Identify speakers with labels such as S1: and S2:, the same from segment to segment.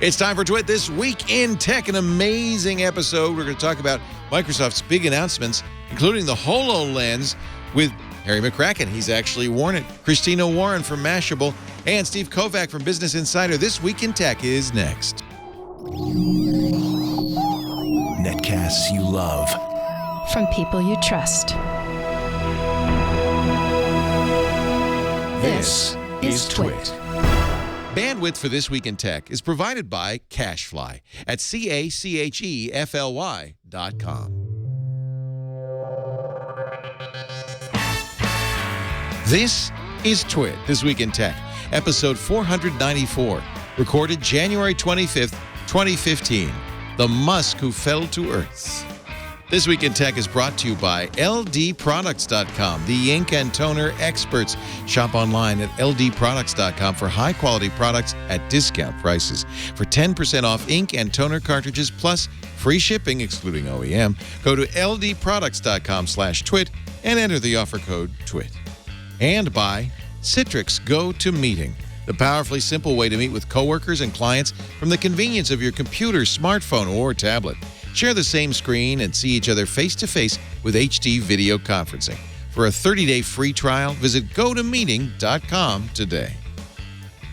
S1: It's time for Twit This Week in Tech, an amazing episode. We're going to talk about Microsoft's big announcements, including the HoloLens with Harry McCracken. He's actually worn it. Christina Warren from Mashable and Steve Kovach from Business Insider. This Week in Tech is next.
S2: Netcasts you love.
S3: From people you trust.
S2: This is Twit.
S1: Bandwidth for This Week in Tech is provided by CacheFly at CacheFly.com. This is Twit, This Week in Tech, episode 494, recorded January 25th, 2015, The Musk Who Fell to Earth. This Week in Tech is brought to you by LDProducts.com, the ink and toner experts. Shop online at LDProducts.com for high-quality products at discount prices. For 10% off ink and toner cartridges plus free shipping, excluding OEM, go to LDProducts.com/twit and enter the offer code TWIT. And by Citrix GoToMeeting, the powerfully simple way to meet with coworkers and clients from the convenience of your computer, smartphone, or tablet. Share the same screen and see each other face-to-face with HD video conferencing. For a 30-day free trial, visit GoToMeeting.com today.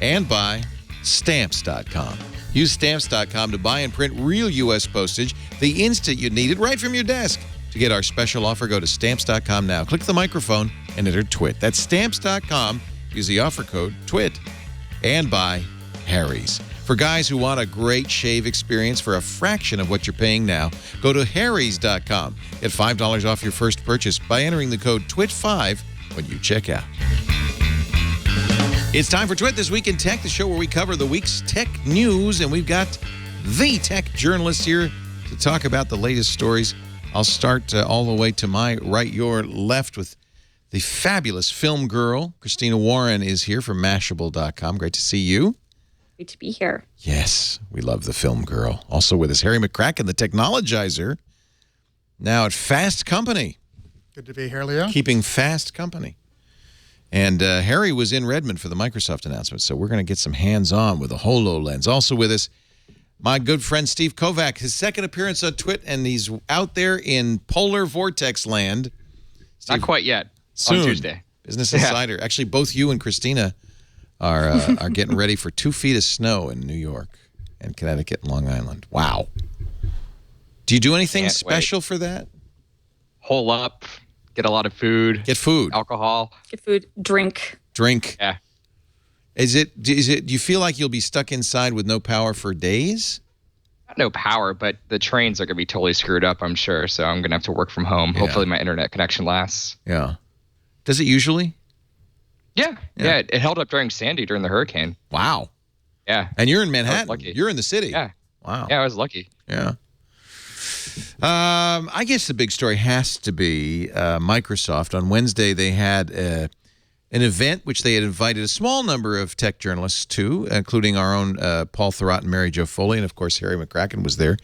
S1: And by Stamps.com. Use Stamps.com to buy and print real U.S. postage the instant you need it right from your desk. To get our special offer, go to Stamps.com now. Click the microphone and enter TWIT. That's Stamps.com. Use the offer code TWIT. And by Harry's. For guys who want a great shave experience for a fraction of what you're paying now, go to harrys.com. Get $5 off your first purchase by entering the code TWIT5 when you check out. It's time for Twit This Week in Tech, the show where we cover the week's tech news, and we've got the tech journalist here to talk about the latest stories. I'll start all the way to my right, your left, with the fabulous film girl. Christina Warren is here from Mashable.com. Great to see you.
S4: Great to be here.
S1: Yes, we love the film girl. Also with us, Harry McCracken, the technologizer, now at Fast Company.
S5: Good to be here, Leo.
S1: Keeping fast company. And Harry was in Redmond for the Microsoft announcement, so we're going to get some hands-on with the HoloLens. Also with us, my good friend Steve Kovach, his second appearance on Twit, and he's out there in polar vortex land.
S6: Steve, not quite yet.
S1: Soon.
S6: On Tuesday.
S1: Business Insider. Actually, both you and Christina are getting ready for 2 feet of snow in New York and Connecticut and Long Island. Wow. Do you do anything special for that?
S6: Hole up, get a lot of food.
S1: Get food.
S6: Alcohol.
S4: Get food, drink.
S1: Drink.
S6: Yeah.
S1: Do you feel like you'll be stuck inside with no power for days?
S6: Not no power, but the trains are going to be totally screwed up, I'm sure. So I'm going to have to work from home. Yeah. Hopefully my internet connection lasts.
S1: Yeah. Does it usually?
S6: Yeah. It held up during Sandy, during the hurricane.
S1: Wow.
S6: Yeah.
S1: And you're in Manhattan. You're in the city.
S6: Yeah.
S1: Wow.
S6: Yeah, I was lucky.
S1: Yeah. I guess the big story has to be Microsoft. On Wednesday, they had an event which they had invited a small number of tech journalists to, including our own Paul Thurrott and Mary Jo Foley, and of course Harry McCracken was there.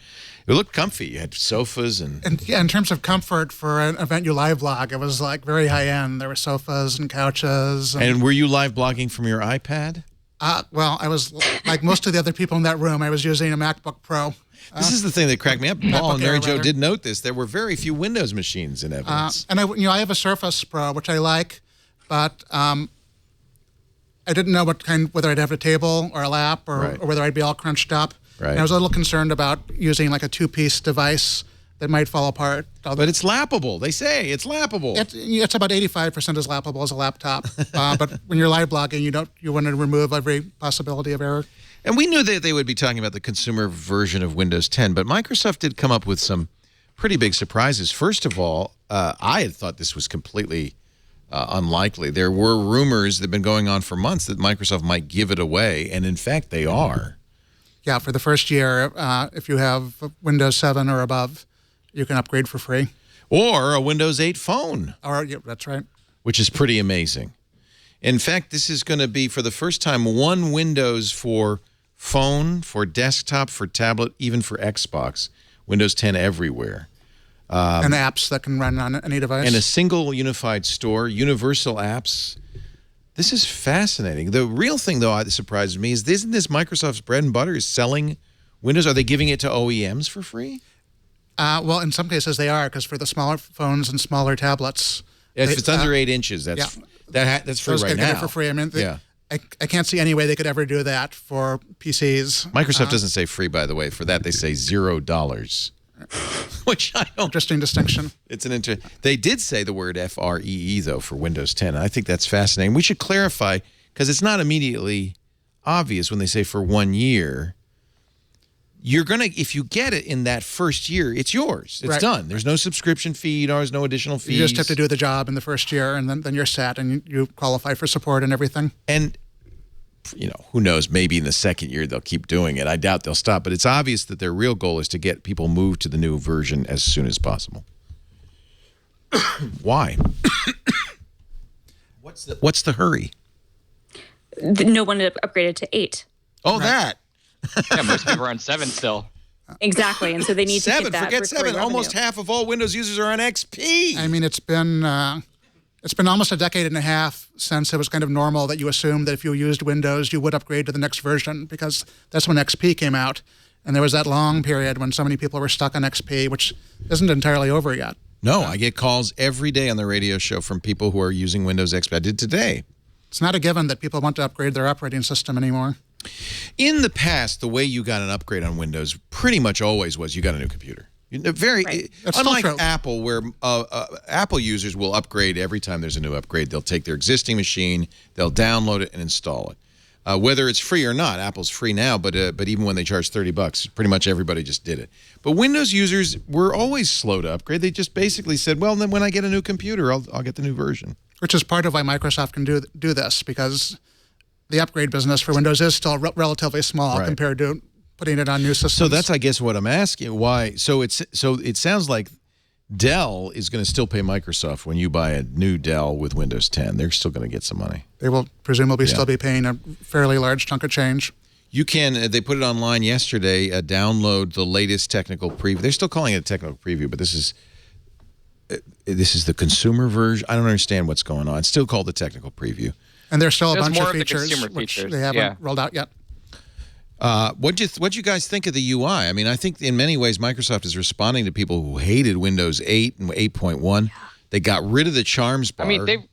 S1: It looked comfy. You had sofas and
S5: yeah, in terms of comfort for an event you live blog, it was like very high end. There were sofas and couches.
S1: And were you live blogging from your iPad?
S5: Well, I was like most of the other people in that room. I was using a MacBook Pro.
S1: This is the thing that cracked me up. Paul and Mary Jo did note this. There were very few Windows machines in evidence.
S5: And I have a Surface Pro, which I like, but I didn't know whether I'd have a table or a lap or whether I'd be all crunched up.
S1: Right.
S5: And I was a little concerned about using like a two-piece device that might fall apart.
S1: But it's lappable. They say it's lappable.
S5: It's about 85% as lappable as a laptop. But when you're live blogging, you want to remove every possibility of error.
S1: And we knew that they would be talking about the consumer version of Windows 10, but Microsoft did come up with some pretty big surprises. First of all, I had thought this was completely unlikely. There were rumors that have been going on for months that Microsoft might give it away, and in fact, they are.
S5: Yeah, for the first year, if you have Windows 7 or above, you can upgrade for free.
S1: Or a Windows 8 phone.
S5: Yeah, that's right.
S1: Which is pretty amazing. In fact, this is going to be, for the first time, one Windows for phone, for desktop, for tablet, even for Xbox. Windows 10 everywhere.
S5: And apps that can run on any device.
S1: And a single unified store, universal apps. This is fascinating. The real thing, though, that surprises me is, isn't this Microsoft's bread and butter is selling Windows? Are they giving it to OEMs for free?
S5: Well, in some cases they are, because for the smaller phones and smaller tablets,
S1: If it's under 8 inches, that's free
S5: those
S1: right
S5: get
S1: now.
S5: it for free. I mean, I can't see any way they could ever do that for PCs.
S1: Microsoft doesn't say free, by the way. For that, they say $0, which I don't.
S5: Interesting distinction.
S1: It's They did say the word FREE though for Windows 10. I think that's fascinating. We should clarify, because it's not immediately obvious when they say for 1 year. You're gonna, if you get it in that first year, it's yours. It's done. There's no subscription fee. There's no additional fees.
S5: You just have to do the job in the first year, and then you're set, and you qualify for support and everything.
S1: And who knows? Maybe in the second year they'll keep doing it. I doubt they'll stop. But it's obvious that their real goal is to get people moved to the new version as soon as possible. Why? What's the hurry?
S4: No one upgraded to 8.
S1: Oh, that.
S6: Yeah, most people are on 7 still.
S4: Exactly, and so they need
S1: 7.
S4: to get that.
S1: Forget 7. Almost half of all Windows users are on XP.
S5: I mean, it's been almost a decade and a half since it was kind of normal that you assumed that if you used Windows, you would upgrade to the next version, because that's when XP came out. And there was that long period when so many people were stuck on XP, which isn't entirely over yet.
S1: No, I get calls every day on the radio show from people who are using Windows XP. I did today.
S5: It's not a given that people want to upgrade their operating system anymore.
S1: In the past, the way you got an upgrade on Windows pretty much always was you got a new computer. Unlike Apple, where Apple users will upgrade every time there's a new upgrade. They'll take their existing machine, they'll download it and install it. Whether it's free or not, Apple's free now, but even when they charge $30, pretty much everybody just did it. But Windows users were always slow to upgrade. They just basically said, well, then when I get a new computer, I'll get the new version.
S5: Which is part of why Microsoft can do this, because the upgrade business for Windows is still relatively small compared to putting it on new systems.
S1: So that's, I guess, what I'm asking. Why? So it sounds like Dell is going to still pay Microsoft when you buy a new Dell with Windows 10. They're still going to get some money.
S5: They will presumably still be paying a fairly large chunk of change.
S1: You can, they put it online yesterday, download the latest technical preview. They're still calling it a technical preview, but this is the consumer version. I don't understand what's going on. It's still called the technical preview.
S5: And there's still a bunch
S6: more
S5: of features which they haven't rolled out yet.
S1: What'd you guys think of the UI? I mean, I think in many ways Microsoft is responding to people who hated Windows 8 and 8.1. They got rid of the charms bar.
S6: I mean,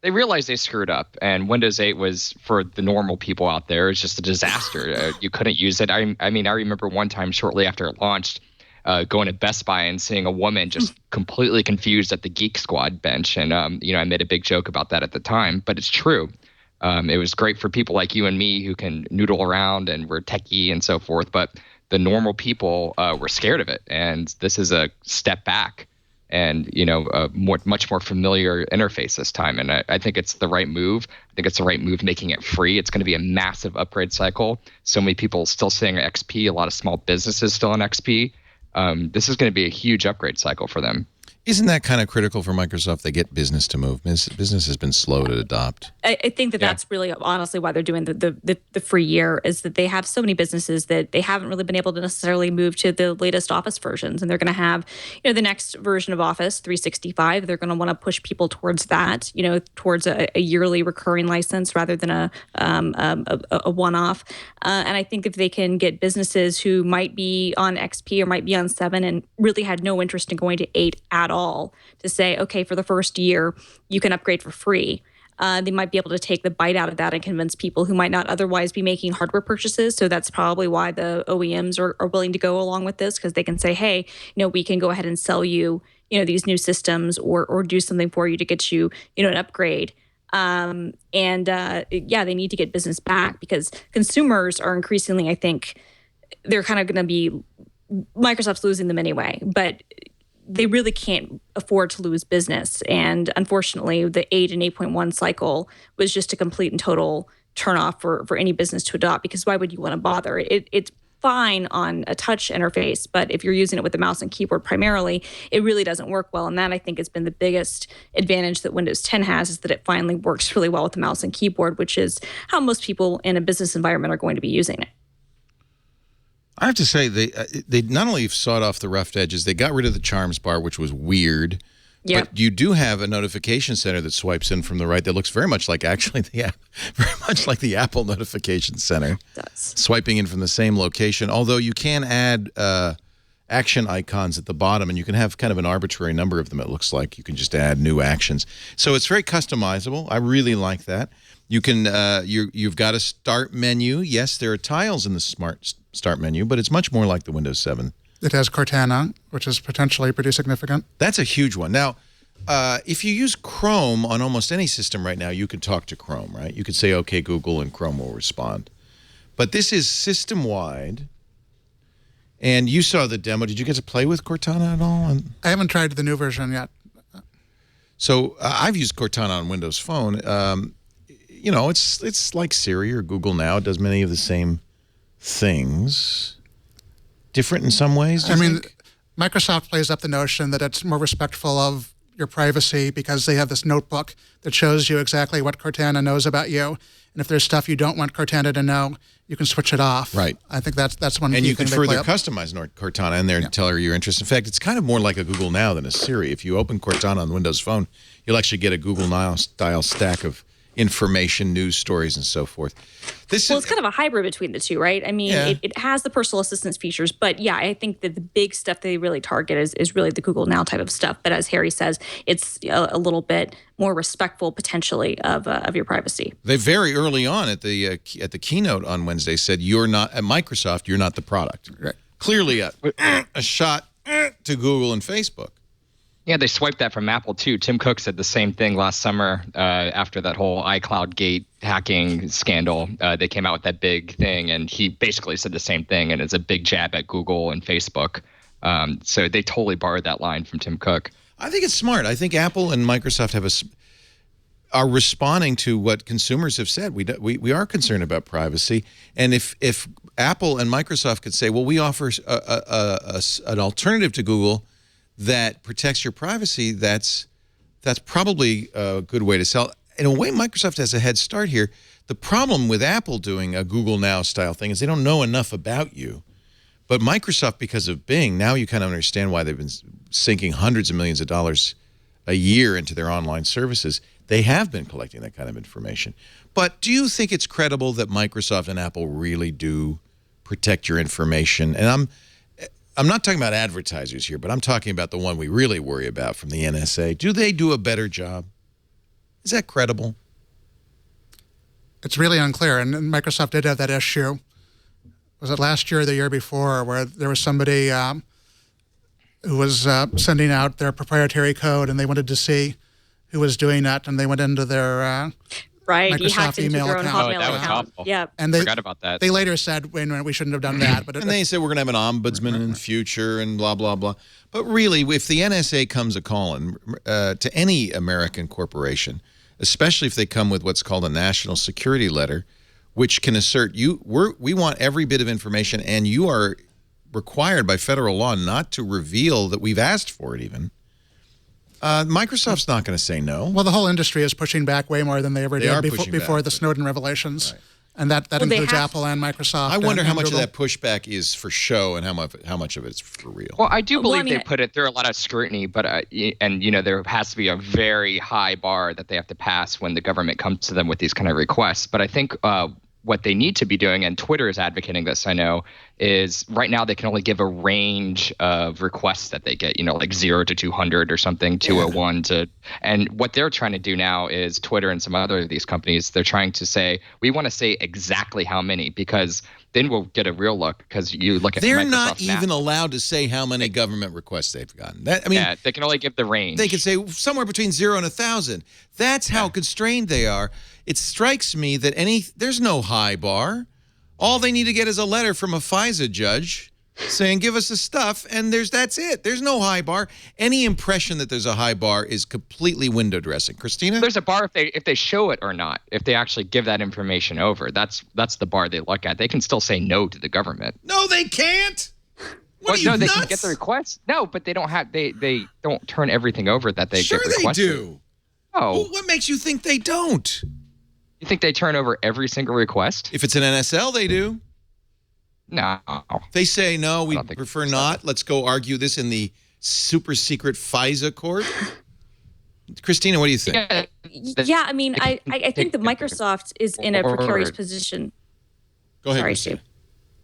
S6: they realized they screwed up, and Windows 8 was, for the normal people out there, it's just a disaster. You couldn't use it. I mean, I remember one time shortly after it launched, going to Best Buy and seeing a woman just completely confused at the Geek Squad bench. And, I made a big joke about that at the time, but it's true. It was great for people like you and me who can noodle around and we're techie and so forth. But the normal people were scared of it. And this is a step back and, a much more familiar interface this time. And I think it's the right move. I think it's the right move making it free. It's going to be a massive upgrade cycle. So many people still staying at XP, a lot of small businesses still on XP. This is going to be a huge upgrade cycle for them.
S1: Isn't that kind of critical for Microsoft? They get business to move. Business has been slow to adopt.
S4: I think that's really honestly why they're doing the free year, is that they have so many businesses that they haven't really been able to necessarily move to the latest Office versions. And they're going to have, the next version of Office 365. They're going to want to push people towards that, towards a yearly recurring license rather than a one-off. And I think if they can get businesses who might be on XP or might be on 7 and really had no interest in going to 8 at all to say, okay, for the first year, you can upgrade for free. They might be able to take the bite out of that and convince people who might not otherwise be making hardware purchases. So that's probably why the OEMs are willing to go along with this, because they can say, hey, we can go ahead and sell you, these new systems or do something for you to get you, an upgrade. They need to get business back, because consumers are increasingly, I think, they're kind of going to be, Microsoft's losing them anyway, but they really can't afford to lose business. And unfortunately, the 8 and 8.1 cycle was just a complete and total turnoff for any business to adopt, because why would you want to bother? It's fine on a touch interface, but if you're using it with the mouse and keyboard primarily, it really doesn't work well. And that, I think, has been the biggest advantage that Windows 10 has, is that it finally works really well with the mouse and keyboard, which is how most people in a business environment are going to be using it.
S1: I have to say, they not only sawed off the rough edges, they got rid of the charms bar, which was weird,
S4: Yep.
S1: But you do have a notification center that swipes in from the right that looks very much like the Apple notification center.
S4: It does.
S1: Swiping in from the same location, although you can add action icons at the bottom, and you can have kind of an arbitrary number of them, it looks like. You can just add new actions. So it's very customizable. I really like that. You can, you've got a start menu. Yes, there are tiles in the smart start menu, but it's much more like the Windows 7.
S5: It has Cortana, which is potentially pretty significant.
S1: That's a huge one. Now, if you use Chrome on almost any system right now, you can talk to Chrome, right? You could say, OK, Google, and Chrome will respond. But this is system-wide. And you saw the demo. Did you get to play with Cortana at all?
S5: I haven't tried the new version yet.
S1: So I've used Cortana on Windows Phone. You know, it's like Siri or Google now. It does many of the same things. Different in some ways,
S5: I mean, Microsoft plays up the notion that it's more respectful of your privacy because they have this notebook that shows you exactly what Cortana knows about you. And if there's stuff you don't want Cortana to know, you can switch it off.
S1: Right.
S5: I think that's one.
S1: And you can further
S5: up.
S1: customize Cortana in there and tell her your interest. In fact, it's kind of more like a Google Now than a Siri. If you open Cortana on the Windows Phone, you'll actually get a Google Now style stack of information, news stories, and so forth.
S4: It's kind of a hybrid between the two, right? I mean, it has the personal assistance features, but yeah, I think that the big stuff they really target is really the Google Now type of stuff. But as Harry says, it's a little bit more respectful potentially of your privacy. They
S1: very early on at the keynote on Wednesday said, "You're not at Microsoft. You're not the product." Right. Clearly, a shot to Google and Facebook.
S6: Yeah, they swiped that from Apple, too. Tim Cook said the same thing last summer after that whole iCloud Gate hacking scandal. They came out with that big thing, and he basically said the same thing, and it's a big jab at Google and Facebook. So they totally borrowed that line from Tim Cook.
S1: I think it's smart. I think Apple and Microsoft are responding to what consumers have said. We are concerned about privacy, and if Apple and Microsoft could say, well, we offer an alternative to Google that protects your privacy, that's probably a good way to sell. In a way, Microsoft has a head start here. The problem with Apple doing a Google Now style thing is they don't know enough about you. But Microsoft, because of Bing, now you kind of understand why they've been sinking hundreds of millions of dollars a year into their online services. They have been collecting that kind of information. But do you think it's credible that Microsoft and Apple really do protect your information? And I'm not talking about advertisers here, but I'm talking about the one we really worry about from the NSA. Do they do a better job? Is that credible?
S5: It's really unclear, and Microsoft did have that issue. Was it last year or the year before where there was somebody who was sending out their proprietary code, and they wanted to see who was doing that, and they went into their Microsoft email account.
S6: Oh, that was awful.
S4: Yeah.
S5: And they
S6: forgot about that.
S5: They later said, wait a minute, we shouldn't have done that. But
S1: and they said we're going to have an ombudsman in the future and blah, blah, blah. But really, if the NSA comes a-calling to any American corporation, especially if they come with what's called a national security letter, which can assert we want every bit of information, and you are required by federal law not to reveal that we've asked for it even. Microsoft's not going to say no.
S5: Well, the whole industry is pushing back way more than they ever did before the Snowden revelations.
S1: Right.
S5: And that includes Apple and Microsoft.
S1: I wonder how much
S5: Google.
S1: of that pushback is for show and how much of it's for real.
S6: Well, I do believe they put it through a lot of scrutiny, but there has to be a very high bar that they have to pass when the government comes to them with these kind of requests. But I think what they need to be doing, and Twitter is advocating this, I know, is right now they can only give a range of requests that they get, like 0 to 200 or something, 201 to, and what they're trying to do now is Twitter and some other of these companies, they're trying to say, we want to say exactly how many, because then we'll get a real look, because you look at
S1: they're
S6: Microsoft
S1: not
S6: now.
S1: even allowed to say how many government requests they've gotten.
S6: They can only give the range.
S1: They can say somewhere between 0 and 1,000. That's how constrained they are. It strikes me that there's no high bar. All they need to get is a letter from a FISA judge saying, give us the stuff, and that's it. There's no high bar. Any impression that there's a high bar is completely window dressing. Christina?
S6: There's a bar if they show it or not, if they actually give that information over. That's the bar they look at. They can still say no to the government.
S1: No, they can't. What are you,
S6: no, they
S1: nuts?
S6: can get the request. No, but they don't have. They don't turn everything over that they get requested.
S1: Sure they do.
S6: Oh.
S1: Well, what makes you think they don't?
S6: You think they turn over every single request?
S1: If it's an NSL, they do.
S6: No.
S1: They say, no, we prefer not. Let's go argue this in the super secret FISA court. Christina, what do you think?
S4: Yeah, I mean, I think that Microsoft is in a precarious position.
S1: Go ahead,
S4: Sorry,
S1: Christina.
S4: Steve.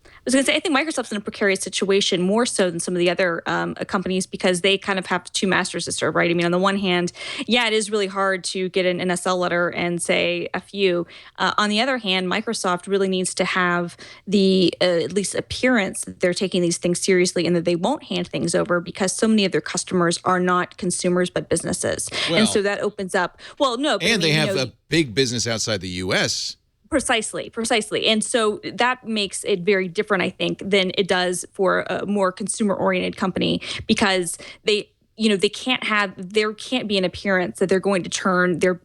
S4: I was going to say, I think Microsoft's in a precarious situation more so than some of the other companies because they kind of have two masters to serve, right? I mean, on the one hand, yeah, it is really hard to get an NSL letter and say F you. On the other hand, Microsoft really needs to have the at least appearance that they're taking these things seriously and that they won't hand things over because so many of their customers are not consumers but businesses. And so that opens up, well, no. But
S1: and they have a big business outside the U.S.,
S4: Precisely. And so that makes it very different, I think, than it does for a more consumer-oriented company because there can't be an appearance that they're going to turn their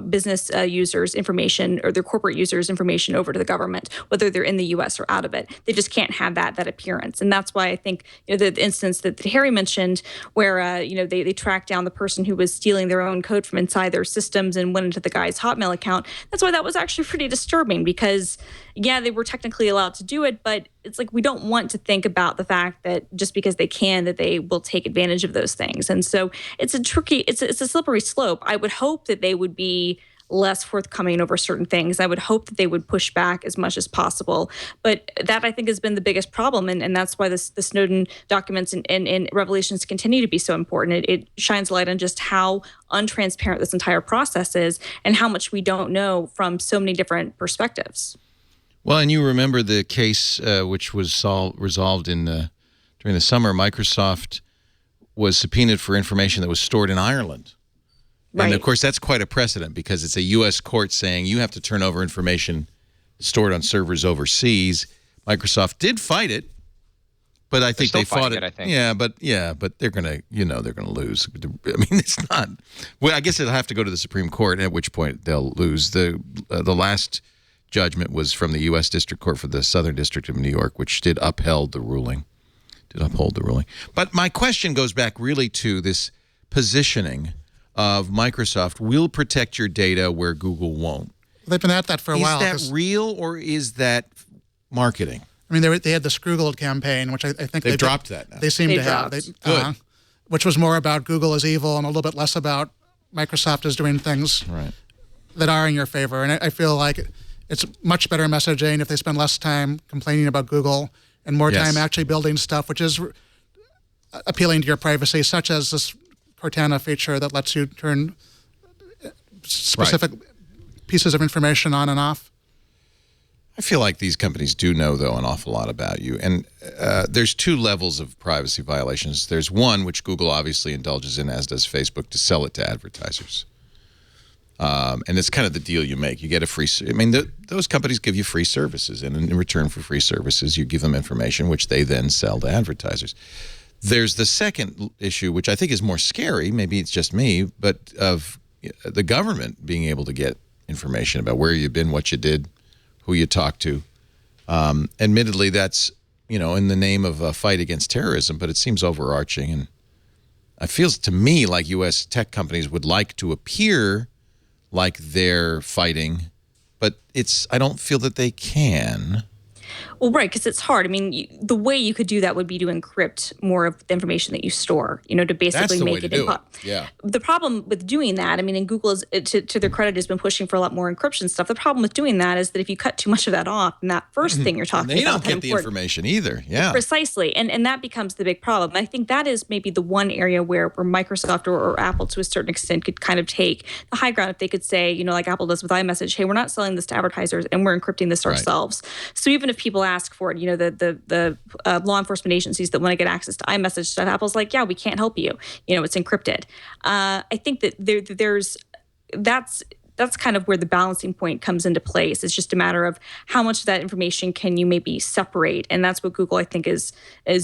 S4: business users' information or their corporate users' information over to the government, whether they're in the U.S. or out of it. They just can't have that appearance, and that's why I think the instance that Harry mentioned, where they tracked down the person who was stealing their own code from inside their systems and went into the guy's Hotmail account. That's why that was actually pretty disturbing because, yeah, they were technically allowed to do it, but it's like we don't want to think about the fact that just because they can, that they will take advantage of those things. And so it's a slippery slope. I would hope that they would be less forthcoming over certain things. I would hope that they would push back as much as possible. But that, I think, has been the biggest problem. And that's why the Snowden documents and revelations continue to be so important. It shines light on just how untransparent this entire process is and how much we don't know from so many different perspectives.
S1: Well, and you remember the case which was resolved during the summer. Microsoft was subpoenaed for information that was stored in Ireland. Right. And, of course, that's quite a precedent because it's a U.S. court saying you have to turn over information stored on servers overseas. Microsoft did fight it, but I think they fought it. I think. Yeah, but they're gonna lose. I mean, it's not. Well, I guess it'll have to go to the Supreme Court, at which point they'll lose. The last judgment was from the U.S. District Court for the Southern District of New York, which did uphold the ruling. But my question goes back really to this positioning of Microsoft will protect your data where Google won't.
S5: They've been at that for a while.
S1: Is that real or is that marketing?
S5: I mean, they had the Scroogled campaign, which I think
S1: they've dropped that now.
S5: They seem to have.
S1: Good.
S5: Which was more about Google as evil and a little bit less about Microsoft as doing things that are in your favor. And I feel like it's much better messaging if they spend less time complaining about Google and more time actually building stuff which is appealing to your privacy, such as this Cortana feature that lets you turn specific pieces of information on and off.
S1: I feel like these companies do know, though, an awful lot about you. And there's two levels of privacy violations. There's one, which Google obviously indulges in, as does Facebook, to sell it to advertisers. And it's kind of the deal you make. You get a free. I mean, those companies give you free services, and in return for free services, you give them information, which they then sell to advertisers. There's the second issue, which I think is more scary. Maybe it's just me, but of the government being able to get information about where you've been, what you did, who you talked to. Admittedly, that's in the name of a fight against terrorism, but it seems overarching, and it feels to me like U.S. tech companies would like to appear like they're fighting, but I don't feel that they can.
S4: Well, right, because it's hard. I mean, the way you could do that would be to encrypt more of the information that you store, to basically make it
S1: Yeah.
S4: The problem with doing that, I mean, and Google is, to their credit, has been pushing for a lot more encryption stuff. The problem with doing that is that if you cut too much of that off, and that first thing you're talking about,
S1: they don't get the information either. Yeah,
S4: precisely, and that becomes the big problem. And I think that is maybe the one area where Microsoft or Apple, to a certain extent, could kind of take the high ground if they could say, like Apple does with iMessage, hey, we're not selling this to advertisers, and we're encrypting this ourselves. So even if people ask for it, the law enforcement agencies that want to get access to iMessage stuff, Apple's like, yeah, we can't help you. It's encrypted. I think that that's kind of where the balancing point comes into place. It's just a matter of how much of that information can you maybe separate, and that's what Google, I think, is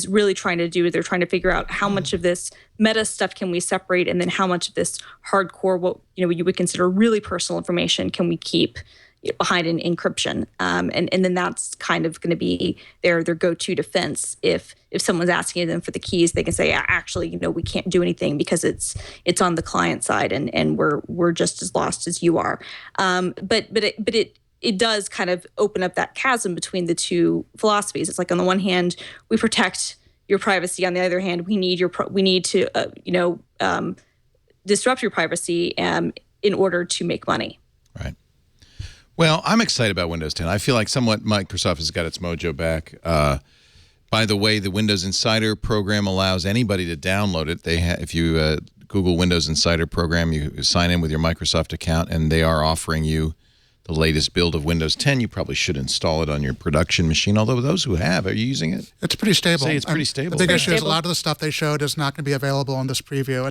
S4: really trying to do. They're trying to figure out how much of this meta stuff can we separate, and then how much of this hardcore, what you would consider really personal information, can we keep behind an encryption, and then that's kind of going to be their go-to defense. If someone's asking them for the keys, they can say, actually, we can't do anything because it's on the client side, and we're just as lost as you are. But it does kind of open up that chasm between the two philosophies. It's like, on the one hand, we protect your privacy. On the other hand, we need to disrupt your privacy in order to make money.
S1: Right. Well, I'm excited about Windows 10. I feel like somewhat Microsoft has got its mojo back. By the way, the Windows Insider program allows anybody to download it. If you Google Windows Insider program, you sign in with your Microsoft account, and they are offering you the latest build of Windows 10. You probably should install it on your production machine, although those who have, are you using it?
S5: It's pretty stable.
S1: Say it's pretty stable.
S5: The big issue is a lot of the stuff they showed is not going to be available in this preview.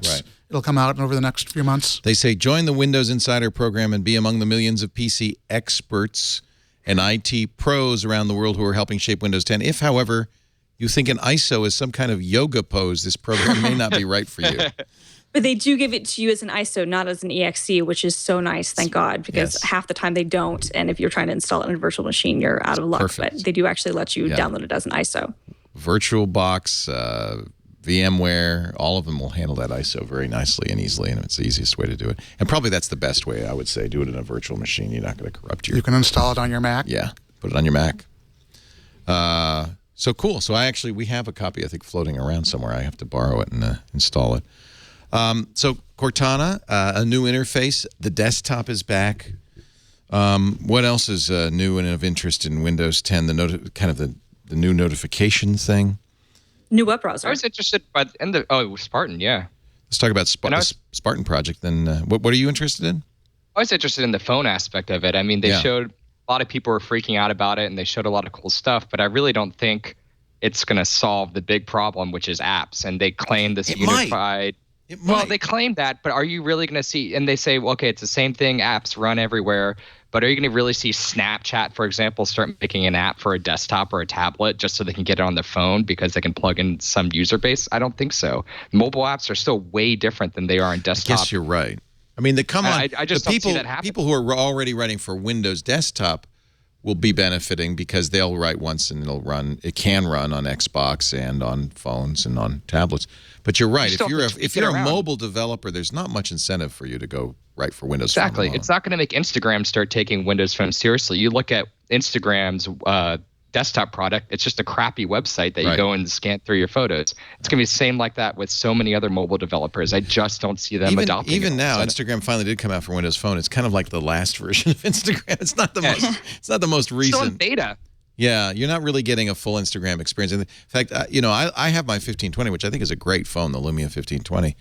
S5: It'll come out over the next few months.
S1: They say join the Windows Insider program and be among the millions of PC experts and IT pros around the world who are helping shape Windows 10. If, however, you think an ISO is some kind of yoga pose, this program may not be right for you.
S4: But they do give it to you as an ISO, not as an EXE, which is so nice, thank God, because half the time they don't. And if you're trying to install it on a virtual machine, you're out of luck.
S1: Perfect.
S4: But they do actually let you download it as an ISO.
S1: VirtualBox, VMware, all of them will handle that ISO very nicely and easily, and it's the easiest way to do it. And probably that's the best way, I would say. Do it in a virtual machine. You're not going to corrupt your...
S5: You can install it on your Mac?
S1: Yeah, put it on your Mac. So cool. So we have a copy, I think, floating around somewhere. I have to borrow it and install it. So Cortana, a new interface. The desktop is back. What else is new and of interest in Windows 10? The new notification thing.
S4: New web browser.
S6: I was interested Spartan, yeah.
S1: Let's talk about the Spartan project. Then, what are you interested in?
S6: I was interested in the phone aspect of it. I mean, they showed a lot of people were freaking out about it, and they showed a lot of cool stuff. But I really don't think it's going to solve the big problem, which is apps. And they claim this unified. Well, they claim that, but are you really going to see? And they say, well, okay, it's the same thing. Apps run everywhere. But are you going to really see Snapchat, for example, start making an app for a desktop or a tablet just so they can get it on their phone because they can plug in some user base? I don't think so. Mobile apps are still way different than they are in desktop.
S1: I guess you're right. I mean,
S6: I just don't see that happen.
S1: People who are already writing for Windows desktop will be benefiting because they'll write once and it'll run. It can run on Xbox and on phones and on tablets. But you're right. If you're a mobile developer, there's not much incentive for you to go write for Windows Phone.
S6: Exactly. It's not going to make Instagram start taking Windows Phone seriously. You look at Instagram's desktop product, it's just a crappy website that you go and scan through your photos. It's going to be the same like that with so many other mobile developers. I just don't see them adopting it.
S1: Even now, Instagram finally did come out for Windows Phone. It's kind of like the last version of Instagram. It's not the most. It's not the most recent.
S6: Still in beta.
S1: Yeah, you're not really getting a full Instagram experience. In fact, I have my 1520, which I think is a great phone, the Lumia 1520.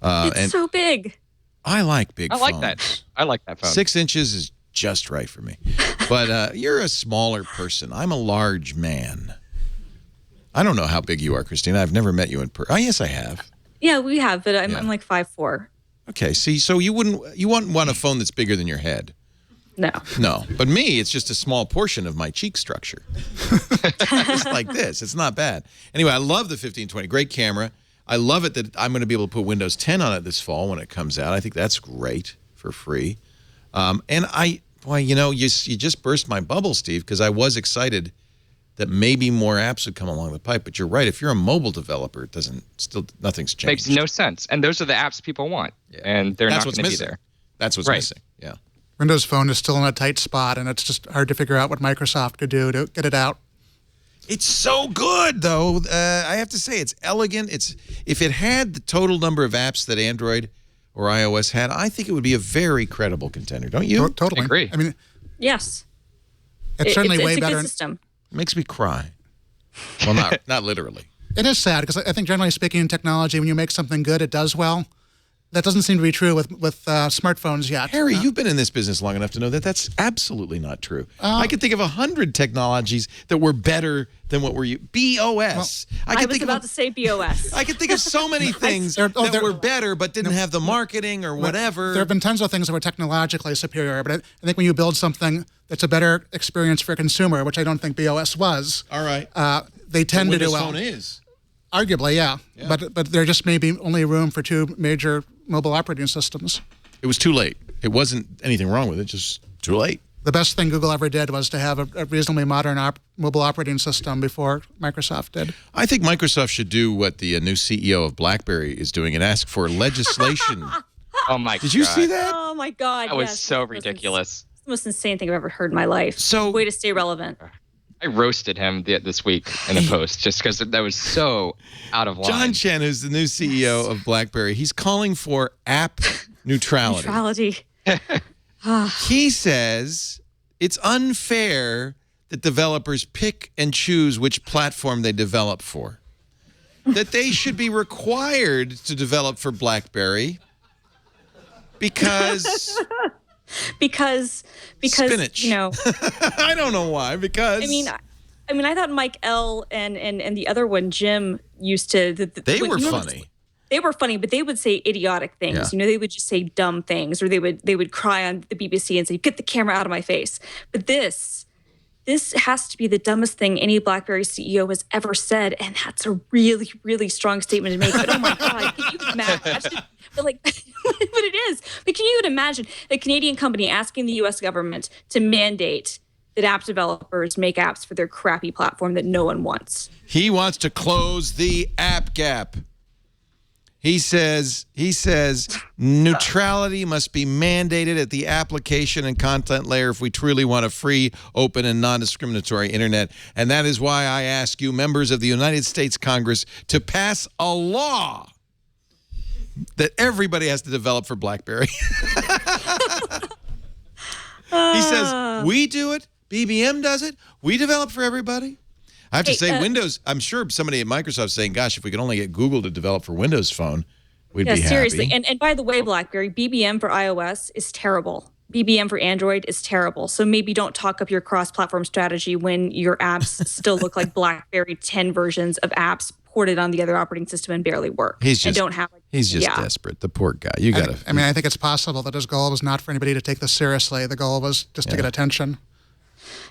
S4: It's so big.
S1: I like big phones.
S6: I like that phone.
S1: 6 inches is just right for me. But you're a smaller person. I'm a large man. I don't know how big you are, Christina. I've never met you in person. Oh, yes, I have.
S4: Yeah, we have, but I'm like 5'4".
S1: Okay, see, so you wouldn't want a phone that's bigger than your head. No. But me, it's just a small portion of my cheek structure. Just like this. It's not bad. Anyway, I love the 1520. Great camera. I love it that I'm going to be able to put Windows 10 on it this fall when it comes out. I think that's great for free. And you just burst my bubble, Steve, because I was excited that maybe more apps would come along the pipe. But you're right. If you're a mobile developer, nothing's changed.
S6: Makes no sense. And those are the apps people want. Yeah. And they're not going to be there.
S1: That's what's missing. Yeah.
S5: Windows Phone is still in a tight spot, and it's just hard to figure out what Microsoft could do to get it out.
S1: It's so good, though. I have to say, it's elegant. If it had the total number of apps that Android or iOS had, I think it would be a very credible contender. Don't you?
S5: Totally.
S6: I agree.
S5: I mean,
S4: yes.
S5: It's certainly way
S4: it's a
S5: better.
S4: Good system.
S1: It makes me cry. Well, not literally.
S5: It is sad because I think, generally speaking, in technology, when you make something good, it does well. That doesn't seem to be true with smartphones yet.
S1: Harry, you've been in this business long enough to know that that's absolutely not true. I could think of 100 technologies that were better than what were you. BOS.
S4: Well, I was about to say BOS.
S1: I could think of so many things that were better but didn't have the marketing or whatever.
S5: There have been tons of things that were technologically superior, but I think when you build something that's a better experience for a consumer, which I don't think BOS was,
S1: all right,
S5: they tend to do well.
S1: Windows Phone is.
S5: Arguably, yeah. But there just may be only room for 2 major mobile operating systems.
S1: It was too late. It wasn't anything wrong with it, just too late.
S5: The best thing Google ever did was to have a reasonably modern mobile operating system before Microsoft did.
S1: I think Microsoft should do what the new CEO of BlackBerry is doing and ask for legislation.
S6: Oh, my God.
S1: Did you see that?
S4: Oh, my God.
S6: That was so ridiculous.
S4: It's the most insane thing I've ever heard in my life.
S1: So,
S4: way to stay relevant.
S6: I roasted him this week in a post just because that was so out of line.
S1: John Chen, who's the new CEO of BlackBerry, he's calling for app neutrality. He says it's unfair that developers pick and choose which platform they develop for. That they should be required to develop for BlackBerry because
S4: spinach.
S1: I don't know why. Because
S4: I mean, I thought Mike L and the other one, Jim, used to.
S1: They were funny.
S4: They were funny, but they would say idiotic things.
S1: Yeah.
S4: They would just say dumb things, or they would cry on the BBC and say, "Get the camera out of my face." But this has to be the dumbest thing any BlackBerry CEO has ever said, and that's a really, really strong statement to make. But oh my God, can you imagine? But it is. But can you even imagine a Canadian company asking the U.S. government to mandate that app developers make apps for their crappy platform that no one wants?
S1: He wants to close the app gap. He says neutrality must be mandated at the application and content layer if we truly want a free, open, and non-discriminatory internet. And that is why I ask you, members of the United States Congress, to pass a law that everybody has to develop for BlackBerry. He says, we do it, BBM does it, we develop for everybody. I have to say, Windows, I'm sure somebody at Microsoft is saying, gosh, if we could only get Google to develop for Windows Phone, we'd be happy.
S4: Seriously. And by the way, BlackBerry, BBM for iOS is terrible. BBM for Android is terrible. So maybe don't talk up your cross-platform strategy when your apps still look like BlackBerry 10 versions of apps ported on the other operating system and barely work.
S1: He's just desperate. The poor guy.
S5: I think it's possible that his goal was not for anybody to take this seriously. The goal was just to get attention.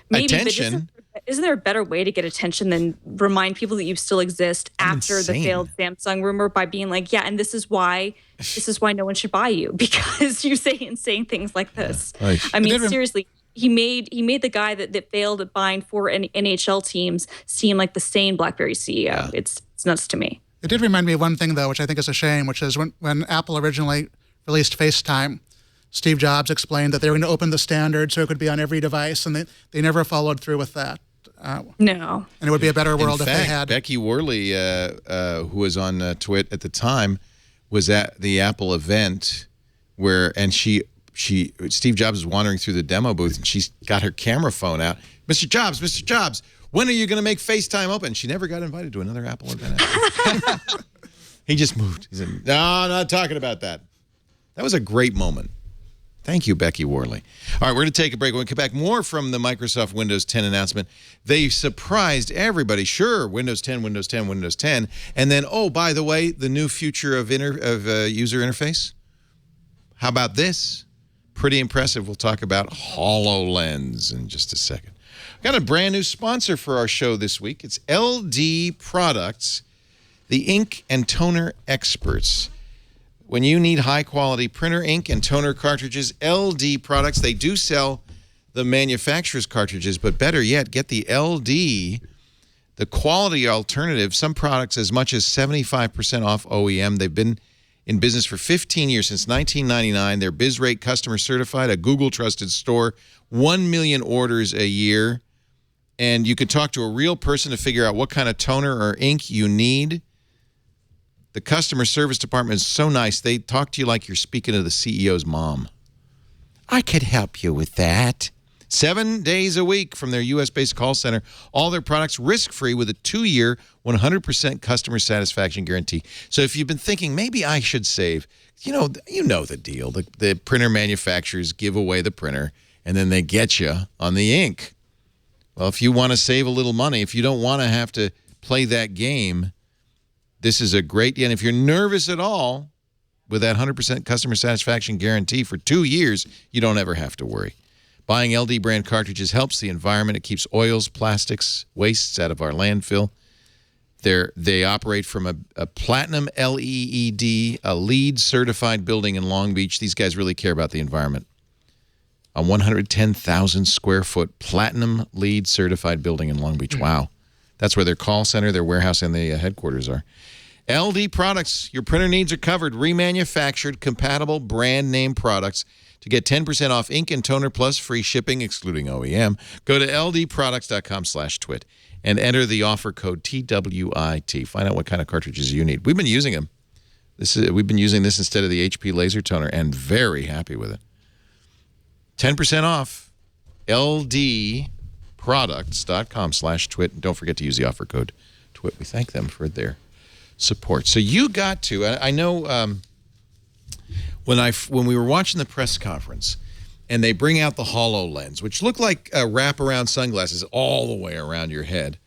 S4: Maybe, attention. Isn't there a better way to get attention than remind people that you still exist after the failed Samsung rumor by being like, yeah, and this is why no one should buy you, because you say insane things like this. Yeah. I mean, seriously, he made the guy that failed at buying 4 NHL teams seem like the sane BlackBerry CEO. Yeah. It's nuts to me.
S5: It did remind me of one thing, though, which I think is a shame, which is when Apple originally released FaceTime, Steve Jobs explained that they were going to open the standard so it could be on every device, and they never followed through with that.
S4: No.
S5: And it would be a better world
S1: if
S5: they had.
S1: Becky Worley, who was on Twit at the time, was at the Apple event and Steve Jobs was wandering through the demo booth, and she's got her camera phone out. Mr. Jobs, when are you going to make FaceTime open? She never got invited to another Apple event. He just moved. He said, no, I'm not talking about that. That was a great moment. Thank you, Becky Worley. All right, we're going to take a break. When we come back, more from the Microsoft Windows 10 announcement. They surprised everybody. Sure, Windows 10. And then, oh, by the way, the new future of user interface. How about this? Pretty impressive. We'll talk about HoloLens in just a second. Got a brand new sponsor for our show this week. It's LD Products, the ink and toner experts. When you need high-quality printer ink and toner cartridges, LD Products, they do sell the manufacturer's cartridges, but better yet, get the LD, the quality alternative. Some products as much as 75% off OEM. They've been in business for 15 years, since 1999. They're BizRate customer certified, a Google-trusted store, 1 million orders a year. And you can talk to a real person to figure out what kind of toner or ink you need. The customer service department is so nice. They talk to you like you're speaking to the CEO's mom. I could help you with that. 7 days a week from their U.S.-based call center. All their products risk-free with a 2-year, 100% customer satisfaction guarantee. So if you've been thinking, maybe I should save, you know the deal. The printer manufacturers give away the printer, and then they get you on the ink. Well, if you want to save a little money, if you don't want to have to play that game, this is a great, and if you're nervous at all, with that 100% customer satisfaction guarantee for 2 years, you don't ever have to worry. Buying LD brand cartridges helps the environment. It keeps oils, plastics, wastes out of our landfill. They operate from a platinum LEED, a LEED certified building in Long Beach. These guys really care about the environment. A 110,000 square foot platinum LEED certified building in Long Beach. Wow. That's where their call center, their warehouse, and the headquarters are. LD Products, your printer needs are covered. Remanufactured, compatible brand name products. To get 10% off ink and toner plus free shipping, excluding OEM, go to ldproducts.com/twit and enter the offer code TWIT. Find out what kind of cartridges you need. We've been using them. We've been using this instead of the HP laser toner and very happy with it. 10% off ldproducts.com/twit. And don't forget to use the offer code TWIT. We thank them for their support. So you got to, I know when we were watching the press conference and they bring out the HoloLens, which look like wraparound sunglasses all the way around your head.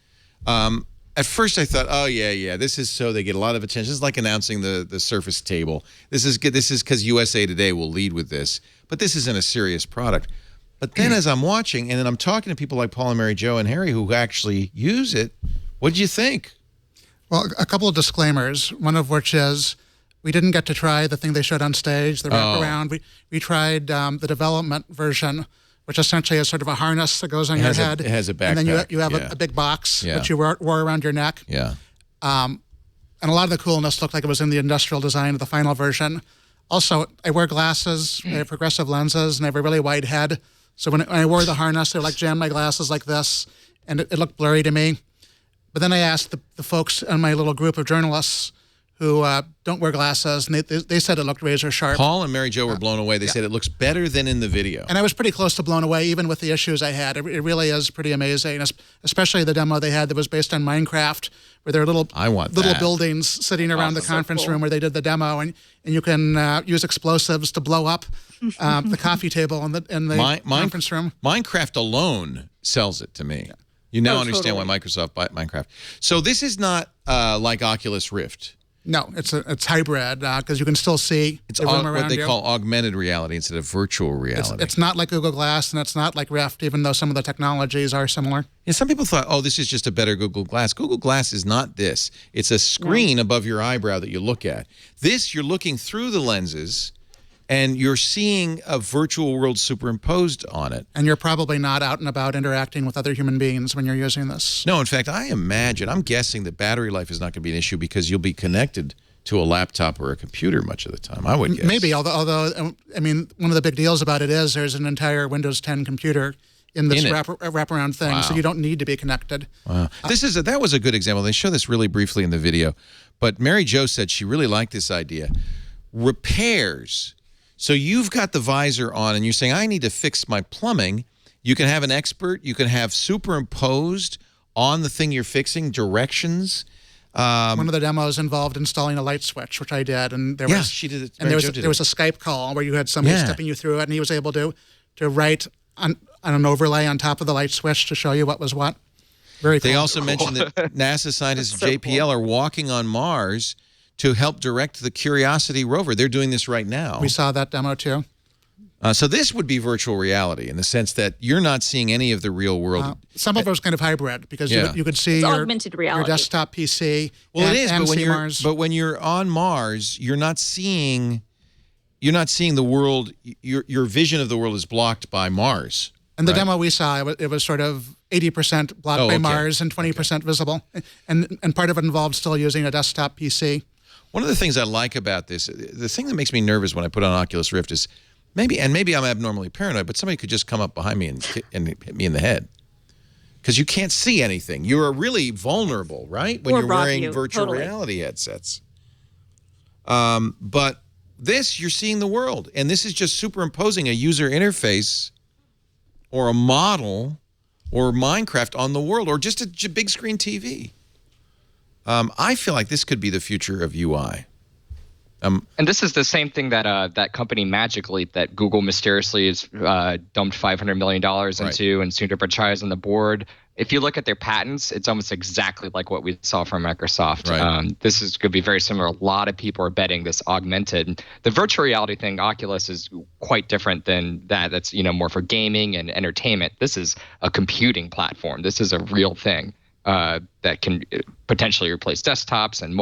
S1: At first I thought, oh, yeah, this is so they get a lot of attention. This is like announcing the Surface table. This is good. This is because USA Today will lead with this. But this isn't a serious product. But then as I'm watching, and then I'm talking to people like Paul and Mary Jo and Harry who actually use it, what did you think?
S5: Well, a couple of disclaimers, one of which is we didn't get to try the thing they showed on stage, the wraparound. We tried the development version, which essentially is sort of a harness that goes on your head.
S1: It has a backpack.
S5: And then you have a big box that you wore around your neck.
S1: Yeah.
S5: And a lot of the coolness looked like it was in the industrial design of the final version. Also, I wear glasses, I have progressive lenses, and I have a really wide head. So when I wore the harness, they would like jam my glasses like this, and it looked blurry to me. But then I asked the folks in my little group of journalists who don't wear glasses, and they said it looked razor sharp.
S1: Paul and Mary Jo were blown away. They said it looks better than in the video.
S5: And I was pretty close to blown away, even with the issues I had. It really is pretty amazing, especially the demo they had that was based on Minecraft, where there are little buildings sitting around the conference room where they did the demo, and you can use explosives to blow up the coffee table in the conference room.
S1: Minecraft alone sells it to me. Yeah. You now understand why Microsoft bought Minecraft. So this is not like Oculus Rift.
S5: No, it's hybrid because you can still see the room around
S1: what they call augmented reality instead of virtual reality.
S5: It's not like Google Glass, and it's not like Rift, even though some of the technologies are similar.
S1: Yeah, some people thought, oh, this is just a better Google Glass. Google Glass is not this. It's a screen above your eyebrow that you look at. This, you're looking through the lenses, and you're seeing a virtual world superimposed on it.
S5: And you're probably not out and about interacting with other human beings when you're using this.
S1: No, in fact, I'm guessing that battery life is not going to be an issue because you'll be connected to a laptop or a computer much of the time, I would guess.
S5: Maybe, although I mean, one of the big deals about it is there's an entire Windows 10 computer in this wraparound thing, so you don't need to be connected.
S1: Wow. That was a good example. They show this really briefly in the video, but Mary Jo said she really liked this idea. Repairs. So you've got the visor on and you're saying, I need to fix my plumbing. You can have an expert. You can have superimposed on the thing you're fixing directions.
S5: One of the demos involved installing a light switch, which I did. And
S1: she did it.
S5: And there was a Skype call where you had somebody stepping you through it, and he was able to write on an overlay on top of the light switch to show you what was what. Very cool.
S1: They also mentioned that NASA scientists at JPL are walking on Mars to help direct the Curiosity rover. They're doing this right now.
S5: We saw that demo too.
S1: So this would be virtual reality in the sense that you're not seeing any of the real world.
S5: Some of it was kind of hybrid because you could see
S4: augmented reality.
S5: Your desktop PC.
S1: Well, it is,
S5: but
S1: when you're on Mars, you're not seeing the world. Your vision of the world is blocked by Mars.
S5: And the demo we saw, it was sort of 80% blocked by Mars and 20% visible, and part of it involved still using a desktop PC.
S1: One of the things I like about this, the thing that makes me nervous when I put on Oculus Rift is maybe I'm abnormally paranoid, but somebody could just come up behind me and hit me in the head. Because you can't see anything. You're really vulnerable, right? When you're wearing virtual reality headsets. But this, you're seeing the world. And this is just superimposing a user interface or a model or Minecraft on the world or just a big screen TV. I feel like this could be the future of UI.
S6: And this is the same thing that that company Magic Leap that Google mysteriously has dumped $500 million into, and Sundar Pichai's on the board. If you look at their patents, it's almost exactly like what we saw from Microsoft.
S1: Right.
S6: This is going to be very similar. A lot of people are betting this augmented. The virtual reality thing, Oculus, is quite different than that. That's more for gaming and entertainment. This is a computing platform. This is a real thing. That can potentially replace desktops and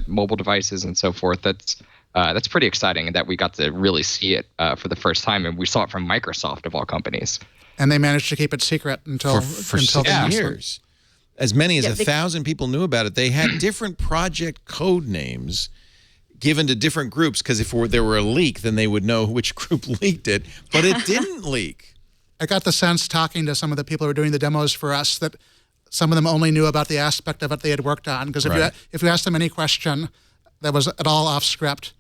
S6: mobile devices and so forth. That's pretty exciting, and that we got to really see it for the first time, and we saw it from Microsoft of all companies.
S5: And they managed to keep it secret until
S1: 6 years. As many as 1,000 people knew about it. They had different project code names. given to different groups, because if there were a leak, then they would know which group leaked it, but it didn't leak.
S5: I got the sense talking to some of the people who were doing the demos for us that some of them only knew about the aspect of it they had worked on, because if you asked them any question that was at all off script,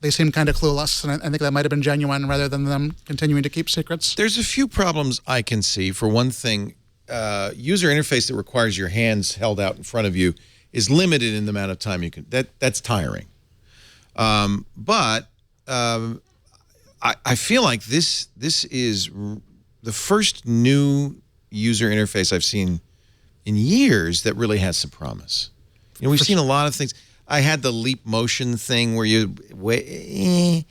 S5: they seemed kind of clueless, and I think that might have been genuine rather than them continuing to keep secrets.
S1: There's a few problems I can see. For one thing, user interface that requires your hands held out in front of you is limited in the amount of time you can. That's tiring. But I feel like this is the first new user interface I've seen in years that really has some promise. You know, we've seen a lot of things. I had the Leap Motion thing where you, the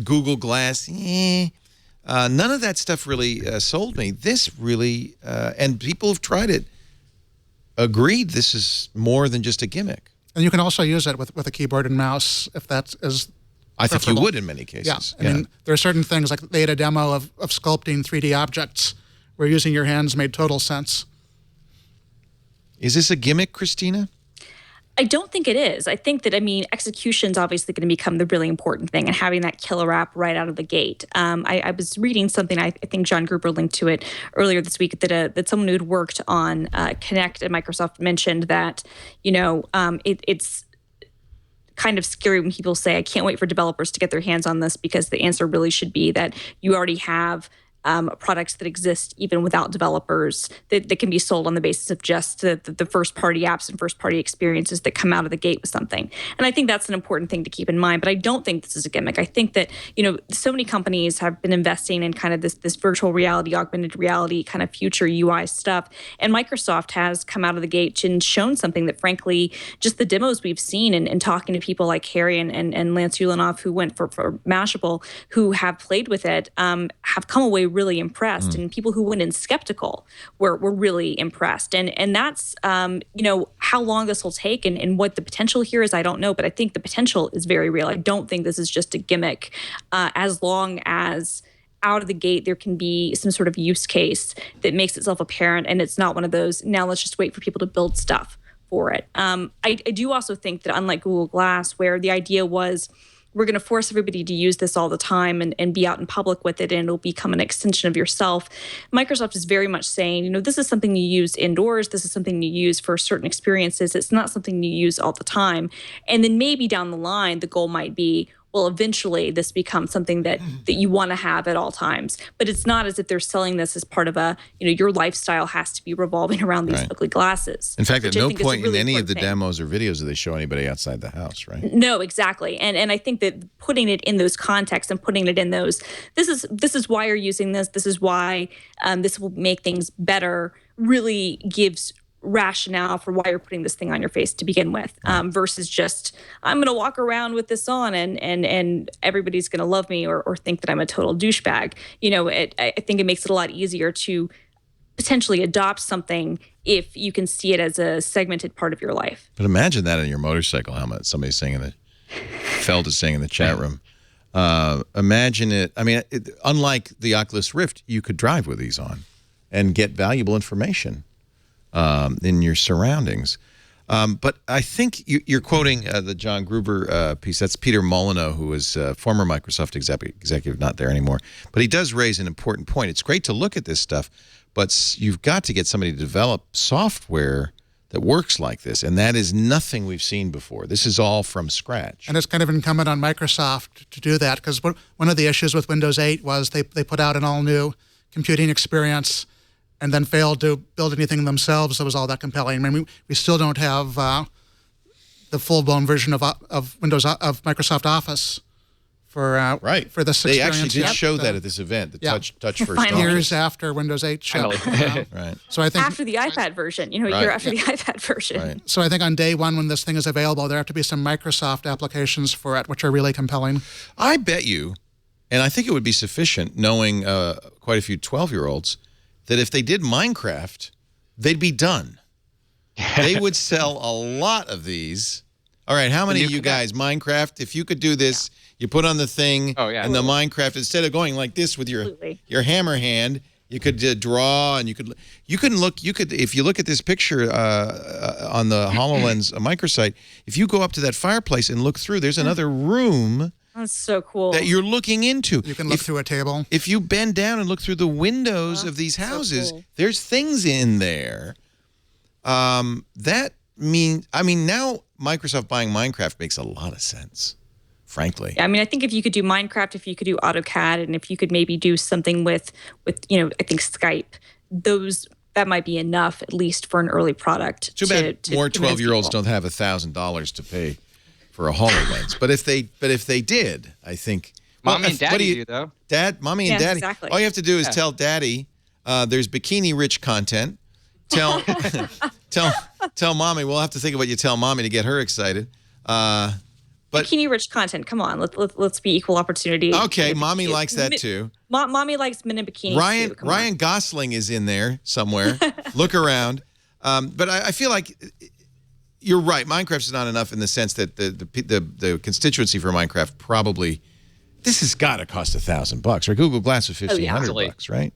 S1: Google Glass, none of that stuff really sold me. This really, and people who've tried it, agreed this is more than just a gimmick.
S5: And you can also use it with a keyboard and mouse if that is
S1: I think you would in many cases.
S5: Yeah. I mean, there are certain things, like they had a demo of sculpting 3D objects where using your hands made total sense.
S1: Is this a gimmick, Christina?
S4: I don't think it is. I think that, execution is obviously going to become the really important thing, and having that killer app right out of the gate. I was reading something, I think John Gruber linked to it earlier this week, that someone who had worked on Kinect at Microsoft mentioned that, it's kind of scary when people say, I can't wait for developers to get their hands on this, because the answer really should be that you already have products that exist even without developers that can be sold on the basis of just the first-party apps and first-party experiences that come out of the gate with something. And I think that's an important thing to keep in mind. But I don't think this is a gimmick. I think that, so many companies have been investing in kind of this virtual reality, augmented reality, kind of future UI stuff. And Microsoft has come out of the gate and shown something that, frankly, just the demos we've seen and talking to people like Harry and Lance Ulanov, who went for Mashable, who have played with it, have come away really impressed, and people who went in skeptical were really impressed. And that's how long this will take and what the potential here is, I don't know, but I think the potential is very real. I don't think this is just a gimmick, as long as out of the gate there can be some sort of use case that makes itself apparent, and it's not one of those, now let's just wait for people to build stuff for it. I do also think that, unlike Google Glass, where the idea was we're going to force everybody to use this all the time and be out in public with it, and it'll become an extension of yourself, Microsoft is very much saying, this is something you use indoors. This is something you use for certain experiences. It's not something you use all the time. And then maybe down the line, the goal might be, well, eventually this becomes something that you want to have at all times. But it's not as if they're selling this as part of a, your lifestyle has to be revolving around these ugly glasses.
S1: In fact, at no point in any of the demos or videos do they show anybody outside the house, right?
S4: No, exactly. And I think that putting it in those contexts and putting it in those, this is why you're using this. This is why this will make things better, really gives rationale for why you're putting this thing on your face to begin with, versus just, I'm going to walk around with this on and everybody's going to love me or think that I'm a total douchebag. I think it makes it a lot easier to potentially adopt something if you can see it as a segmented part of your life.
S1: But imagine that in your motorcycle helmet. Somebody's saying Feld is saying in the chat room. Imagine it. Unlike the Oculus Rift, you could drive with these on and get valuable information in your surroundings. But I think you're quoting the John Gruber piece. That's Peter Molyneux, who was former Microsoft executive, not there anymore. But he does raise an important point. It's great to look at this stuff, but you've got to get somebody to develop software that works like this, and that is nothing we've seen before. This is all from scratch.
S5: And it's kind of incumbent on Microsoft to do that, because one of the issues with Windows 8 was they put out an all-new computing experience and then failed to build anything themselves that was all that compelling. We still don't have the full-blown version of Windows of Microsoft Office for this experience.
S1: They actually did show that at this event, the touch first Office.
S5: Years after Windows 8 shipped.
S1: Right.
S5: So I think
S4: after the iPad version, a year after the iPad version.
S1: Right.
S5: So I think on day one, when this thing is available, there have to be some Microsoft applications for it, which are really compelling.
S1: I bet you, and I think it would be sufficient, knowing quite a few 12-year-olds, that if they did Minecraft, they'd be done. They would sell a lot of these. All right, how many of you guys, Minecraft, if you could do this, you put on the thing and the Minecraft, instead of going like this with your hammer hand, You could draw, and you could if you look at this picture on the HoloLens microsite, if you go up to that fireplace and look through, there's another room.
S4: That's so cool.
S1: That you're looking into.
S5: You can look through a table.
S1: If you bend down and look through the windows of these houses, so cool. There's things in there. Now Microsoft buying Minecraft makes a lot of sense, frankly.
S4: I mean, I think if you could do Minecraft, if you could do AutoCAD, and if you could maybe do something with I think Skype, that might be enough, at least for an early product.
S1: Too bad more 12-year-olds don't have $1,000 to pay for a HoloLens. But if they did, I think.
S6: Mommy and Daddy do, though.
S1: Mommy and Daddy.
S4: Exactly.
S1: All you have to do is tell Daddy there's bikini-rich content. Tell Mommy. We'll have to think of what you tell Mommy to get her excited. But
S4: bikini-rich content. Come on, let's be equal opportunity.
S1: Okay, Mommy likes that too.
S4: Mommy likes men in bikinis too.
S1: Ryan Gosling is in there somewhere. Look around. But I feel like you're right. Minecraft is not enough in the sense that the constituency for Minecraft probably this has got to cost $1,000, right? Google Glass was $1,500, right?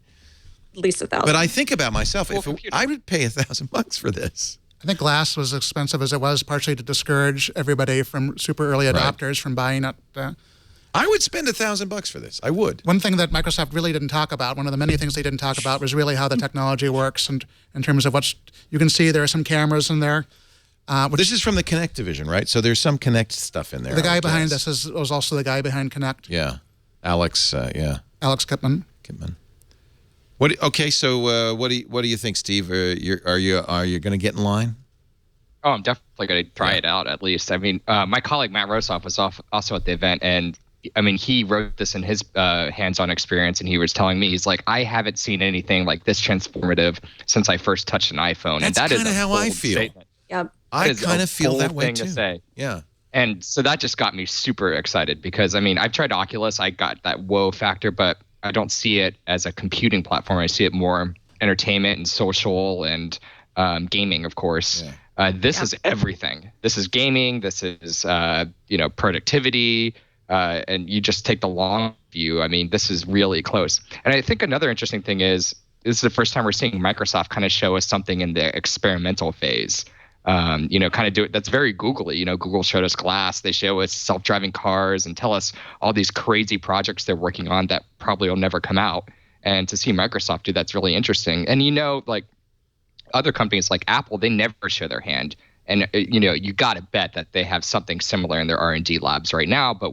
S4: At least $1,000.
S1: But I think about myself, I would pay $1,000 for this.
S5: I think Glass was expensive as it was, partially to discourage everybody from super early adopters from buying it.
S1: I would spend $1,000 for this. I would.
S5: One thing that Microsoft really didn't talk about, one of the many things they didn't talk about, was really how the technology works, and in terms of you can see there are some cameras in there.
S1: This is from the Kinect division, right? So there's some Kinect stuff in there.
S5: The guy behind this was also the guy behind Kinect.
S1: Yeah, Alex.
S5: Alex Kipman.
S1: Okay, so what do you think, Steve? Are you going to get in line?
S6: Oh, I'm definitely going to try it out at least. I mean, my colleague Matt Rosoff was also at the event, and I mean, he wrote this in his hands-on experience, and he was telling me, he's like, I haven't seen anything like this transformative since I first touched an iPhone.
S1: That's kind of how I feel.
S6: Statement.
S4: Yep.
S1: I kind of feel that way
S6: thing
S1: too.
S6: To say.
S1: Yeah.
S6: And so that just got me super excited because, I mean, I've tried Oculus. I got that whoa factor, but I don't see it as a computing platform. I see it more entertainment and social and gaming, of course. Yeah. This is everything. This is gaming. This is, productivity. And you just take the long view. I mean, this is really close. And I think another interesting thing is this is the first time we're seeing Microsoft kind of show us something in the experimental phase. Kind of do it. That's very Googly. Google showed us Glass. They show us self-driving cars and tell us all these crazy projects they're working on that probably will never come out. And to see Microsoft do that's really interesting. And like other companies like Apple, they never show their hand. And you got to bet that they have something similar in their R&D labs right now. But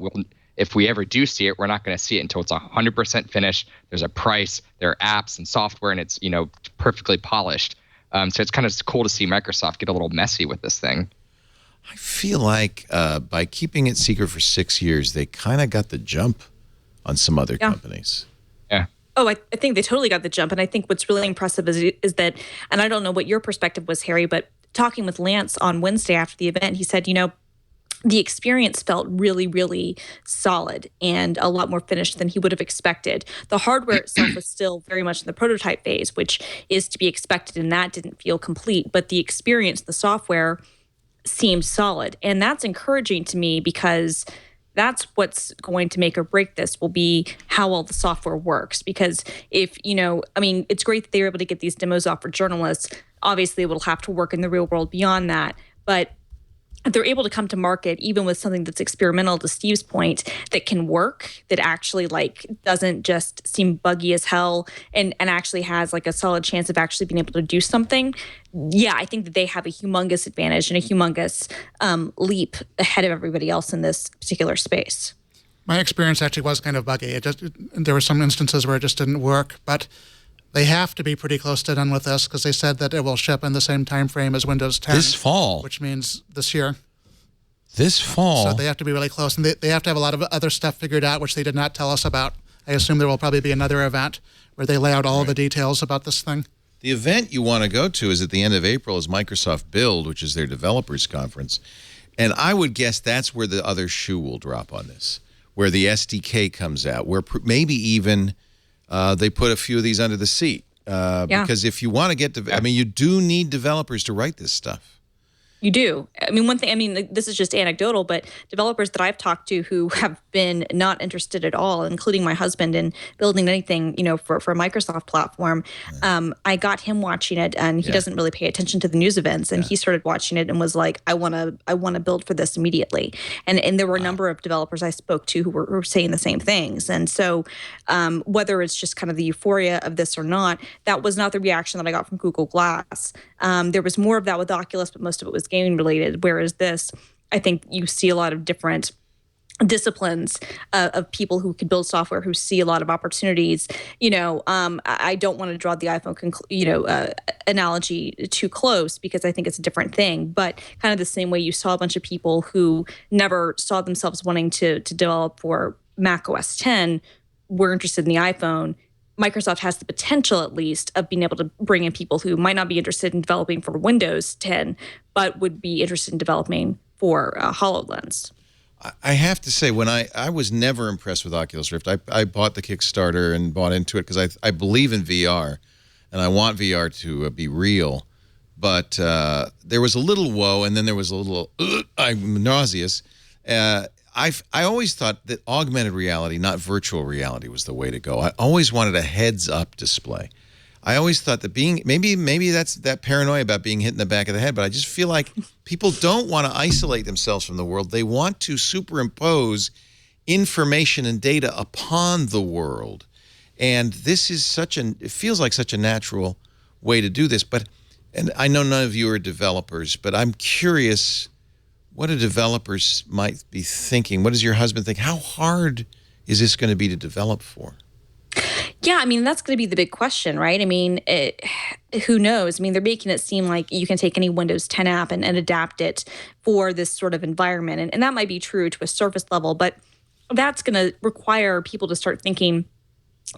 S6: if we ever do see it, we're not going to see it until it's 100% finished. There's a price, there are apps and software, and it's perfectly polished. So it's kind of cool to see Microsoft get a little messy with this thing.
S1: I feel like by keeping it secret for 6 years, they kind of got the jump on some other companies.
S6: Yeah.
S4: Oh, I think they totally got the jump. And I think what's really impressive is that, and I don't know what your perspective was, Harry, but talking with Lance on Wednesday after the event, he said, the experience felt really, really solid and a lot more finished than he would have expected. The hardware itself was still very much in the prototype phase, which is to be expected, and that didn't feel complete. But the experience, the software, seemed solid. And that's encouraging to me because that's what's going to make or break this will be how well the software works. Because if, it's great that they were able to get these demos off for journalists. Obviously, it will have to work in the real world beyond that. But if they're able to come to market, even with something that's experimental, to Steve's point, that can work, that actually doesn't just seem buggy as hell and actually has a solid chance of actually being able to do something. Yeah, I think that they have a humongous advantage and a humongous leap ahead of everybody else in this particular space.
S5: My experience actually was kind of buggy. There were some instances where it just didn't work, but they have to be pretty close to done with this because they said that it will ship in the same time frame as Windows 10.
S1: This fall.
S5: Which means this year.
S1: This fall.
S5: So they have to be really close. And they have to have a lot of other stuff figured out, which they did not tell us about. I assume there will probably be another event where they lay out all the details about this thing.
S1: The event you want to go to is at the end of April is Microsoft Build, which is their developers conference. And I would guess that's where the other shoe will drop on this, where the SDK comes out, where maybe even they put a few of these under the seat. Because if you want to get you do need developers to write this stuff.
S4: You do. I mean, one thing, I mean, this is just anecdotal, but developers that I've talked to who have been not interested at all, including my husband, in building anything, for a Microsoft platform, I got him watching it, and he doesn't really pay attention to the news events, and he started watching it and was like, I want to build for this immediately. And there were a number of developers I spoke to who were saying the same things. And so whether it's just kind of the euphoria of this or not, that was not the reaction that I got from Google Glass. There was more of that with Oculus, but most of it was gaming related. Whereas this, I think you see a lot of different disciplines of people who can build software, who see a lot of opportunities. I don't want to draw the iPhone, analogy too close, because I think it's a different thing. But kind of the same way you saw a bunch of people who never saw themselves wanting to develop for Mac OS X were interested in the iPhone. Microsoft has the potential, at least, of being able to bring in people who might not be interested in developing for Windows 10, but would be interested in developing for HoloLens.
S1: I have to say, when I was never impressed with Oculus Rift. I bought the Kickstarter and bought into it because I believe in VR, and I want VR to be real. But there was a little whoa, and then there was a little I'm nauseous. I always thought that augmented reality, not virtual reality, was the way to go. I always wanted a heads-up display. I always thought that maybe that's that paranoia about being hit in the back of the head, but I just feel like people don't want to isolate themselves from the world. They want to superimpose information and data upon the world. And this is it feels like such a natural way to do this. And I know none of you are developers, but I'm curious what do developers might be thinking. What does your husband think? How hard is this going to be to develop for?
S4: Yeah, I mean, that's going to be the big question, right? I mean, who knows? I mean, they're making it seem like you can take any Windows 10 app and adapt it for this sort of environment. And that might be true to a surface level, but that's going to require people to start thinking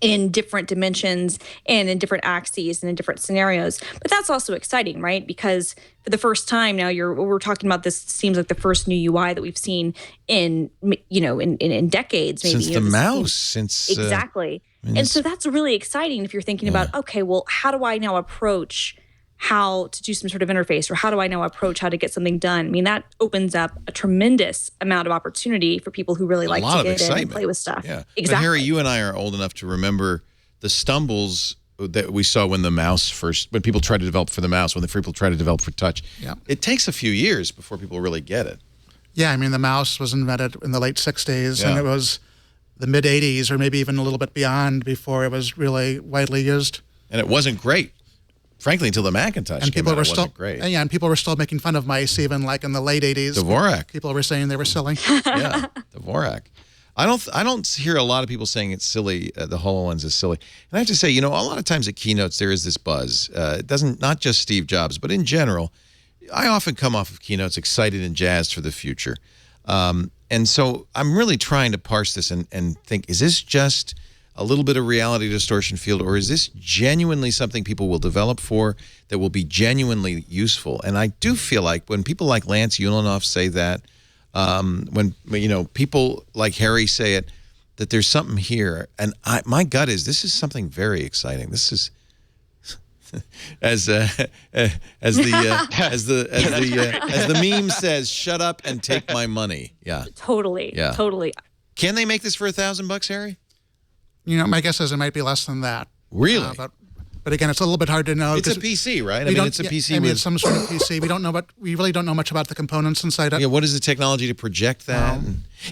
S4: in different dimensions and in different axes and in different scenarios. But that's also exciting, right? Because for the first time now, we're talking about this, seems like the first new UI that we've seen in decades, maybe.
S1: Since the mouse,
S4: exactly. And so that's really exciting if you're thinking about, okay, well, how do I now approach how to do some sort of interface, or how do I now approach how to get something done? I mean, that opens up a tremendous amount of opportunity for people who really like to get in and play with stuff.
S1: Yeah.
S4: Exactly.
S1: But Harry, you and I are old enough to remember the stumbles that we saw when when people tried to develop for the mouse, when the people tried to develop for touch.
S5: Yeah.
S1: It takes a few years before people really get it.
S5: Yeah, I mean, the mouse was invented in the late 60s, and it was the mid-'80s, or maybe even a little bit beyond, before it was really widely used.
S1: And it wasn't great. Frankly, until the Macintosh came out, it wasn't great.
S5: Yeah, and people were still making fun of mice, even like in the late 80s.
S1: Dvorak.
S5: People were saying they were silly.
S1: Yeah, Dvorak. I don't hear a lot of people saying it's silly, the HoloLens is silly. And I have to say, a lot of times at keynotes, there is this buzz. It doesn't, not just Steve Jobs, but in general, I often come off of keynotes excited and jazzed for the future. And so I'm really trying to parse this and think, is this just a little bit of reality distortion field, or is this genuinely something people will develop for that will be genuinely useful? And I do feel like when people like Lance Ulanoff say that, when people like Harry say it, that there's something here, and my gut is this is something very exciting. This is as the meme says, shut up and take my money. Yeah,
S4: totally.
S1: Can they make this for $1,000, Harry?
S5: My guess is it might be less than that.
S1: Really?
S5: But again, it's a little bit hard to know.
S1: It's a PC, right? I mean, it's a PC.
S5: It's some sort of PC. We really don't know much about the components inside it.
S1: Yeah, what is the technology to project that?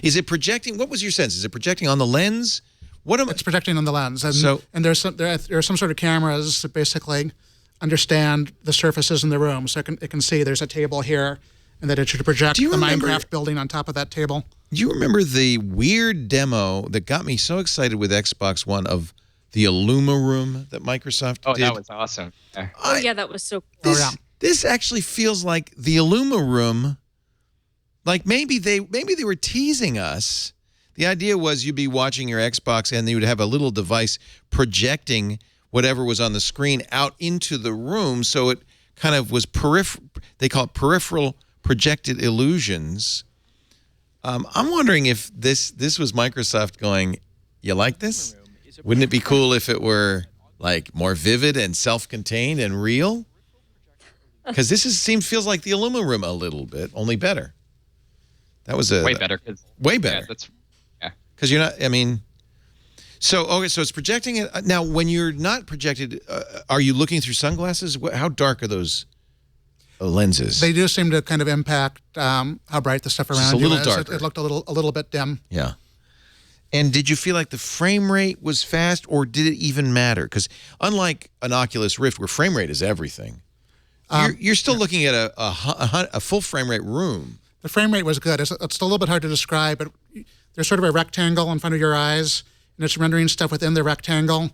S1: Is it projecting? What was your sense? Is it projecting on the lens?
S5: It's projecting on the lens. And there are some sort of cameras that basically understand the surfaces in the room. So it can see there's a table here, and that it should project the Minecraft building on top of that table.
S1: Do you remember the weird demo that got me so excited with Xbox One of the Illuma room that Microsoft did?
S6: Oh, that was awesome.
S4: Yeah, that was so cool.
S1: This actually feels like the Illuma room. Like maybe they were teasing us. The idea was you'd be watching your Xbox and you would have a little device projecting whatever was on the screen out into the room, so it kind of was they call it peripheral projected illusions. I'm wondering if this was Microsoft going, you like this? Wouldn't it be cool if it were like more vivid and self-contained and real? Because feels like the Illuma room a little bit, only better. That was
S6: way better.
S1: Way better.
S6: Yeah, that's
S1: because you're not. I mean, so it's projecting it now. When you're not projected, are you looking through sunglasses? How dark are those lenses?
S5: They do seem to kind of impact how bright the stuff around you is.
S1: Darker.
S5: It looked a little bit dim.
S1: Yeah. And did you feel like the frame rate was fast, or did it even matter? Because unlike an Oculus Rift, where frame rate is everything, you're still looking at a full frame rate room.
S5: The frame rate was good. It's a little bit hard to describe, but there's sort of a rectangle in front of your eyes, and it's rendering stuff within the rectangle.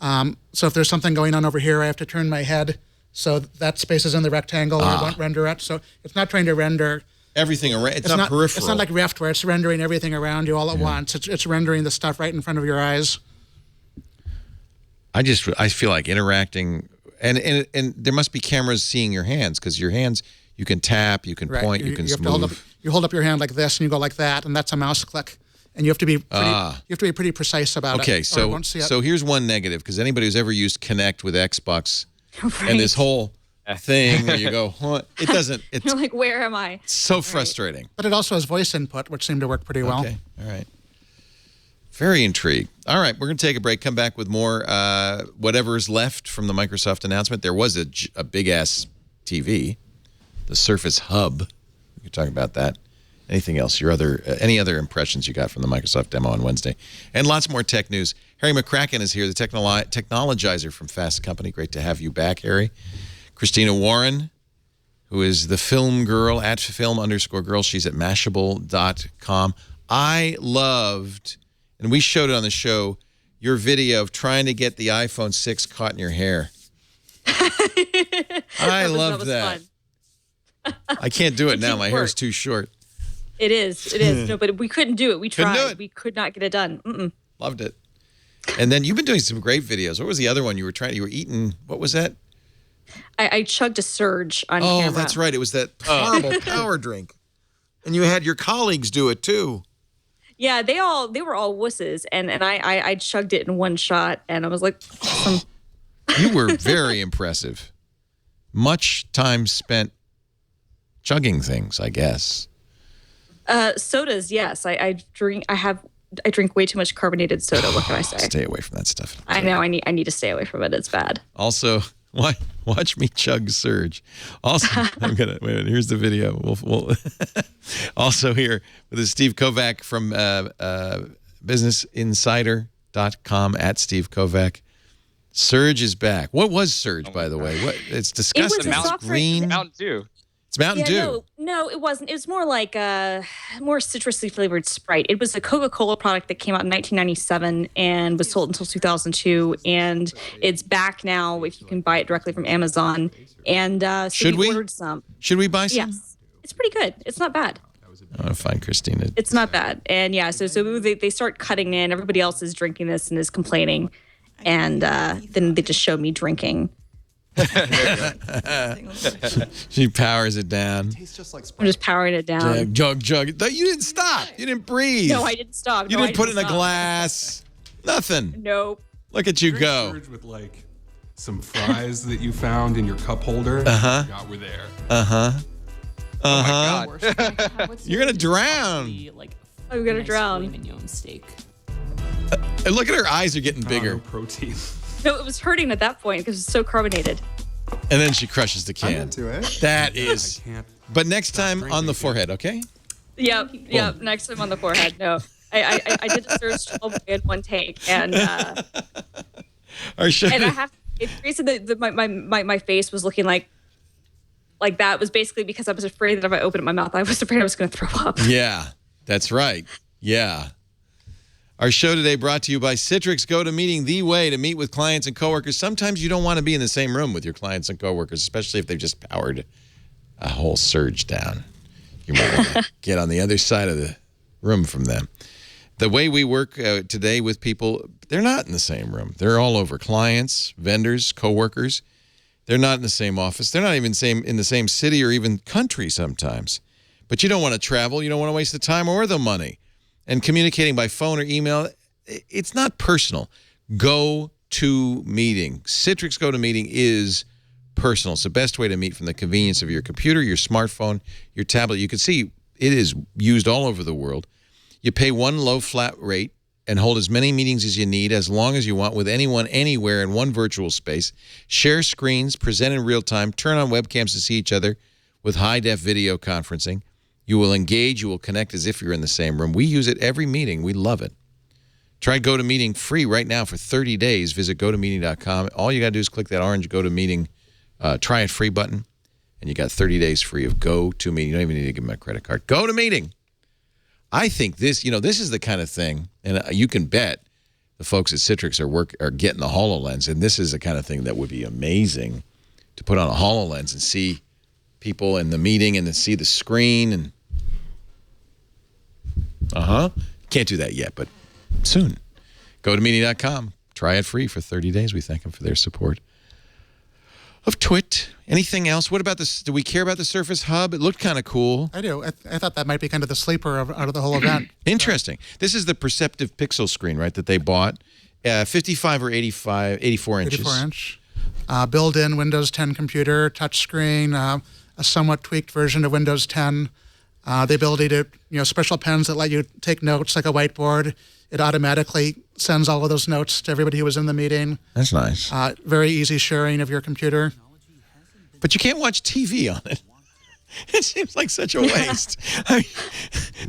S5: So if there's something going on over here, I have to turn my head so that space is in the rectangle. I won't render it. So it's not trying to render
S1: everything around. It's not peripheral.
S5: It's not like Rift where it's rendering everything around you all at once. It's rendering the stuff right in front of your eyes. I
S1: feel like interacting, and there must be cameras seeing your hands, because your hands, you can tap, you can point, you can move.
S5: You hold up your hand like this, and you go like that, and that's a mouse click. And you have to be pretty precise about it.
S1: Okay, so here's one negative, because anybody who's ever used Kinect with Xbox and this whole thing where you go, it doesn't.
S4: You're like, where am I?
S1: It's so frustrating.
S5: But it also has voice input, which seemed to work pretty well.
S1: Okay, all right. Very intrigued. All right, we're going to take a break, come back with more whatever's left from the Microsoft announcement. There was a big-ass TV, the Surface Hub. We could talk about that. Anything else? Any other impressions you got from the Microsoft demo on Wednesday? And lots more tech news. Harry McCracken is here, the technologizer from Fast Company. Great to have you back, Harry. Christina Warren, who is the film girl, at film_girl. She's at Mashable.com. I loved, and we showed it on the show, your video of trying to get the iPhone 6 caught in your hair. I loved that. Fun. I can't do it now. My hair's too short.
S4: It is. No, but we couldn't do it. We tried. We could not get it done.
S1: Loved it. And then you've been doing some great videos. What was the other one you were trying? You were eating. What was that?
S4: I chugged a Surge on camera.
S1: Oh, that's right. It was that horrible power drink. And you had your colleagues do it too.
S4: Yeah, they were all wusses, and I chugged it in one shot, and I was like,
S1: You were very impressive. Much time spent chugging things, I guess.
S4: Sodas, yes. I drink way too much carbonated soda. What can I say?
S1: Stay away from that stuff.
S4: I know. I need to stay away from it. It's bad.
S1: Also, watch me chug Surge. Also, I'm gonna wait a minute, here's the video. We'll also here with Steve Kovach from BusinessInsider.com at Steve Kovach. Surge is back. What was Surge, by the way? It's disgusting.
S4: It was
S6: Mountain Dew.
S1: It's Mountain Dew.
S4: No, it wasn't. It was more like a more citrusly flavored Sprite. It was a Coca-Cola product that came out in 1997 and was sold until 2002. And it's back now if you can buy it directly from Amazon. And so we ordered some.
S1: Should we buy some?
S4: Yes. It's pretty good. It's not bad.
S1: I want to find Christina.
S4: It's not bad. And yeah, so they start cutting in. Everybody else is drinking this and is complaining. And then they just show me drinking.
S1: She powers it down.
S4: I'm just powering it down.
S1: Jug. You didn't stop. You didn't breathe.
S4: No, I didn't stop.
S1: You didn't put it in a glass. Nothing.
S4: Nope.
S1: Look at you go.
S7: With like some fries that you found in your cup holder. Forgot were there.
S6: Oh my God.
S1: You're gonna drown.
S4: I'm gonna drown.
S1: And look at her eyes are getting bigger.
S7: Protein.
S4: No, it was hurting at that point because it's so carbonated.
S1: And then she crushes the can.
S8: I'm into it.
S1: That is. But next time on the forehead, okay?
S4: Yep. Next time on the forehead. No, I did a Surge 12 in one take, and
S1: and
S4: I have. The reason that my face was looking like that was basically because I was afraid that if I opened up my mouth, I was afraid I was going to throw up.
S1: Yeah, that's right. Yeah. Our show today brought to you by Citrix GoToMeeting, the way to meet with clients and coworkers. Sometimes you don't want to be in the same room with your clients and coworkers, especially if they've just powered a whole Surge down. You might want to get on the other side of the room from them. The way we work today with people, they're not in the same room. They're all over. Clients, vendors, coworkers. They're not in the same office. They're not even in the same city or even country sometimes. But you don't want to travel. You don't want to waste the time or the money. And communicating by phone or email, it's not personal. GoToMeeting. Citrix GoToMeeting is personal. It's the best way to meet from the convenience of your computer, your smartphone, your tablet. You can see it is used all over the world. You pay one low flat rate and hold as many meetings as you need, as long as you want, with anyone, anywhere, in one virtual space. Share screens, present in real time, turn on webcams to see each other with high-def video conferencing. You will engage, you will connect as if you're in the same room. We use it every meeting. We love it. Try GoToMeeting free right now for 30 days. Visit GoToMeeting.com. All you got to do is click that orange GoToMeeting try it free button, and you got 30 days free of GoToMeeting. You don't even need to give them a credit card. GoToMeeting. I think this, this is the kind of thing, and you can bet the folks at Citrix are getting the HoloLens, and this is the kind of thing that would be amazing to put on a HoloLens and see people in the meeting and then see the screen. And can't do that yet, but soon. GoToMeeting.com. Try it free for 30 days. We thank them for their support of Twit. Anything else? What about this? Do we care about the Surface Hub? It looked kind of cool.
S5: I do. I thought that might be kind of the sleeper out of the whole event.
S1: Interesting. This is the Perceptive Pixel screen, right, that they bought. 55 or 84 inches.
S5: 84-inch. Built-in Windows 10 computer, touchscreen, a somewhat tweaked version of Windows 10. The ability to, special pens that let you take notes like a whiteboard. It automatically sends all of those notes to everybody who was in the meeting.
S1: That's nice.
S5: Very easy sharing of your computer.
S1: But you can't watch TV on it. It seems like such a waste.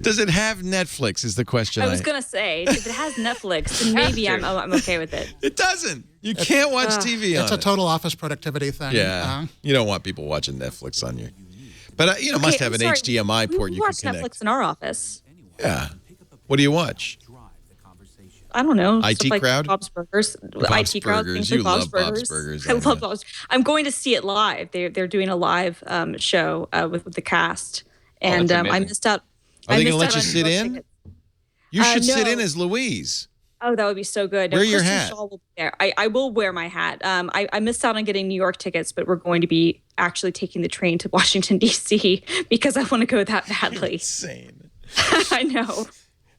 S1: Does it have Netflix is the question.
S4: I was going to say, if it has Netflix, then maybe I'm okay with it.
S1: It doesn't. You can't watch TV on it.
S5: It's a total office productivity thing.
S1: Yeah. You don't want people watching Netflix on you. But, must have an HDMI port you can connect.
S4: We watch Netflix in our office.
S1: Yeah. What do you watch?
S4: I don't know.
S1: IT
S4: like
S1: Crowd?
S4: Bob's Burgers.
S1: Bob's
S4: IT Crowd.
S1: Burgers. You love Bob's Burgers.
S4: I love Bob's. I'm going to see it live. They're doing a live show with the cast. And I missed out.
S1: Are they going to let you sit in? You should sit in as Louise.
S4: Oh, that would be so good.
S1: Wear your hat.
S4: Shaw will be there. I will wear my hat. I missed out on getting New York tickets, but we're going to be actually taking the train to Washington, D.C. because I want to go that badly.
S1: Insane.
S4: I know.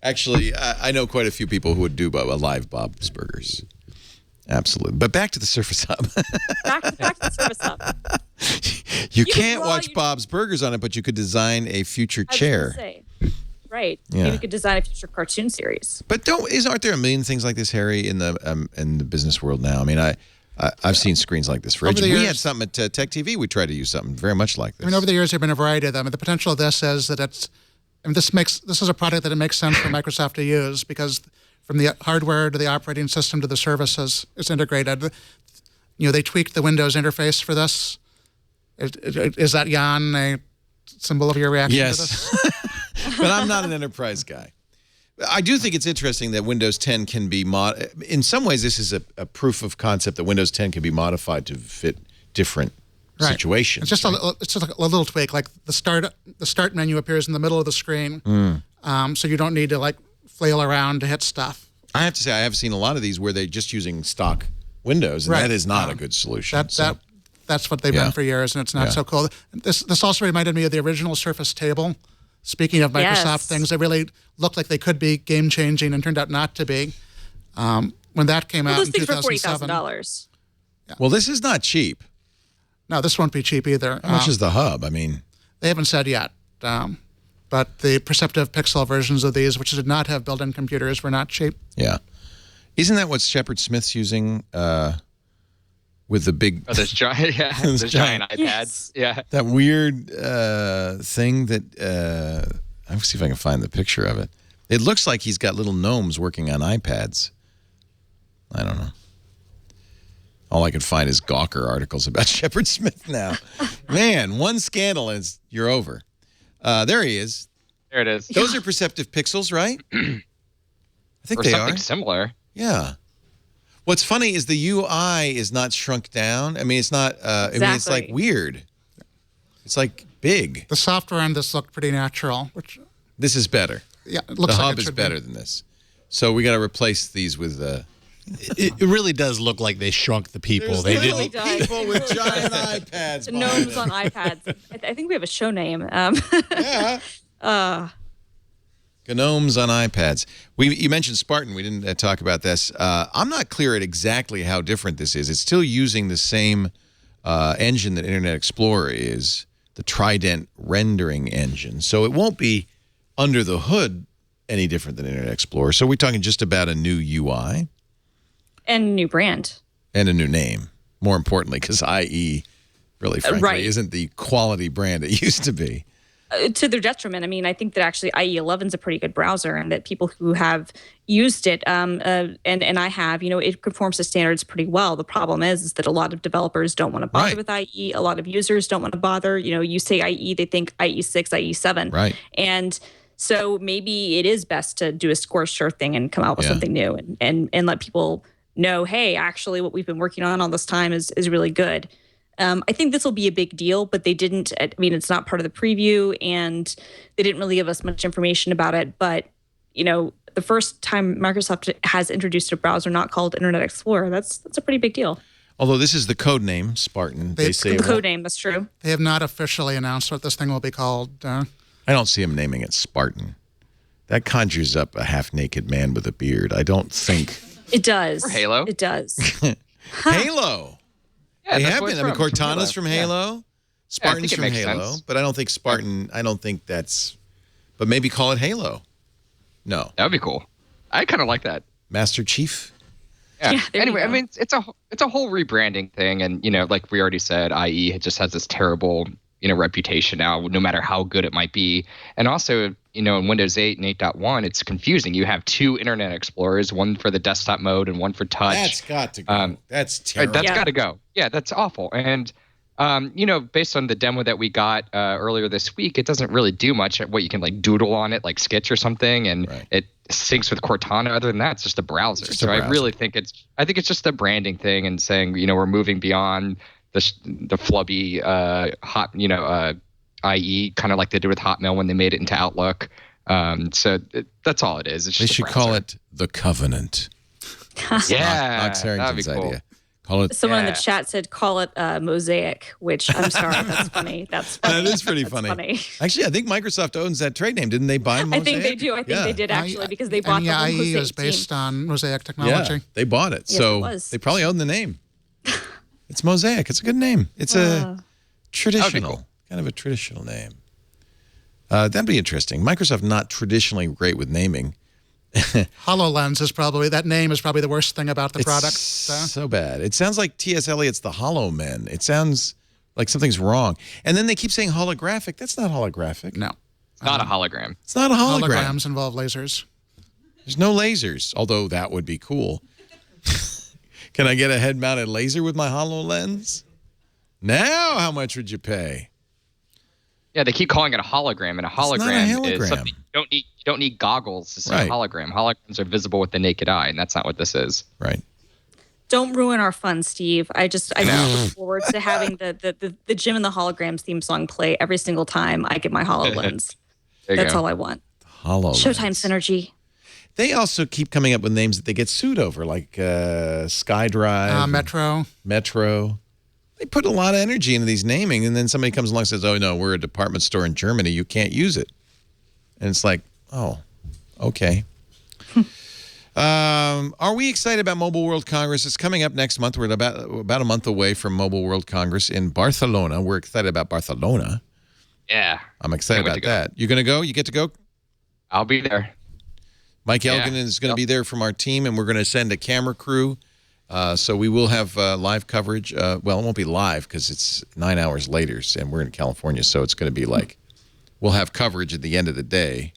S1: Actually, I know quite a few people who would do a live Bob's Burgers. Absolutely. But back to the Surface Hub.
S4: back to the Surface Hub.
S1: You can't watch Bob's Burgers on it, but you could design a future chair.
S4: Right.
S1: Yeah.
S4: Maybe we could design a future cartoon series.
S1: But aren't there a million things like this, Harry, in the business world now? I mean, I've seen screens like this for ages. We had something at Tech TV. We tried to use something very much like this.
S5: I mean, over the years, there have been a variety of them. And the potential of this is that this is a product that it makes sense for Microsoft to use because from the hardware to the operating system to the services, it's integrated. They tweaked the Windows interface for this. Is that, Jan, a symbol of your reaction to this?
S1: But I'm not an enterprise guy. I do think it's interesting that Windows 10 can be in some ways, this is a proof of concept that Windows 10 can be modified to fit different situations.
S5: It's just a little tweak. Like the start menu appears in the middle of the screen, so you don't need to flail around to hit stuff.
S1: I have to say, I have seen a lot of these where they're just using stock Windows, and that is not a good solution.
S5: That's what they've been for years, and it's not so cool. This also reminded me of the original Surface Table. Speaking of Microsoft things that really looked like they could be game-changing and turned out not to be. When that came out in 2007.
S4: $40,000.
S1: Yeah. Well, this is not cheap.
S5: No, this won't be cheap either.
S1: How much is the hub? I mean,
S5: they haven't said yet. But the Perceptive Pixel versions of these, which did not have built-in computers, were not cheap.
S1: Yeah. Isn't that what Shepard Smith's using with the big...
S6: Oh, those giant iPads.
S4: Yes.
S6: Yeah.
S1: That weird thing that... I'll see if I can find the picture of it. It looks like he's got little gnomes working on iPads. I don't know. All I can find is Gawker articles about Shepard Smith now. Man, one scandal and you're over. There he is.
S6: There it is.
S1: Those are Perceptive Pixels, right? I think they
S6: something
S1: are.
S6: Similar.
S1: Yeah. What's funny is the UI is not shrunk down. I mean, it's not.
S4: Exactly.
S1: I mean, it's like weird. It's like big.
S5: The software on this looked pretty natural.
S1: This is better.
S5: Yeah, it looks
S1: the
S5: like
S1: hub is better than this. So we got to replace these with.
S8: It really does look like they shrunk the people. They
S1: really
S8: didn't.
S1: People with giant iPads.
S4: The gnomes on iPads. I think we have a show name.
S1: Yeah. Gnomes on iPads. You mentioned Spartan. We didn't talk about this. I'm not clear at exactly how different this is. It's still using the same engine that Internet Explorer is, the Trident rendering engine. So it won't be under the hood any different than Internet Explorer. So we're talking just about a new UI.
S4: And a new brand. And
S1: a new name, more importantly, because IE, really, frankly, isn't the quality brand it used to be.
S4: To their detriment. I mean, I think that actually IE11 is a pretty good browser, and that people who have used it, and I have, it conforms to standards pretty well. The problem is that a lot of developers don't want to bother with IE. A lot of users don't want to bother. You say IE, they think IE6, IE7.
S1: Right.
S4: And so maybe it is best to do a scorched earth thing and come out with something new and let people know, hey, actually what we've been working on all this time is really good. I think this will be a big deal, but they didn't. I mean, it's not part of the preview, and they didn't really give us much information about it. But, the first time Microsoft has introduced a browser not called Internet Explorer, that's a pretty big deal.
S1: Although this is the code name, Spartan. They say
S4: the code name, that's true.
S5: They have not officially announced what this thing will be called.
S1: I don't see them naming it Spartan. That conjures up a half-naked man with a beard. I don't think...
S4: It does.
S6: Or Halo.
S4: It does.
S1: Halo.
S6: Yeah,
S1: they have been. I mean, Cortana's from Halo. Spartan's from Halo.
S6: Sense.
S1: But I don't think Spartan, I don't think that's... But maybe call it Halo. No.
S6: That would be cool. I kind of like that.
S1: Master Chief?
S4: Yeah,
S6: anyway, I mean, it's a whole rebranding thing. And, like we already said, IE just has this terrible, reputation now, no matter how good it might be. And also, in Windows 8 and 8.1, it's confusing. You have two Internet Explorers, one for the desktop mode and one for touch.
S1: That's got to go. That's terrible.
S6: That's got to go. Yeah, that's awful. And, based on the demo that we got earlier this week, it doesn't really do much. What you can doodle on it, like Sketch or something, and it syncs with Cortana. Other than that, it's just a browser. I really think it's just a branding thing and saying, we're moving beyond the flubby hot, IE, kind of like they did with Hotmail when they made it into Outlook. So that's all it is. It's
S1: they
S6: just
S1: should call it the Covenant.
S6: Yeah,
S1: Knox Harrington's
S6: that'd be cool.
S1: idea. Call it.
S4: Someone in the chat said, call it Mosaic, which I'm sorry, that's funny. That's funny.
S1: That is pretty funny. Actually, I think Microsoft owns that trade name. Didn't they buy Mosaic?
S4: I think they do. I think they did, actually, because they bought the whole
S5: IE
S4: Mosaic
S5: is based
S4: team.
S5: on Mosaic technology.
S1: Yeah, they bought it.
S4: Yes,
S1: so
S4: it was.
S1: they probably own the name. It's Mosaic. It's a good name. It's a traditional, kind of a traditional name. That'd be interesting. Microsoft not traditionally great with naming.
S5: HoloLens is probably, that name is probably the worst thing about the product.
S1: So bad. It sounds like T.S. Eliot's The Hollow Men. It sounds like something's wrong. And then they keep saying holographic. That's not holographic.
S5: No.
S6: It's not a hologram.
S1: It's not a hologram.
S5: Holograms involve lasers.
S1: There's no lasers, although that would be cool. Can I get a head-mounted laser with my HoloLens? Now, how much would you pay?
S6: Yeah, they keep calling it a hologram, and a hologram is something you don't need goggles to see a hologram. Holograms are visible with the naked eye, and that's not what this is.
S1: Right.
S4: Don't ruin our fun, Steve. I look forward to having the Jim and the Holograms theme song play every single time I get my HoloLens. That's all I want.
S1: HoloLens.
S4: Showtime synergy.
S1: They also keep coming up with names that they get sued over, like SkyDrive. Metro. They put a lot of energy into these naming, and then somebody comes along and says, oh, no, we're a department store in Germany. You can't use it. And it's like, oh, okay. Are we excited about Mobile World Congress? It's coming up next month. We're about a month away from Mobile World Congress in Barcelona. We're excited about Barcelona.
S6: Yeah.
S1: I'm excited about that. You going to go? You get to go?
S6: I'll be there.
S1: Mike Elgin is going to be there from our team, and we're going to send a camera crew. So we will have live coverage. Well, it won't be live because it's 9 hours later, and we're in California. So it's going to be like we'll have coverage at the end of the day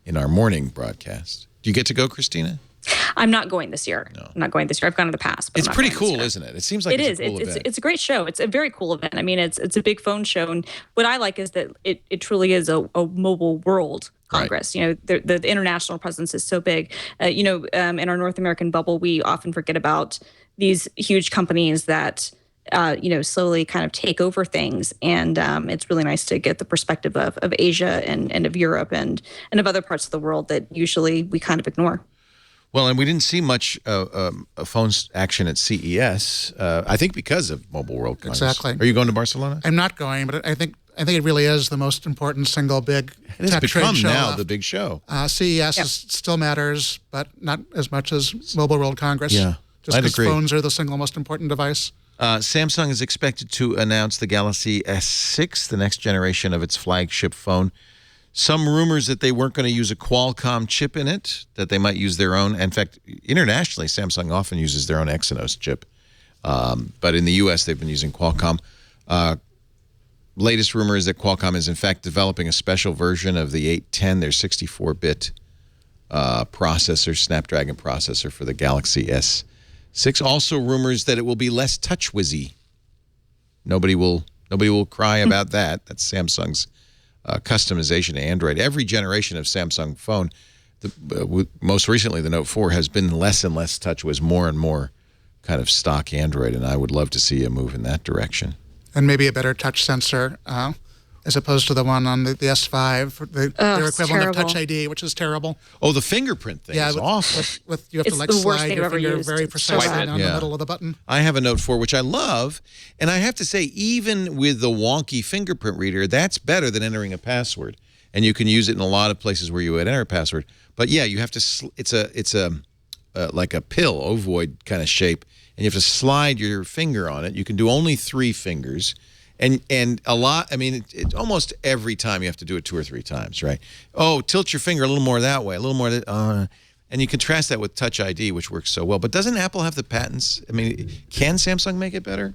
S1: in our morning broadcast. Do you get to go, Christina?
S4: I'm not going this year. No. I'm not going this year. I've gone in the past. But
S1: it's pretty cool, isn't it? It seems like it's a cool event.
S4: It's a great show. It's a very cool event. I mean, it's a big phone show. And what I like is that it truly is a mobile world Congress. Right. The international presence is so big. In our North American bubble, we often forget about these huge companies that slowly kind of take over things. And it's really nice to get the perspective of Asia and of Europe and of other parts of the world that usually we kind of ignore.
S1: Well, and we didn't see much phone action at CES, I think because of Mobile World Congress.
S5: Exactly.
S1: Are you going to Barcelona?
S5: I'm not going, but I think it really is the most important single big tech trade show.
S1: It's become now the big show.
S5: CES still matters, but not as much as Mobile World Congress.
S1: Yeah,
S5: just because phones are the single most important device.
S1: Samsung is expected to announce the Galaxy S6, the next generation of its flagship phone. Some rumors that they weren't going to use a Qualcomm chip in it, that they might use their own. In fact, internationally, Samsung often uses their own Exynos chip. But in the U.S., they've been using Qualcomm. Latest rumor is that Qualcomm is, in fact, developing a special version of the 810, their 64-bit processor, Snapdragon processor for the Galaxy S6. Also rumors that it will be less touch-wizzy. Nobody will cry about that. That's Samsung's customization to Android. Every generation of Samsung phone, most recently the Note 4, has been less and less touch-wiz, more and more kind of stock Android, and I would love to see a move in that direction.
S5: And maybe a better touch sensor as opposed to the one on the S5, their equivalent of Touch ID, which is terrible.
S1: Oh, the fingerprint thing is awful.
S5: You have to like slide your finger very precisely down the middle of the button.
S1: I have a Note 4, which I love, and I have to say, even with the wonky fingerprint reader, that's better than entering a password. And you can use it in a lot of places where you would enter a password. But yeah, you have to. It's like a pill, ovoid kind of shape, and you have to slide your finger on it. You can do only 3 fingers. And a lot, I mean, almost every time you have to do it 2 or 3 times, right? Oh, tilt your finger a little more that way, a little more that, and you contrast that with Touch ID, which works so well. But doesn't Apple have the patents? I mean, can Samsung make it better?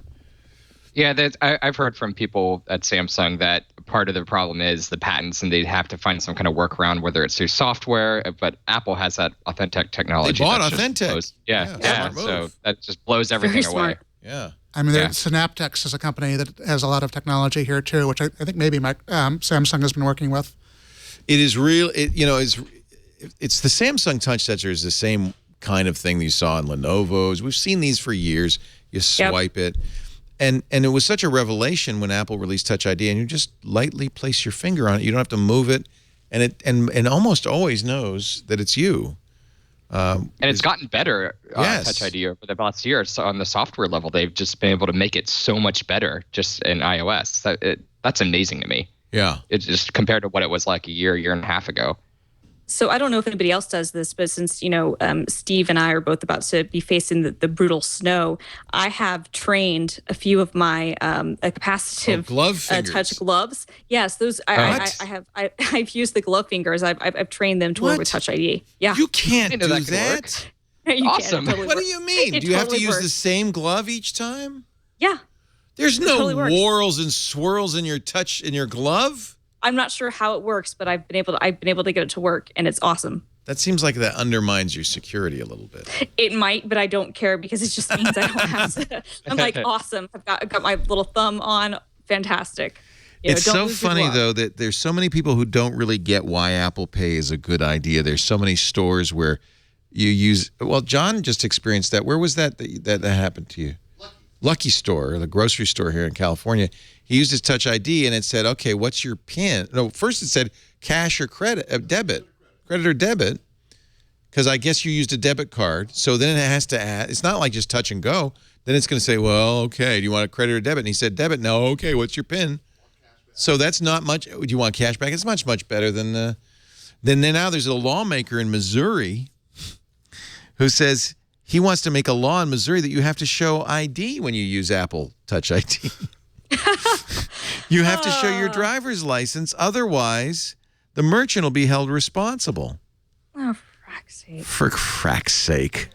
S6: Yeah, I've heard from people at Samsung that part of the problem is the patents, and they'd have to find some kind of workaround, whether it's through software. But Apple has that Authentic technology.
S1: They bought Authentic.
S6: Yeah. So that just blows everything away.
S1: Yeah.
S5: I mean, Synaptics is a company that has a lot of technology here too, which I think maybe Samsung has been working with.
S1: It is real. It's the Samsung Touch sensor is the same kind of thing that you saw in Lenovo's. We've seen these for years. You swipe it, and it was such a revelation when Apple released Touch ID, and you just lightly place your finger on it. You don't have to move it, and it almost always knows that it's you.
S6: And it's gotten better, Touch ID, over the past year. So on the software level, they've just been able to make it so much better just in iOS. That's amazing to me.
S1: Yeah.
S6: It's just compared to what it was like a year and a half ago.
S4: So I don't know if anybody else does this, but since, Steve and I are both about to be facing the brutal snow, I have trained a few of my capacitive touch gloves. Yes, those I've used the glove fingers. I've trained them to work with Touch ID. Yeah.
S1: You can't do that.
S6: Awesome.
S1: What do you mean? Do you have to use the same glove each time?
S4: Yeah.
S1: There's no whorls and swirls in your glove?
S4: I'm not sure how it works, but I've been able to get it to work, and it's awesome.
S1: That seems like that undermines your security a little bit.
S4: It might, but I don't care because it just means I don't have to. I'm like, awesome. I've got my little thumb on. Fantastic.
S1: It's so funny, though, that there's so many people who don't really get why Apple Pay is a good idea. There's so many stores where you use. Well, John just experienced that. Where was that happened to you? Lucky Store, the grocery store here in California. He used his Touch ID, and it said, okay, what's your PIN? No, first it said cash or credit or debit, because I guess you used a debit card. So then it has to add, it's not like just touch and go. Then it's going to say, well, okay, do you want a credit or debit? And he said debit. No, okay, what's your PIN? So that's not much. Do you want cash back? It's much better than now there's a lawmaker in Missouri who says he wants to make a law in Missouri that you have to show ID when you use Apple Touch ID. You have to show your driver's license. Otherwise, the merchant will be held responsible.
S4: Oh, for frack's sake.
S1: For frack's sake.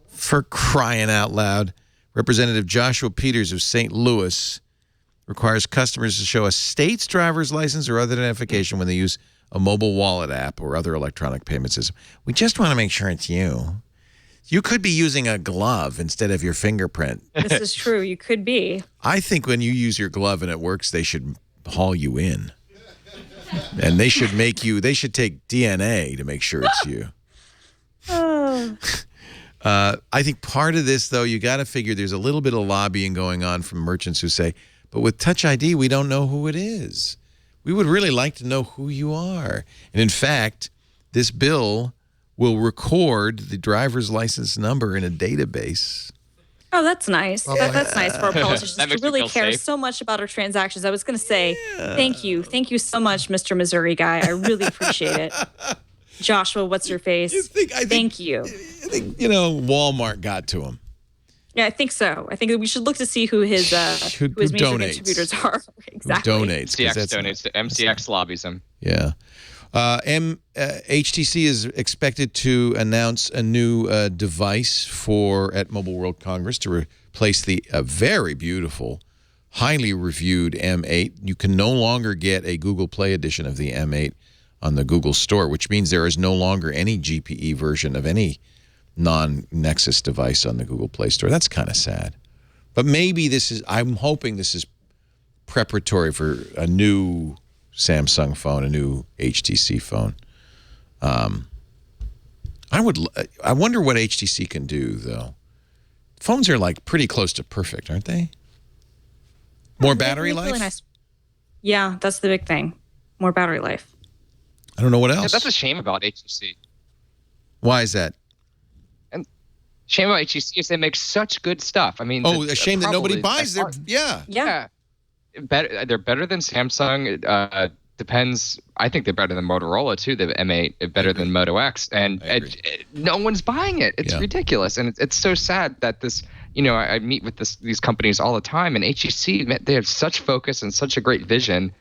S1: For crying out loud. Representative Joshua Peters of St. Louis requires customers to show a state's driver's license or other identification when they use a mobile wallet app or other electronic payment system. We just want to make sure it's you. You could be using a glove instead of your fingerprint.
S4: This is true. You could be.
S1: I think when you use your glove and it works, they should haul you in. And they should take DNA to make sure it's you. I think part of this, though, you got to figure there's a little bit of lobbying going on from merchants who say, but with Touch ID, we don't know who it is. We would really like to know who you are. And in fact, this bill will record the driver's license number in a database.
S4: Oh, that's nice. That's nice for our politicians to really care
S6: safe.
S4: So much about our transactions. I was going to say, thank you. Thank you so much, Mr. Missouri guy. I really appreciate it. Joshua, what's your face?
S1: Thank you. I think, Walmart got to him.
S4: Yeah, I think so. I think that we should look to see who his
S1: Who
S4: major
S1: donates.
S4: contributors are. Exactly.
S1: Who donates? 'Cause
S6: MCX donates to MCX lobbies him.
S1: Yeah. HTC is expected to announce a new device at Mobile World Congress to replace the very beautiful, highly reviewed M8. You can no longer get a Google Play edition of the M8 on the Google Store, which means there is no longer any GPE version of any non-Nexus device on the Google Play Store. That's kind of sad. But maybe I'm hoping this is preparatory for a new Samsung phone, a new HTC phone. I wonder what HTC can do, though. Phones are like pretty close to perfect, aren't they? More battery life?
S4: Really nice. Yeah, that's the big thing. More battery life.
S1: I don't know what else.
S6: Yeah, that's a shame about HTC.
S1: Why is that?
S6: And shame about HTC is they make such good stuff. I mean,
S1: a shame that nobody buys their.
S6: Yeah. They're better than Samsung. Depends. I think they're better than Motorola too. The M8 better than Moto X, and no one's buying it. It's ridiculous, and it's so sad that this. I meet with these companies all the time, and HTC, they have such focus and such a great vision,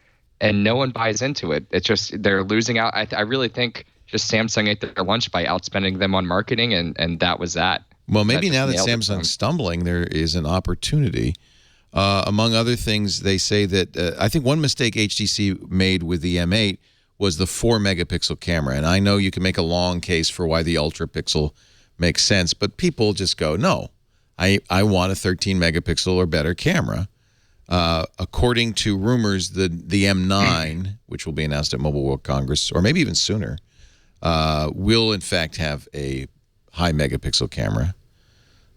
S6: and no one buys into it. It's just they're losing out. I really think just Samsung ate their lunch by outspending them on marketing, and that was that.
S1: Well, maybe now that Samsung's stumbling, there is an opportunity. Among other things, they say that I think one mistake HTC made with the M8 was the 4-megapixel camera. And I know you can make a long case for why the ultra pixel makes sense, but people just go, no, I want a 13-megapixel or better camera. According to rumors, the M9, which will be announced at Mobile World Congress, or maybe even sooner, will in fact have a high megapixel camera.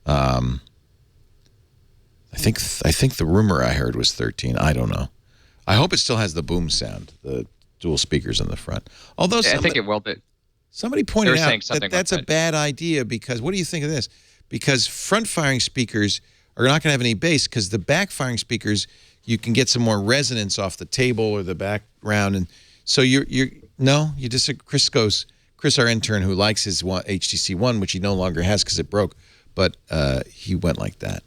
S1: I think the rumor I heard was 13. I don't know. I hope it still has the boom sound, the dual speakers in the front. Although
S6: I think it will.
S1: Somebody pointed out that that's a bad idea because what do you think of this? Because front-firing speakers are not going to have any bass because the back-firing speakers, you can get some more resonance off the table or the background. And so you disagree. Chris, our intern, who likes his HTC One, which he no longer has because it broke, but he went like that.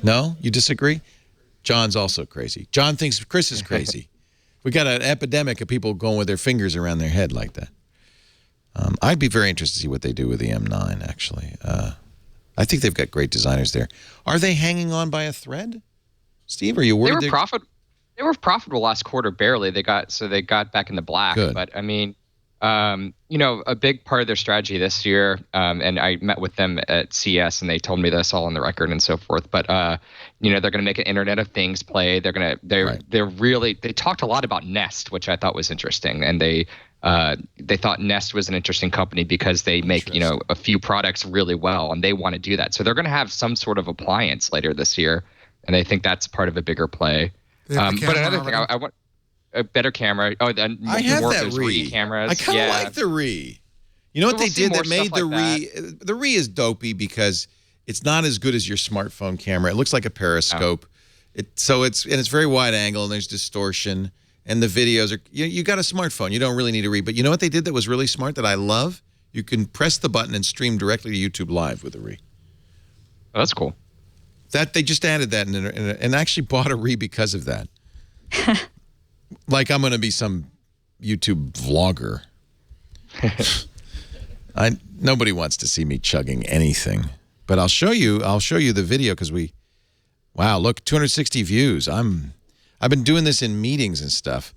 S1: No? You disagree? John's also crazy. John thinks Chris is crazy. We got an epidemic of people going with their fingers around their head like that. I'd be very interested to see what they do with the M9, actually. I think they've got great designers there. Are they hanging on by a thread? Steve, are you worried?
S6: They were profitable last quarter, barely. They got back in the black. Good. But, I mean, a big part of their strategy this year, and I met with them at CS, and they told me this all on the record and so forth. But they're going to make an Internet of Things play. They talked a lot about Nest, which I thought was interesting, and they thought Nest was an interesting company because they make a few products really well, and they want to do that. So they're going to have some sort of appliance later this year, and I think that's part of a bigger play. But another thing, I want. A better camera. Oh, then
S1: I have
S6: more
S1: that
S6: of those Re cameras.
S1: I kind of like the Re. You know what they did that made the Re? The Re is dopey because it's not as good as your smartphone camera. It looks like a periscope. Oh. It's very wide angle and there's distortion and the videos are. You got a smartphone. You don't really need a Re. But you know what they did that was really smart that I love? You can press the button and stream directly to YouTube Live with a Re.
S6: Oh, that's cool.
S1: That they just added that and actually bought a Re because of that. Like I'm going to be some YouTube vlogger. Nobody wants to see me chugging anything, but I'll show you the video because wow, look, 260 views. I've been doing this in meetings and stuff.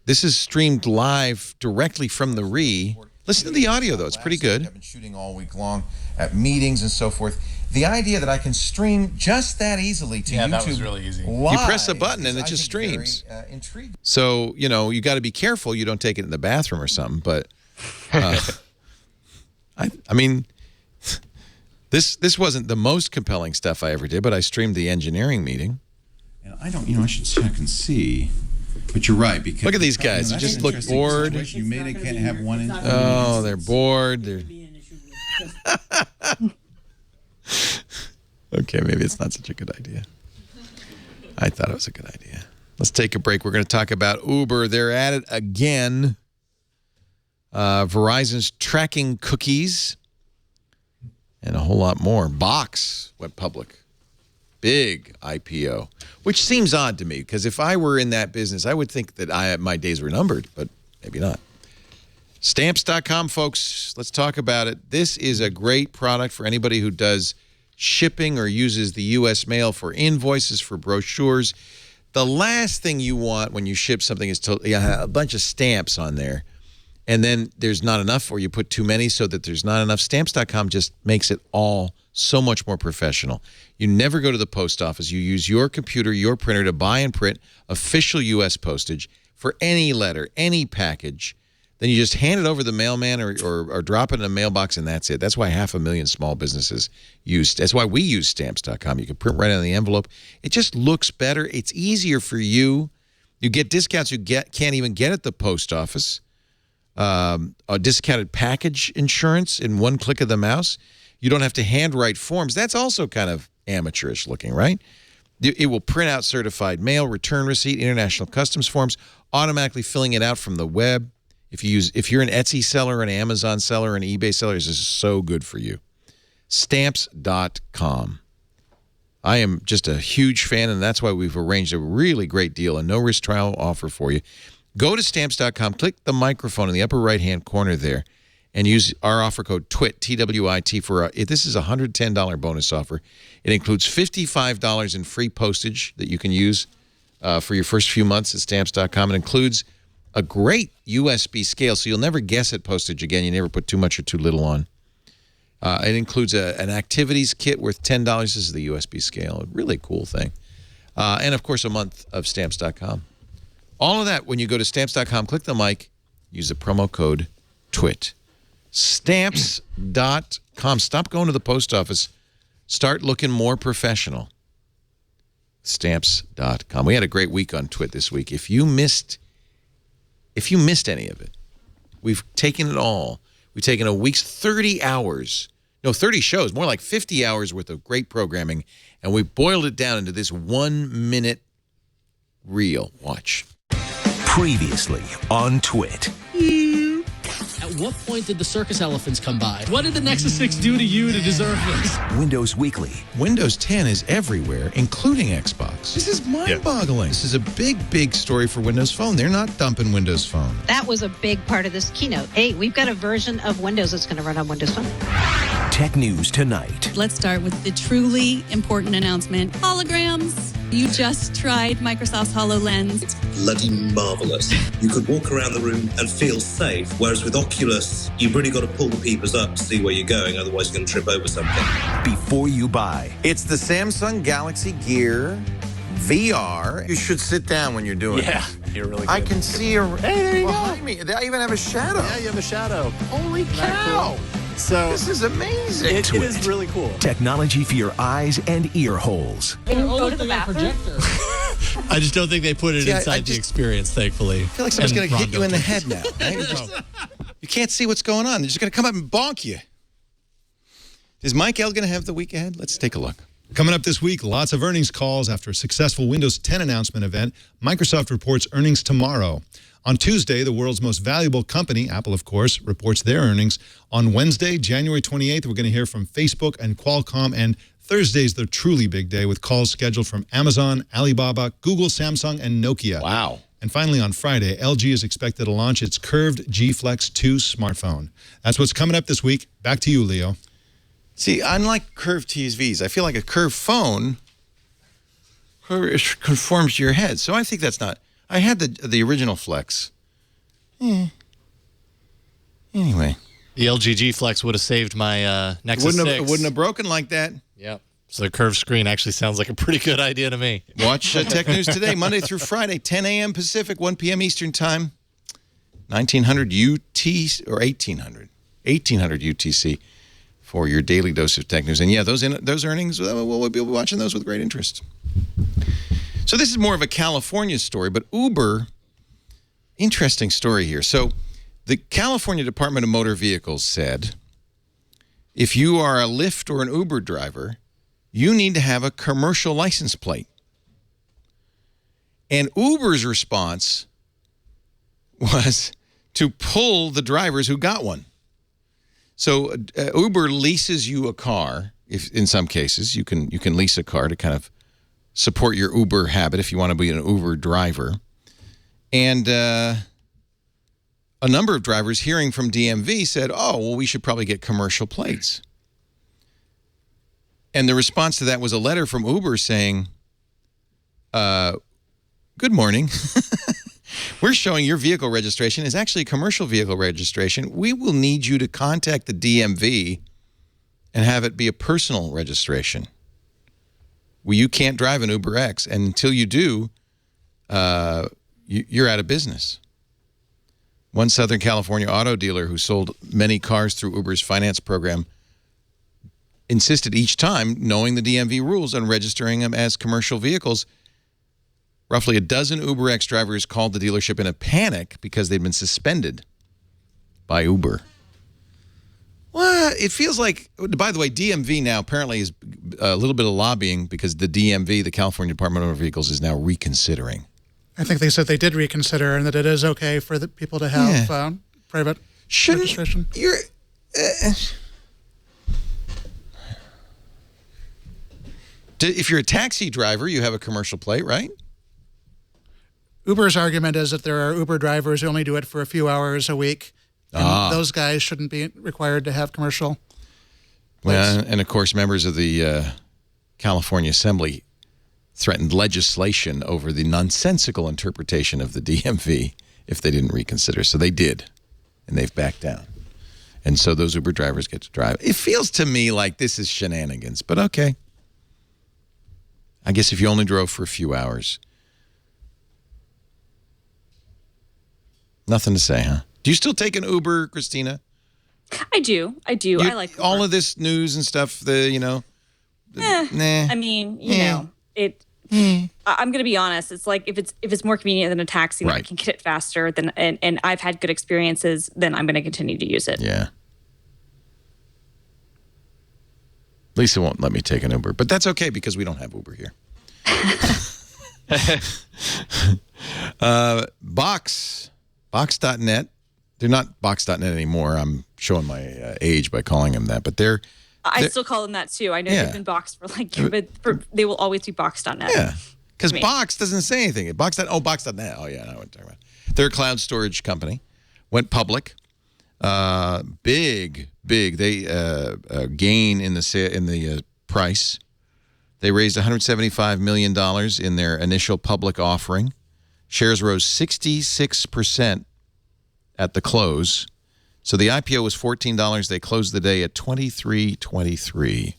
S1: This is streamed live directly from the Re. Listen to the audio though; it's pretty good.
S9: I've been shooting all week long at meetings and so forth. The idea that I can stream just that easily to YouTube,
S8: that was really easy.
S9: Live,
S1: you press a button and it just streams.
S9: Very, intriguing.
S1: So you got to be careful you don't take it in the bathroom or something. But I mean, this wasn't the most compelling stuff I ever did, but I streamed the engineering meeting.
S9: And I don't, I should check and see. But you're right. Because
S1: look at these guys. They just look bored.
S9: You made it can't have one inch.
S1: Oh, they're bored. Okay, maybe it's not such a good idea. I thought it was a good idea. Let's take a break. We're going to talk about Uber. They're at it again. Verizon's tracking cookies. and a whole lot more. Box went public. Big IPO, which seems odd to me because if I were in that business, I would think that my days were numbered, but maybe not. Stamps.com, folks. Let's talk about it. This is a great product for anybody who does shipping or uses the U.S. mail for invoices, for brochures. The last thing you want when you ship something is a bunch of stamps on there, and then there's not enough, or you put too many so that there's not enough. Stamps.com just makes it all so much more professional. You never go to the post office. You use your computer, your printer to buy and print official U.S. postage for any letter, any package. Then you just hand it over to the mailman or drop it in a mailbox, and that's it. That's why 500,000 small businesses use. That's why we use Stamps.com. You can print right on the envelope. It just looks better. It's easier for you. You get discounts you can't even get at the post office. A discounted package insurance in one click of the mouse. You don't have to handwrite forms. That's also kind of amateurish looking, right? It will print out certified mail, return receipt, international customs forms, automatically filling it out from the web. If you're an Etsy seller, an Amazon seller, an eBay seller, this is so good for you. Stamps.com. I am just a huge fan, and that's why we've arranged a really great deal, a no-risk trial offer for you. Go to Stamps.com, click the microphone in the upper right-hand corner there, and use our offer code TWIT, T-W-I-T, this is a $110 bonus offer. It includes $55 in free postage that you can use for your first few months at Stamps.com. It includes a great USB scale, so you'll never guess at postage again. You never put too much or too little on. It includes an activities kit worth $10. This is the USB scale. A really cool thing. And, of course, a month of Stamps.com. All of that, when you go to Stamps.com, click the mic, use the promo code TWIT. Stamps.com. Stop going to the post office. Start looking more professional. Stamps.com. We had a great week on TWIT this week. If you missed any of it, we've taken it all. We've taken a week's 30 shows, more like 50 hours worth of great programming, and we boiled it down into this 1 minute reel. Watch.
S2: Previously on TWIT.
S10: At what point did the circus elephants come by? What did the Nexus 6 do to you to deserve this?
S2: Windows Weekly.
S1: Windows 10 is everywhere, including Xbox. This is mind-boggling. This is a big, big story for Windows Phone. They're not dumping Windows Phone.
S11: That was a big part of this keynote. Hey, we've got a version of Windows that's going to run on Windows Phone.
S2: Tech news tonight.
S12: Let's start with the truly important announcement. Holograms. You just tried Microsoft's HoloLens.
S13: It's bloody marvelous. You could walk around the room and feel safe, whereas with Oculus, you've really got to pull the peepers up to see where you're going, otherwise you're going to trip over something.
S2: Before you buy.
S9: It's the Samsung Galaxy Gear VR. You should sit down when you're doing it.
S8: Yeah, you're really good.
S9: I can see there you behind me. I even have a shadow.
S8: Yeah, you have a shadow.
S9: Holy cow.
S8: Cool? So
S9: This is amazing.
S8: it is really cool.
S2: Technology for your eyes and ear holes.
S10: Can you go to the bathroom?
S8: I just don't think they put it inside the experience, thankfully.
S1: I feel like someone's going to hit you in the head now. Right? You can't see what's going on. They're just going to come up and bonk you. Is Mike L going to have the week ahead? Let's take a look.
S14: Coming up this week, lots of earnings calls after a successful Windows 10 announcement event. Microsoft reports earnings tomorrow. On Tuesday, the world's most valuable company, Apple, of course, reports their earnings. On Wednesday, January 28th, we're going to hear from Facebook and Qualcomm. And Thursday's the truly big day with calls scheduled from Amazon, Alibaba, Google, Samsung, and Nokia.
S1: Wow.
S14: And finally, on Friday, LG is expected to launch its curved G Flex 2 smartphone. That's what's coming up this week. Back to you, Leo.
S1: See, unlike curved TVs, I feel like a curved phone conforms to your head. So I think that's not... I had the original Flex. Anyway.
S8: The LG G Flex would have saved my Nexus 6.
S1: It wouldn't have broken like that.
S8: Yep. So the curved screen actually sounds like a pretty good idea to me.
S1: Watch Tech News Today, Monday through Friday, 10 a.m. Pacific, 1 p.m. Eastern Time, 1900 UT or 1800 UTC for your daily dose of tech news. And yeah, those earnings, we'll be watching those with great interest. So this is more of a California story, but Uber, interesting story here. So the California Department of Motor Vehicles said, if you are a Lyft or an Uber driver, you need to have a commercial license plate. And Uber's response was to pull the drivers who got one. So Uber leases you a car. If in some cases you can lease a car to kind of support your Uber habit if you want to be an Uber driver. And a number of drivers hearing from DMV said, "Oh, well, we should probably get commercial plates." And the response to that was a letter from Uber saying, "Good morning. We're showing your vehicle registration is actually a commercial vehicle registration. We will need you to contact the DMV and have it be a personal registration. Well, you can't drive an Uber X, and until you do, you're out of business." One Southern California auto dealer who sold many cars through Uber's finance program insisted each time, knowing the DMV rules, on registering them as commercial vehicles. Roughly a dozen Uber X drivers called the dealership in a panic because they'd been suspended by Uber. Well, it feels like, by the way, DMV now apparently is a little bit of lobbying because the DMV, the California Department of Motor Vehicles, is now reconsidering.
S5: I think they said they did reconsider and that it is okay for the people to have private registration.
S1: If you're a taxi driver, you have a commercial plate, right?
S5: Uber's argument is that there are Uber drivers who only do it for a few hours a week. And those guys shouldn't be required to have commercial plates.
S1: Well, and of course, members of the California Assembly threatened legislation over the nonsensical interpretation of the DMV if they didn't reconsider. So they did, and they've backed down. And so those Uber drivers get to drive. It feels to me like this is shenanigans, but okay. I guess if you only drove for a few hours. Nothing to say, huh? Do you still take an Uber, Christina?
S4: I do. I like Uber.
S1: All of this news and stuff, nah.
S4: I mean, you know, I'm going to be honest. It's like if it's more convenient than a taxi, and I can get it faster, then and I've had good experiences, then I'm going to continue to use it.
S1: Yeah. Lisa won't let me take an Uber, but that's okay because we don't have Uber here. Box.net. They're not Box.net anymore. I'm showing my age by calling them that, but they're
S4: I still call them that too. I know they've been Box for they will always be Box.net.
S1: Yeah, because Box doesn't say anything. Box.net. Oh, Oh, yeah, I know what I'm talking about. They're a cloud storage company. Went public. Big. They gain in the price. They raised $175 million in their initial public offering. Shares rose 66% at the close. So the IPO was $14. They closed the day at $23.23.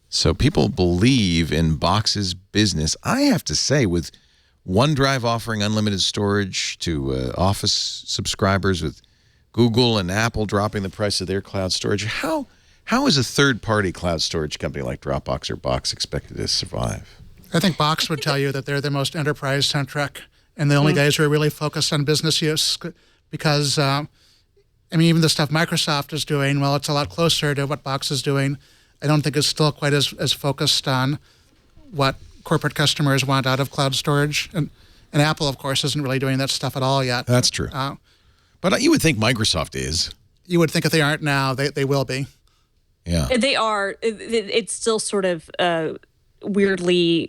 S1: So people believe in Box's business. I have to say, with OneDrive offering unlimited storage to Office subscribers, with Google and Apple dropping the price of their cloud storage, how is a third-party cloud storage company like Dropbox or Box expected to survive?
S5: I think Box would tell you that they're the most enterprise-centric and the only guys who are really focused on business use because, even the stuff Microsoft is doing, well, it's a lot closer to what Box is doing. I don't think it's still quite as focused on what corporate customers want out of cloud storage. And Apple, of course, isn't really doing that stuff at all yet.
S1: That's true. But you would think Microsoft is.
S5: You would think if they aren't now, they will be.
S1: Yeah.
S4: They are. It's still sort of weirdly,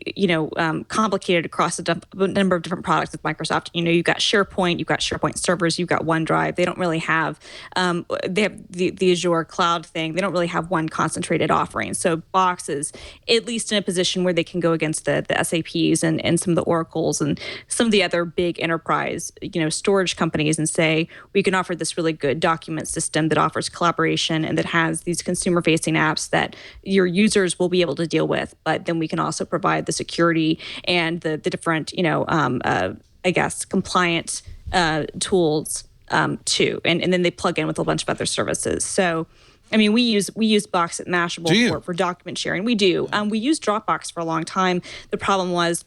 S4: complicated across a number of different products with Microsoft. You've got SharePoint, you've got SharePoint servers, you've got OneDrive. They don't really have, they have the Azure cloud thing. They don't really have one concentrated offering. So Box is at least in a position where they can go against the SAPs and some of the Oracles and some of the other big enterprise, storage companies and say, we can offer this really good document system that offers collaboration and that has these consumer-facing apps that your users will be able to deal with. But then we can also provide the security and the different, compliant tools too. And then they plug in with a bunch of other services. So, we use Box at Mashable for document sharing. We do. We used Dropbox for a long time. The problem was,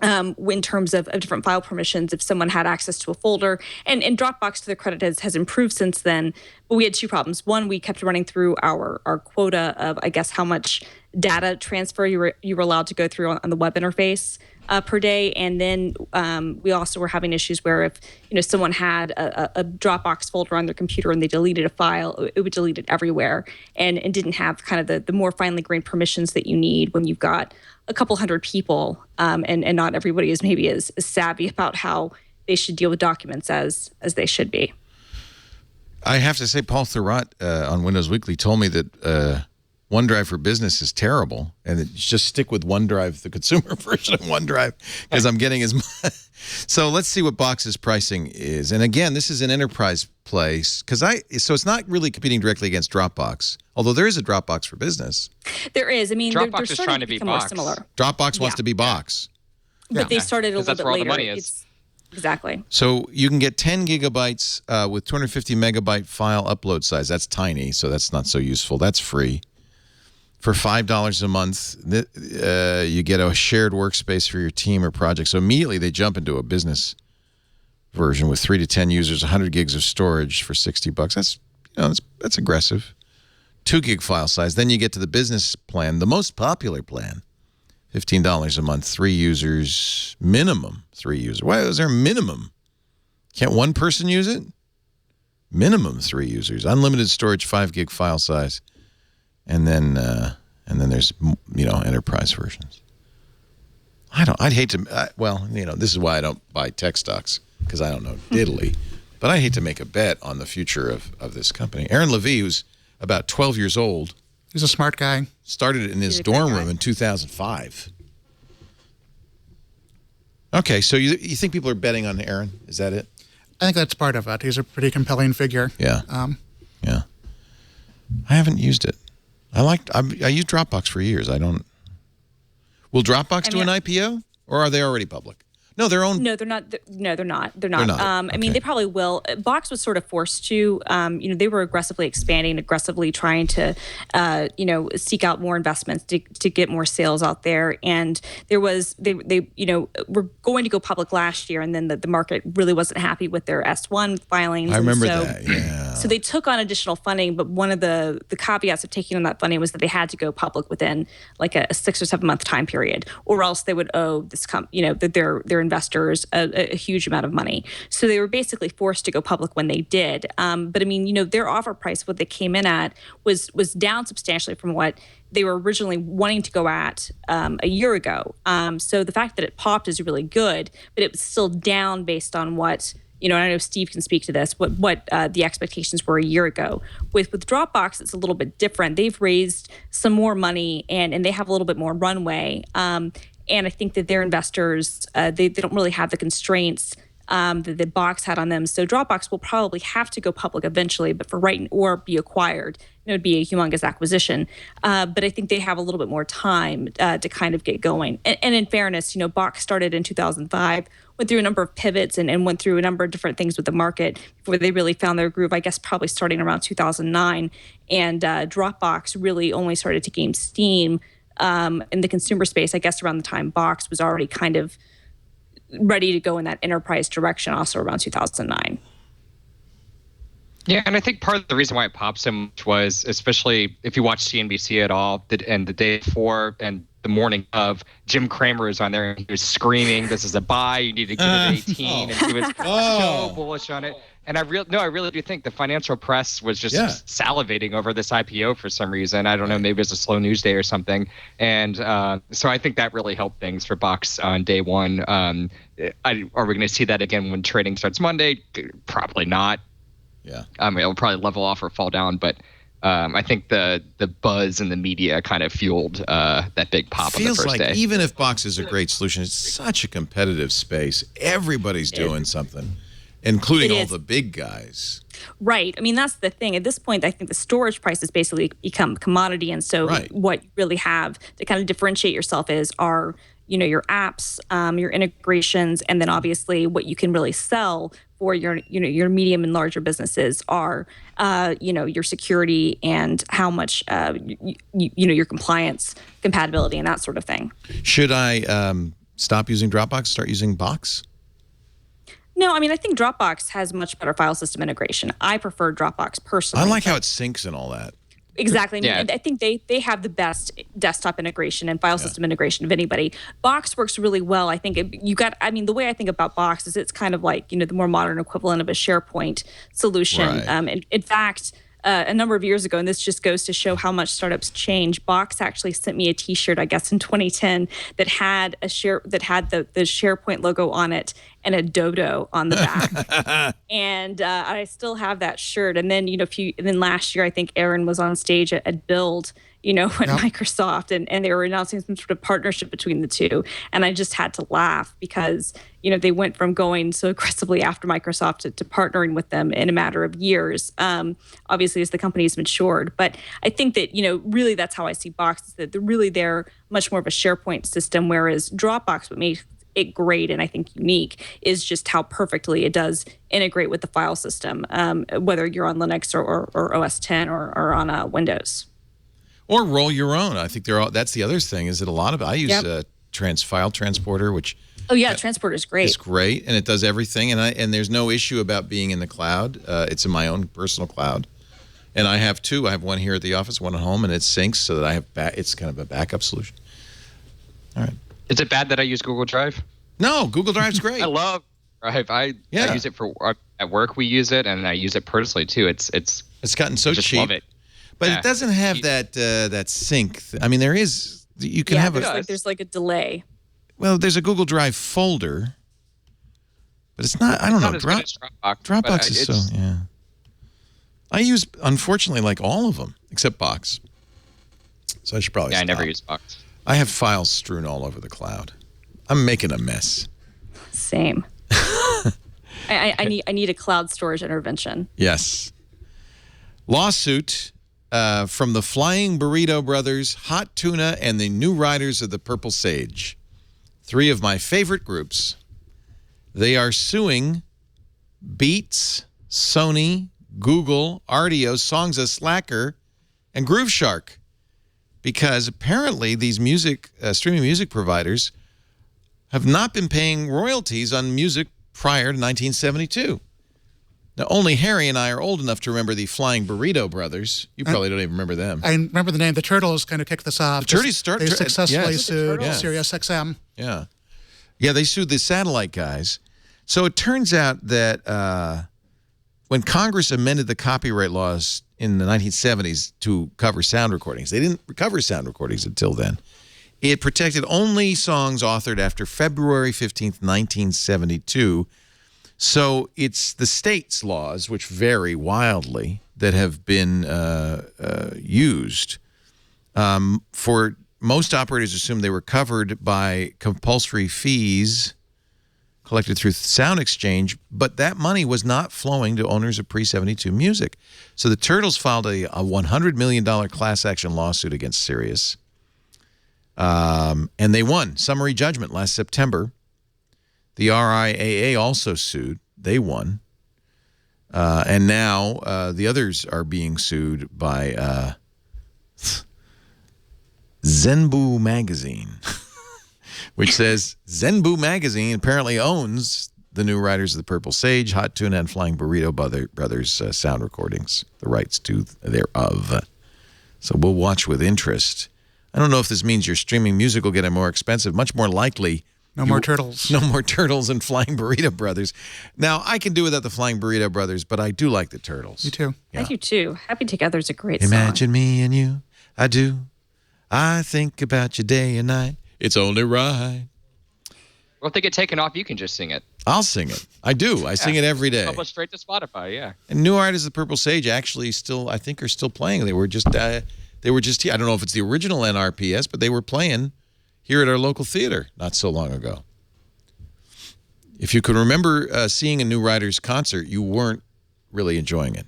S4: in terms of different file permissions, if someone had access to a folder, and Dropbox, to their credit, has improved since then. But we had two problems. One, we kept running through our quota of, how much data transfer you were allowed to go through on the web interface. per day. And then we also were having issues where if someone had a Dropbox folder on their computer and they deleted a file, it would delete it everywhere, and didn't have kind of the more finely grained permissions that you need when you've got a couple hundred people, and not everybody is maybe as savvy about how they should deal with documents as they should be.
S1: I have to say, Paul Thurrott on Windows Weekly told me that OneDrive for Business is terrible, and that you just stick with OneDrive, the consumer version of OneDrive, because I'm getting as much. So let's see what Box's pricing is. And again, this is an enterprise place, so it's not really competing directly against Dropbox, although there is a Dropbox for Business.
S4: There is. I mean,
S6: Dropbox
S4: they're
S6: is
S4: starting
S6: trying
S4: to
S6: to be
S4: become more
S6: Box.
S4: similar.
S1: Dropbox wants to be Box.
S4: But they started a little
S6: that's
S4: bit
S6: where all
S4: later.
S6: the money is.
S4: Exactly.
S1: So you can get 10 gigabytes with 250 megabyte file upload size. That's tiny, so that's not so useful. That's free. For $5 a month, you get a shared workspace for your team or project. So immediately they jump into a business version with 3 to 10 users, 100 gigs of storage for $60. That's aggressive. 2 gig file size. Then you get to the business plan, the most popular plan. $15 a month, 3 users, minimum 3 users. Why is there a minimum? Can't one person use it? Minimum 3 users. Unlimited storage, 5 gig file size. And then there's, enterprise versions. I'd hate to, this is why I don't buy tech stocks, because I don't know diddly. But I hate to make a bet on the future of this company. Aaron Levie, who's about 12 years old.
S5: He's a smart guy.
S1: Started it in his dorm room in 2005. Okay, so you think people are betting on Aaron? Is that it?
S5: I think that's part of it. He's a pretty compelling figure.
S1: Yeah. Yeah. I haven't used it. I used Dropbox for years. Will Dropbox do an IPO, or are they already public? No, they're own.
S4: No, they're not. No, they're not. They're not. I mean, they probably will. Box was sort of forced to. They were aggressively expanding, aggressively trying to, seek out more investments to get more sales out there. And there was they were going to go public last year, and then the market really wasn't happy with their S1 filings.
S1: I remember that. Yeah.
S4: So they took on additional funding, but one of the caveats of taking on that funding was that they had to go public within like a 6 or 7 month time period, or else they would owe this their investors a huge amount of money. So they were basically forced to go public when they did. But I mean, their offer price, what they came in at, was down substantially from what they were originally wanting to go at a year ago. So the fact that it popped is really good, but it was still down based on what. And I know Steve can speak to this, what the expectations were a year ago. With Dropbox, it's a little bit different. They've raised some more money and they have a little bit more runway. And I think that their investors, they don't really have the constraints that the Box had on them. So Dropbox will probably have to go public eventually, but for or be acquired. It would be a humongous acquisition. But I think they have a little bit more time to kind of get going. And in fairness, Box started in 2005, went through a number of pivots and went through a number of different things with the market before they really found their groove, I guess probably starting around 2009. And Dropbox really only started to gain steam in the consumer space, I guess around the time Box was already kind of ready to go in that enterprise direction, also around 2009.
S6: Yeah, and I think part of the reason why it popped so much was, especially if you watch CNBC at all, and the day before and the morning of, Jim Cramer was on there and he was screaming, "This is a buy. You need to give it 18." And he was so bullish on it. And I really do think the financial press was just salivating over this IPO for some reason. I don't know, maybe it was a slow news day or something. And so I think that really helped things for Box on day one. Are we going to see that again when trading starts Monday? Probably not.
S1: Yeah.
S6: It'll probably level off or fall down, but I think the buzz in the media kind of fueled that big pop on the first day.
S1: Even if Box is a great solution, it's such a competitive space. Everybody's doing something, including all the big guys.
S4: Right. I mean, that's the thing. At this point, I think the storage price has basically become commodity. And so what you really have to kind of differentiate yourself are your apps, your integrations, and then obviously what you can really sell for your medium and larger businesses are, your security and how much, your compliance, compatibility, and that sort of thing.
S1: Should I stop using Dropbox, start using Box?
S4: No, I mean, I think Dropbox has much better file system integration. I prefer Dropbox personally.
S1: I like how it syncs and all that.
S4: Exactly.
S6: Yeah.
S4: I think they have the best desktop integration and file system integration of anybody. Box works really well. I think the way I think about Box is it's kind of like, the more modern equivalent of a SharePoint solution.
S1: Right.
S4: In fact, a number of years ago, and this just goes to show how much startups change. Box actually sent me a T-shirt, I guess, in 2010 that had the SharePoint logo on it and a dodo on the back, and I still have that shirt. And then then last year, I think Aaron was on stage at Build, at Microsoft, and they were announcing some sort of partnership between the two, and I just had to laugh because they went from going so aggressively after Microsoft to partnering with them in a matter of years, obviously as the company's matured. But I think that really that's how I see Box, is that they're much more of a SharePoint system, whereas Dropbox, what makes it great and I think unique is just how perfectly it does integrate with the file system, whether you're on Linux or OS 10 or on Windows.
S1: Or roll your own. I think that's the other thing, is that a lot of I use file transporter, which
S4: Transporter is great.
S1: It's great, and it does everything, and there's no issue about being in the cloud. It's in my own personal cloud, and I have two. I have one here at the office, one at home, and it syncs so that I have it's kind of a backup solution. All right.
S6: Is it bad that I use Google Drive?
S1: No, Google Drive's great.
S6: I love Drive. I use it for at work. We use it, and I use it personally too. It's
S1: gotten so
S6: cheap.
S1: Love it. But it doesn't have that sync. I mean, there is. You can have
S4: there's like a delay.
S1: Well, there's a Google Drive folder, but it's not. I don't know. Dropbox is so. Yeah. I use, unfortunately, like all of them except Box. So I should probably.
S6: I never use Box.
S1: I have files strewn all over the cloud. I'm making a mess.
S4: Same. I need a cloud storage intervention.
S1: Yes. Lawsuit from the Flying Burrito Brothers, Hot Tuna, and the New Riders of the Purple Sage. Three of my favorite groups. They are suing Beats, Sony, Google, Rdio, Songza, Slacker, and Groove Shark, because apparently these streaming music providers have not been paying royalties on music prior to 1972. Now, only Harry and I are old enough to remember the Flying Burrito Brothers. You probably don't even remember them.
S5: I remember the name. The Turtles kind of kicked this off.
S1: They
S5: successfully sued Sirius XM.
S1: Yeah. Yeah, they sued the satellite guys. So it turns out that when Congress amended the copyright laws in the 1970s to cover sound recordings, they didn't cover sound recordings until then. It protected only songs authored after February 15th, 1972. So it's the state's laws, which vary wildly, that have been used. For most operators assumed they were covered by compulsory fees collected through Sound Exchange, but that money was not flowing to owners of pre-72 music. So the Turtles filed a $100 million class action lawsuit against Sirius. And they won summary judgment last September. The RIAA also sued. They won. And now the others are being sued by Zenbu Magazine, which says Zenbu Magazine apparently owns the New Riders of the Purple Sage, Hot Tuna, and Flying Burrito Brothers sound recordings, the rights to thereof. So we'll watch with interest. I don't know if this means your streaming music will get more expensive. Much more likely,
S5: no more Turtles.
S1: No more Turtles and Flying Burrito Brothers. Now, I can do without the Flying Burrito Brothers, but I do like the Turtles.
S5: Me too.
S4: Yeah. I do too. Happy Together is a great song.
S1: Imagine me and you. I do. I think about you day and night. It's only right.
S6: Well, if they get taken off, you can just sing it.
S1: I'll sing it. I do. I sing it every day.
S6: Publish straight to Spotify, yeah.
S1: And New Riders of the Purple Sage actually still, I think, are still playing. They were just here. I don't know if it's the original NRPS, but they were playing here at our local theater not so long ago. If you could remember seeing a New Riders concert, you weren't really enjoying it.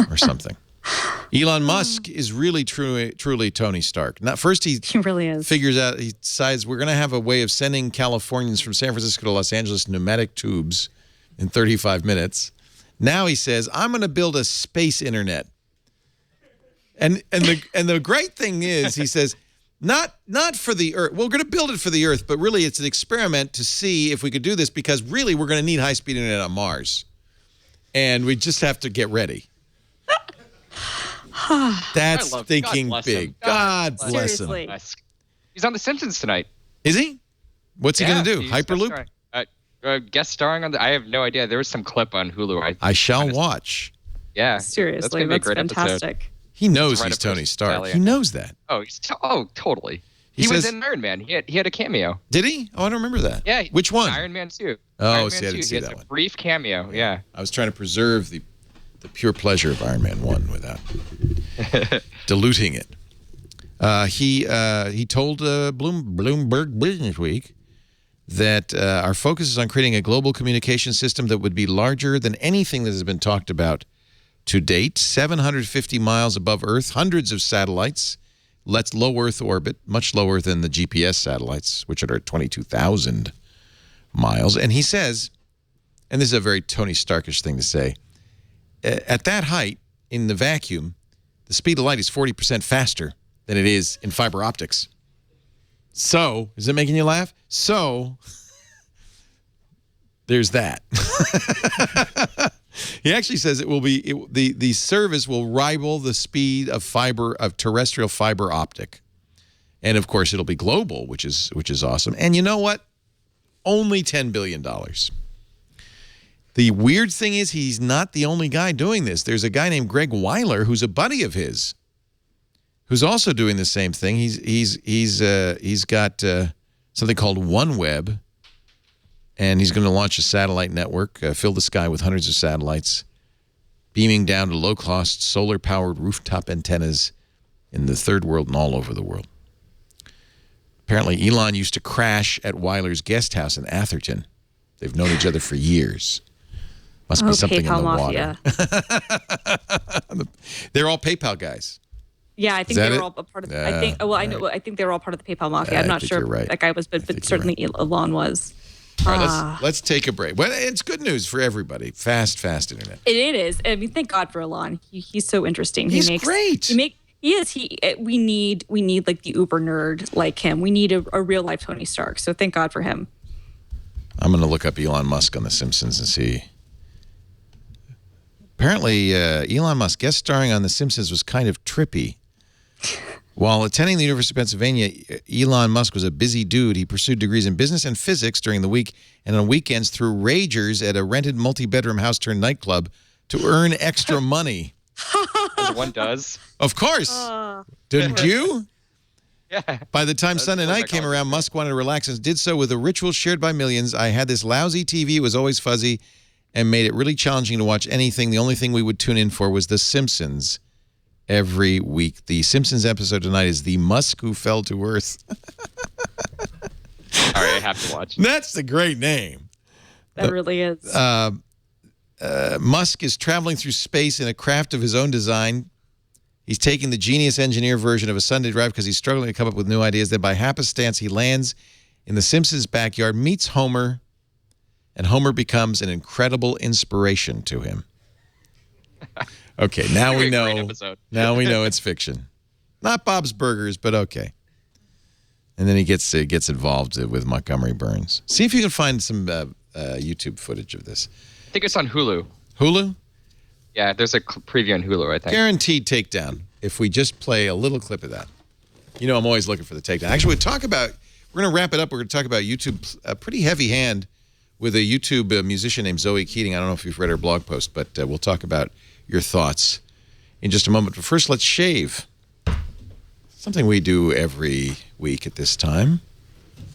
S1: Or something. Elon Musk is really truly Tony Stark. Now, first he
S4: really is.
S1: He decides we're going to have a way of sending Californians from San Francisco to Los Angeles pneumatic tubes in 35 minutes. Now he says, I'm going to build a space internet. And the great thing is, he says, not for the Earth. We're going to build it for the Earth, but really it's an experiment to see if we could do this, because really we're going to need high-speed internet on Mars. And we just have to get ready. That's thinking big. God bless him.
S6: He's on The Simpsons tonight.
S1: Is he? What's he going to do? Hyperloop?
S6: Guest starring on I have no idea. There was some clip on Hulu.
S1: I shall watch.
S6: Yeah.
S4: Seriously, that's fantastic.
S6: Episode.
S1: He knows he's Tony Stark. He knows that.
S6: Oh, totally. He was in Iron Man. He had a cameo.
S1: Did he? Oh, I don't remember that.
S6: Yeah.
S1: Which one?
S6: Iron Man 2.
S1: Oh,
S6: Iron
S1: see,
S6: Man
S1: I didn't
S6: 2.
S1: see
S6: He
S1: that
S6: has
S1: one.
S6: A brief cameo. Yeah.
S1: I was trying to preserve the pure pleasure of Iron Man 1 without diluting it. He told Bloomberg Business Week that our focus is on creating a global communication system that would be larger than anything that has been talked about to date. 750 miles above Earth, hundreds of satellites. Let's low Earth orbit, much lower than the GPS satellites, which are at 22,000 miles. And he says, and this is a very Tony Starkish thing to say, at that height, in the vacuum, the speed of light is 40% faster than it is in fiber optics. So, is it making you laugh? So, there's that. He actually says the service will rival the speed of terrestrial fiber optic. And of course, it'll be global, which is awesome. And you know what? Only $10 billion. The weird thing is he's not the only guy doing this. There's a guy named Greg Weiler who's a buddy of his, who's also doing the same thing. He's got something called OneWeb, and he's going to launch a satellite network, fill the sky with hundreds of satellites, beaming down to low-cost solar-powered rooftop antennas in the third world and all over the world. Apparently, Elon used to crash at Weiler's guest house in Atherton. They've known each other for years. Must be something
S4: PayPal
S1: in the
S4: Mafia.
S1: water. They're all PayPal guys.
S4: Yeah, I think they were all a part of. I think they were all part of the PayPal Mafia. I'm not sure if that guy was, but certainly Elon was.
S1: All right, let's take a break. Well, it's good news for everybody. Fast internet.
S4: It is. I mean, thank God for Elon. He's so interesting.
S1: He's great.
S4: He is. We need like the uber nerd like him. We need a real life Tony Stark. So thank God for him.
S1: I'm going to look up Elon Musk on The Simpsons and see. Apparently, Elon Musk guest starring on The Simpsons was kind of trippy. While attending the University of Pennsylvania, Elon Musk was a busy dude. He pursued degrees in business and physics during the week, and on weekends threw ragers at a rented multi-bedroom house turned nightclub to earn extra money.
S6: As one does.
S1: Of course. Didn't you?
S6: Yeah.
S1: By the time Sunday night came around, Musk wanted to relax and did so with a ritual shared by millions. I had this lousy TV. It was always fuzzy and made it really challenging to watch anything. The only thing we would tune in for was The Simpsons every week. The Simpsons episode tonight is The Musk Who Fell to Earth.
S6: All right, I have to watch.
S1: That's a great name.
S4: That really is.
S1: Musk is traveling through space in a craft of his own design. He's taking the genius engineer version of a Sunday drive because he's struggling to come up with new ideas. Then by happenstance, he lands in the Simpsons' backyard, meets Homer, and Homer becomes an incredible inspiration to him. Okay, now we know. Now we know it's fiction. Not Bob's Burgers, but okay. And then he gets involved with Montgomery Burns. See if you can find some YouTube footage of this.
S6: I think it's on Hulu.
S1: Hulu?
S6: Yeah, there's a preview on Hulu, I think.
S1: Guaranteed takedown if we just play a little clip of that. You know, I'm always looking for the takedown. Actually, we're going to wrap it up. We're going to talk about YouTube, a pretty heavy hand with a YouTube musician named Zoe Keating. I don't know if you've read her blog post, but we'll talk about your thoughts in just a moment. But first, let's shave. Something we do every week at this time.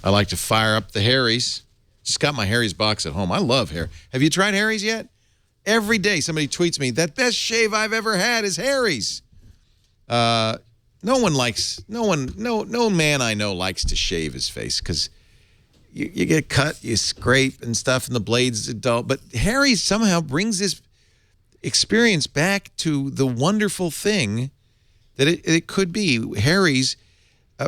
S1: I like to fire up the Harry's. Just got my Harry's box at home. I love Harry. Have you tried Harry's yet? Every day somebody tweets me, that best shave I've ever had is Harry's. No man I know likes to shave his face because you get cut, you scrape and stuff, and the blades are dull. But Harry's somehow brings this experience back to the wonderful thing that it could be. Harry's,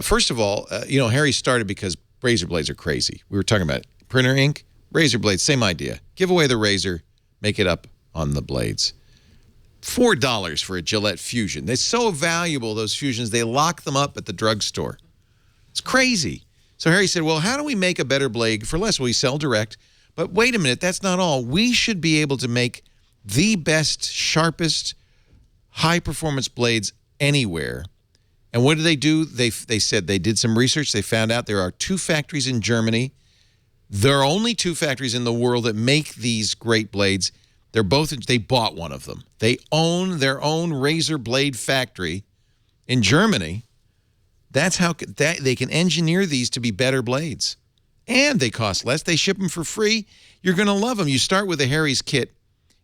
S1: first of all, Harry's started because razor blades are crazy. We were talking about printer ink, razor blades, same idea. Give away the razor, make it up on the blades. $4 for a Gillette Fusion. They're so valuable, those Fusions, they lock them up at the drugstore. It's crazy. So Harry said, well, how do we make a better blade for less? Well, we sell direct. But wait a minute, that's not all. We should be able to make the best, sharpest, high-performance blades anywhere. And what do? They said they did some research. They found out there are 2 factories in Germany. There are only 2 factories in the world that make these great blades. They bought one of them. They own their own razor blade factory in Germany. That's how they can engineer these to be better blades. And they cost less. They ship them for free. You're going to love them. You start with a Harry's kit.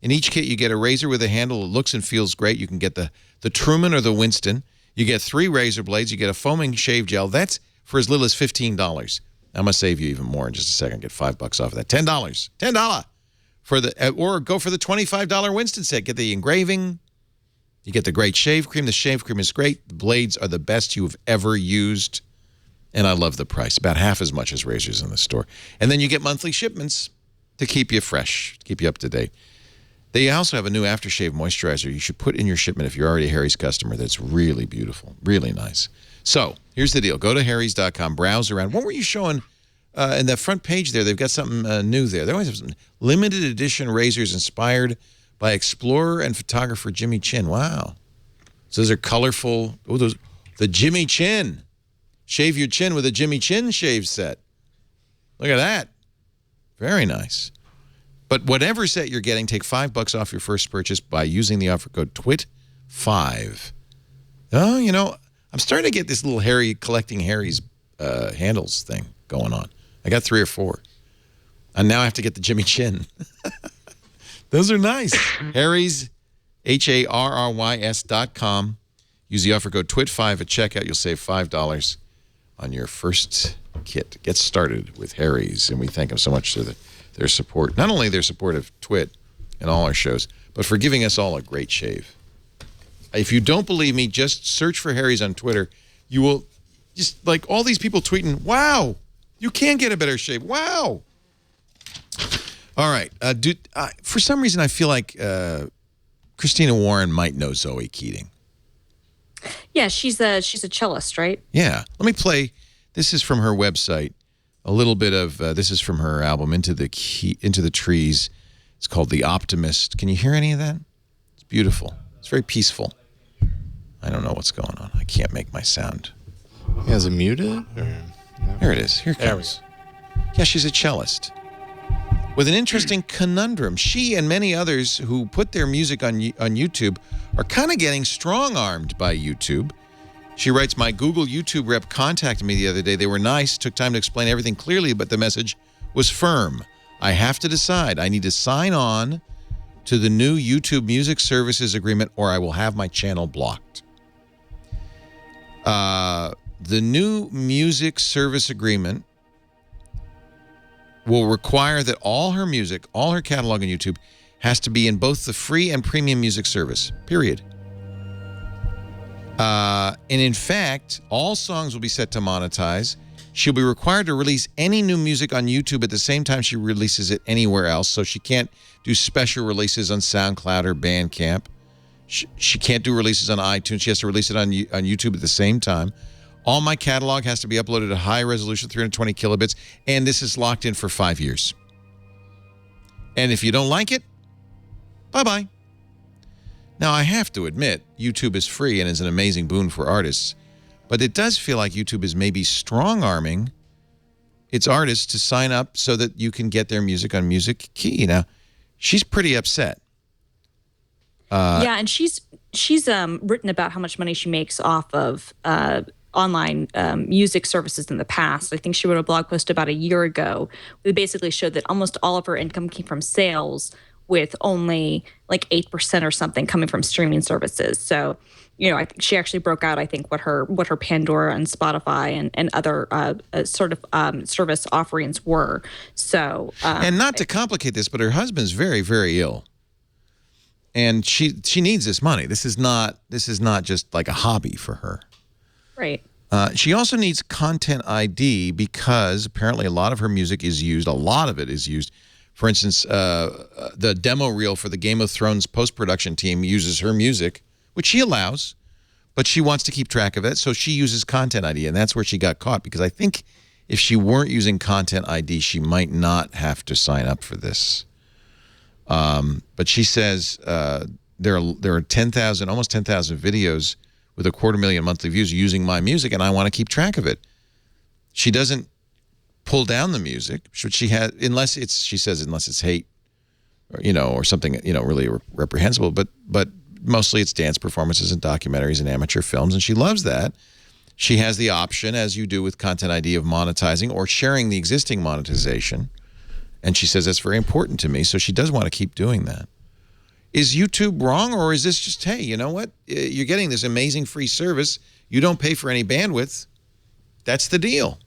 S1: In each kit, you get a razor with a handle that looks and feels great. You can get the Truman or the Winston. You get 3 razor blades. You get a foaming shave gel. That's for as little as $15. I'm going to save you even more in just a second. Get $5 off of that. $10. $10 for or go for the $25 Winston set. Get the engraving. You get the great shave cream. The shave cream is great. The blades are the best you have ever used. And I love the price. About half as much as razors in the store. And then you get monthly shipments to keep you fresh, keep you up to date. They also have a new aftershave moisturizer you should put in your shipment if you're already a Harry's customer. That's really beautiful, really nice. So here's the deal. Go to harrys.com, browse around. What were you showing in that front page there? They've got something new there. They always have some limited edition razors inspired by explorer and photographer Jimmy Chin. Wow. So those are colorful. Oh, the Jimmy Chin. Shave your chin with a Jimmy Chin shave set. Look at that. Very nice. But whatever set you're getting, take $5 off your first purchase by using the offer code TWIT5. Oh, you know, I'm starting to get this little collecting Harry's handles thing going on. I got 3 or 4. And now I have to get the Jimmy Chin. Those are nice. Harry's, HARRYS.com. Use the offer code TWIT5 at checkout. You'll save $5 on your first kit. Get started with Harry's, and we thank them so much for their support. Not only their support of Twit and all our shows, but for giving us all a great shave. If you don't believe me, just search for Harry's on Twitter. You will just, like, all these people tweeting, wow, you can get a better shave. Wow. All right. For some reason, I feel like Christina Warren might know Zoe Keating.
S4: Yeah, she's a cellist, right?
S1: Yeah. Let me play. This is from her website. A little bit of this is from her album Into the Trees. It's called The Optimist. Can you hear any of that? It's beautiful. It's very peaceful. I don't know what's going on. I can't make my sound.
S8: Is it muted?
S1: Here it is. Here it comes. Yeah, she's a cellist. With an interesting conundrum. She and many others who put their music on YouTube are kind of getting strong-armed by YouTube. She writes, my Google YouTube rep contacted me the other day. They were nice, took time to explain everything clearly, but the message was firm. I have to decide. I need to sign on to the new YouTube Music Services Agreement or I will have my channel blocked. The new Music Service Agreement will require that all her music, all her catalog on YouTube, has to be in both the free and premium music service, period. And in fact, all songs will be set to monetize. She'll be required to release any new music on YouTube at the same time she releases it anywhere else. So she can't do special releases on SoundCloud or Bandcamp. She can't do releases on iTunes. She has to release it on YouTube at the same time. All my catalog has to be uploaded at high resolution, 320 kilobits, and this is locked in for 5 years. And if you don't like it, bye-bye. Now, I have to admit, YouTube is free and is an amazing boon for artists, but it does feel like YouTube is maybe strong-arming its artists to sign up so that you can get their music on Music Key. Now, she's pretty upset.
S4: Yeah, and she's written about how much money she makes off of online music services in the past. I think she wrote a blog post about a year ago that basically showed that almost all of her income came from sales, with only like 8% or something coming from streaming services. So, you know, I think she actually broke out, I think, what her Pandora and Spotify and other service offerings were. So,
S1: and not to complicate this, but her husband's very, very ill. And she needs this money. This is not just like a hobby for her.
S4: Right.
S1: She also needs Content ID because apparently a lot of her music is used. A lot of it is used. For instance, the demo reel for the Game of Thrones post-production team uses her music, which she allows, but she wants to keep track of it, so she uses Content ID, and that's where she got caught, because I think if she weren't using Content ID, she might not have to sign up for this. But she says there are almost 10,000 videos with 250,000 monthly views using my music, and I want to keep track of it. She doesn't pull down the music. She has, unless it's hate, or something, really reprehensible. But mostly it's dance performances and documentaries and amateur films, and she loves that. She has the option, as you do with Content ID, of monetizing or sharing the existing monetization. And she says that's very important to me, so she does want to keep doing that. Is YouTube wrong, or is this just, hey, you know what? You're getting this amazing free service. You don't pay for any bandwidth. That's the deal.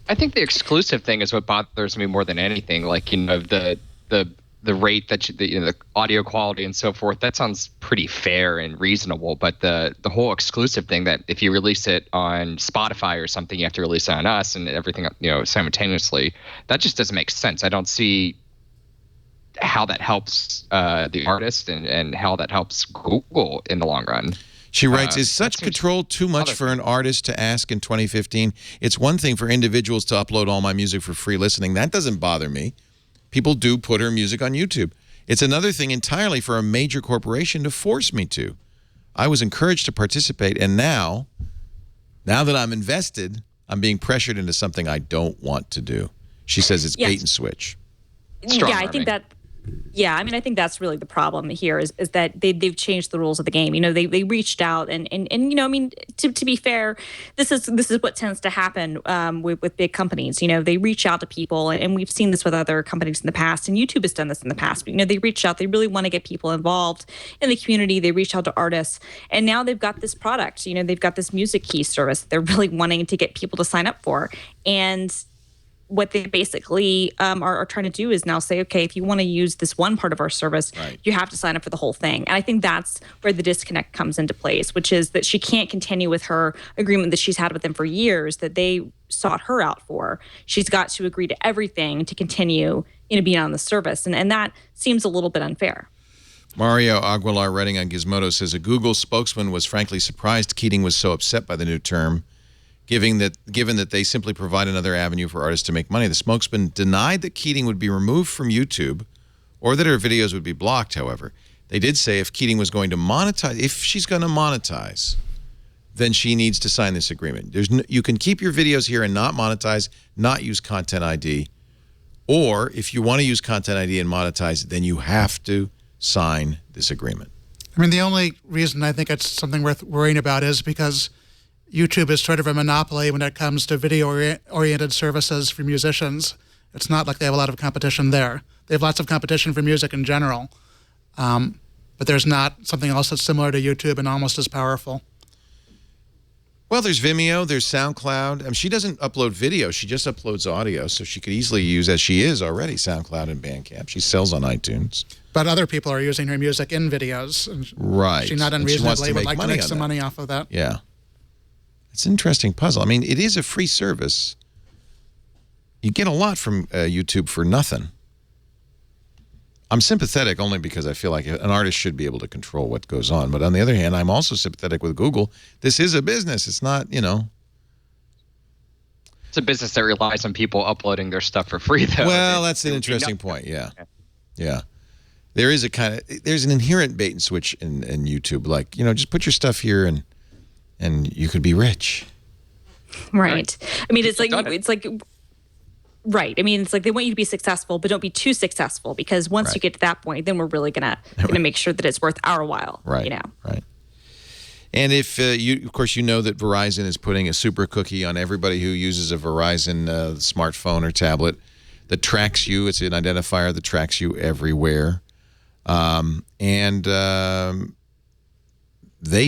S6: I think the exclusive thing is what bothers me more than anything. Like, the rate that the audio quality and so forth, that sounds pretty fair and reasonable. But the whole exclusive thing, that if you release it on Spotify or something, you have to release it on us and everything, simultaneously, that just doesn't make sense. I don't see how that helps the artist and how that helps Google in the long run.
S1: She writes, is such control too much for an artist to ask in 2015? It's one thing for individuals to upload all my music for free listening. That doesn't bother me. People do put her music on YouTube. It's another thing entirely for a major corporation to force me to. I was encouraged to participate, and now that I'm invested, I'm being pressured into something I don't want to do. She says it's bait and switch.
S4: I think that. Yeah, I mean, I think that's really the problem here is that they've changed the rules of the game. They reached out and I mean, to be fair, this is what tends to happen with big companies. They reach out to people, and we've seen this with other companies in the past, and YouTube has done this in the past. But, they reach out, they really want to get people involved in the community. They reach out to artists, and now they've got this product. They've got this music key service that they're really wanting to get people to sign up for, and what they basically are trying to do is now say, okay, if you want to use this one part of our service, you have to sign up for the whole thing. And I think that's where the disconnect comes into place, which is that she can't continue with her agreement that she's had with them for years that they sought her out for. She's got to agree to everything to continue being on the service. And that seems a little bit unfair.
S1: Mario Aguilar, writing on Gizmodo, says a Google spokesman was frankly surprised Keating was so upset by the new term, given that they simply provide another avenue for artists to make money. The spokesman denied that Keating would be removed from YouTube or that her videos would be blocked, however. They did say if Keating was going to monetize, if she's going to monetize, then she needs to sign this agreement. You can keep your videos here and not monetize, not use Content ID. Or if you want to use Content ID and monetize, then you have to sign this agreement.
S5: I mean, the only reason I think it's something worth worrying about is because YouTube is sort of a monopoly when it comes to video-oriented services for musicians. It's not like they have a lot of competition there. They have lots of competition for music in general, but there's not something else that's similar to YouTube and almost as powerful.
S1: Well, there's Vimeo, there's SoundCloud. I mean, she doesn't upload video. She just uploads audio, so she could easily use, as she is already, SoundCloud and Bandcamp. She sells on iTunes.
S5: But other people are using her music in videos. And
S1: right.
S5: She not unreasonably would like to make some money off of that.
S1: Yeah. It's an interesting puzzle. I mean, it is a free service. You get a lot from YouTube for nothing. I'm sympathetic only because I feel like an artist should be able to control what goes on. But on the other hand, I'm also sympathetic with Google. This is a business. It's not,
S6: It's a business that relies on people uploading their stuff for free, though.
S1: Well, that's an interesting point. Yeah. Yeah. There is there's an inherent bait and switch in YouTube. Like, just put your stuff here and you could be rich.
S4: Right. I mean, it's like right. I mean, it's like they want you to be successful, but don't be too successful, because once you get to that point, then we're really gonna make sure that it's worth our while.
S1: Right. Right. And if of course, that Verizon is putting a super cookie on everybody who uses a Verizon smartphone or tablet that tracks you. It's an identifier that tracks you everywhere. They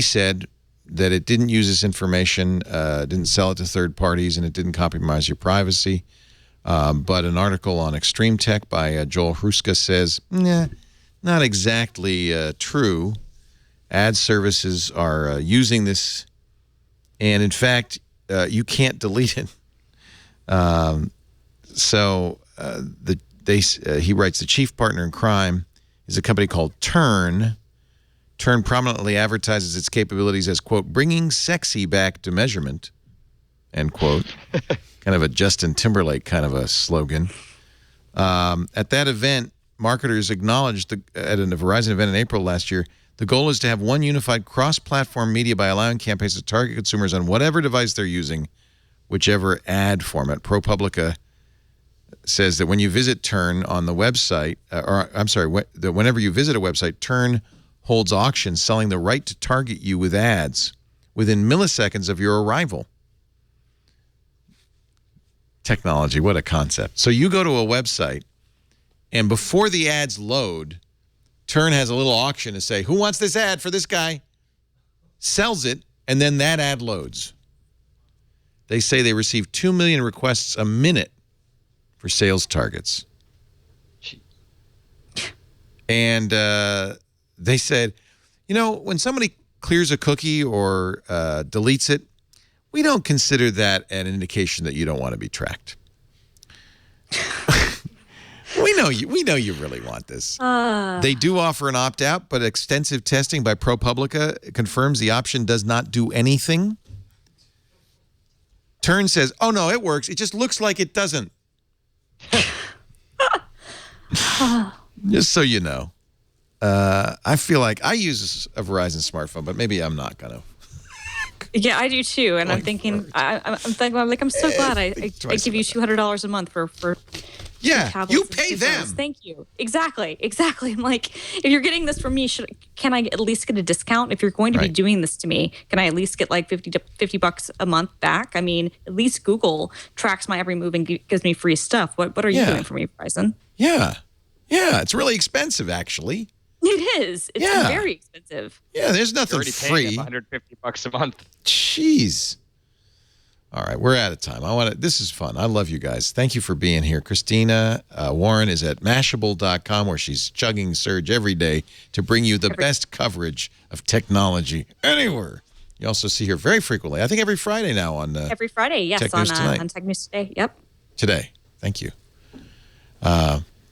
S1: said that it didn't use this information, didn't sell it to third parties, and it didn't compromise your privacy. But an article on Extreme Tech by Joel Hruska says, not exactly true. Ad services are using this, and in fact, you can't delete it. He writes, the chief partner in crime is a company called Turn. Turn prominently advertises its capabilities as, quote, bringing sexy back to measurement, end quote. Kind of a Justin Timberlake kind of a slogan. At that event, marketers acknowledged at a Verizon event in April last year The goal is to have one unified cross-platform media by allowing campaigns to target consumers on whatever device they're using, whichever ad format. ProPublica says that when you visit Turn on the website, whenever you visit a website, Turn holds auctions selling the right to target you with ads within milliseconds of your arrival. Technology, what a concept. So you go to a website, and before the ads load, Turn has a little auction to say, who wants this ad for this guy? Sells it, and then that ad loads. They say they receive 2 million requests a minute for sales targets. And they said, you know, when somebody clears a cookie or deletes it, we don't consider that an indication that you don't want to be tracked. We know you really want this. They do offer an opt-out, but extensive testing by ProPublica confirms the option does not do anything. Turn says, oh, no, it works. It just looks like it doesn't. Just so you know. I feel like I use a Verizon smartphone, but maybe I'm not going to.
S4: Yeah, I do too. And I'm thinking, I'm so glad I give you $200 a month for
S1: yeah, you pay them.
S4: Thank you. Exactly. I'm like, if you're getting this from me, can I at least get a discount? If you're going to be doing this to me, can I at least get like $50 a month back? I mean, at least Google tracks my every move and gives me free stuff. What are you doing for me, Verizon?
S1: Yeah, it's really expensive, actually.
S4: It is. It's very expensive.
S1: Yeah, there's nothing free.
S6: $150 a month.
S1: Jeez. All right, we're out of time. This is fun. I love you guys. Thank you for being here. Christina Warren is at Mashable.com, where she's chugging surge every day to bring you the best coverage of technology anywhere. You also see her very frequently. I think every Friday now on
S4: every Friday, yes,
S1: Tech News Tonight.
S4: On Tech News Today. Yep.
S1: Today. Thank you.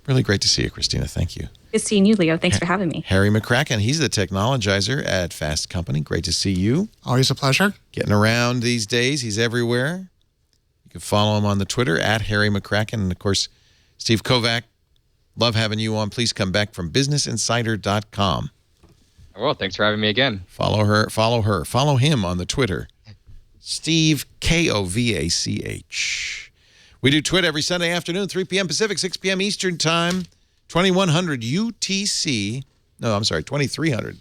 S1: Really great to see you, Christina. Thank you.
S4: Good seeing you, Leo. Thanks for having me.
S1: Harry McCracken, he's the technologizer at Fast Company. Great to see you.
S5: Always a pleasure.
S1: Getting around these days. He's everywhere. You can follow him on the Twitter, at Harry McCracken. And, of course, Steve Kovach, love having you on. Please come back from businessinsider.com.
S6: Well, thanks for having me again.
S1: Follow her. Follow him on the Twitter. Steve, Kovach. We do Twit every Sunday afternoon, 3 p.m. Pacific, 6 p.m. Eastern Time, 2100 UTC. No, I'm sorry, 2300.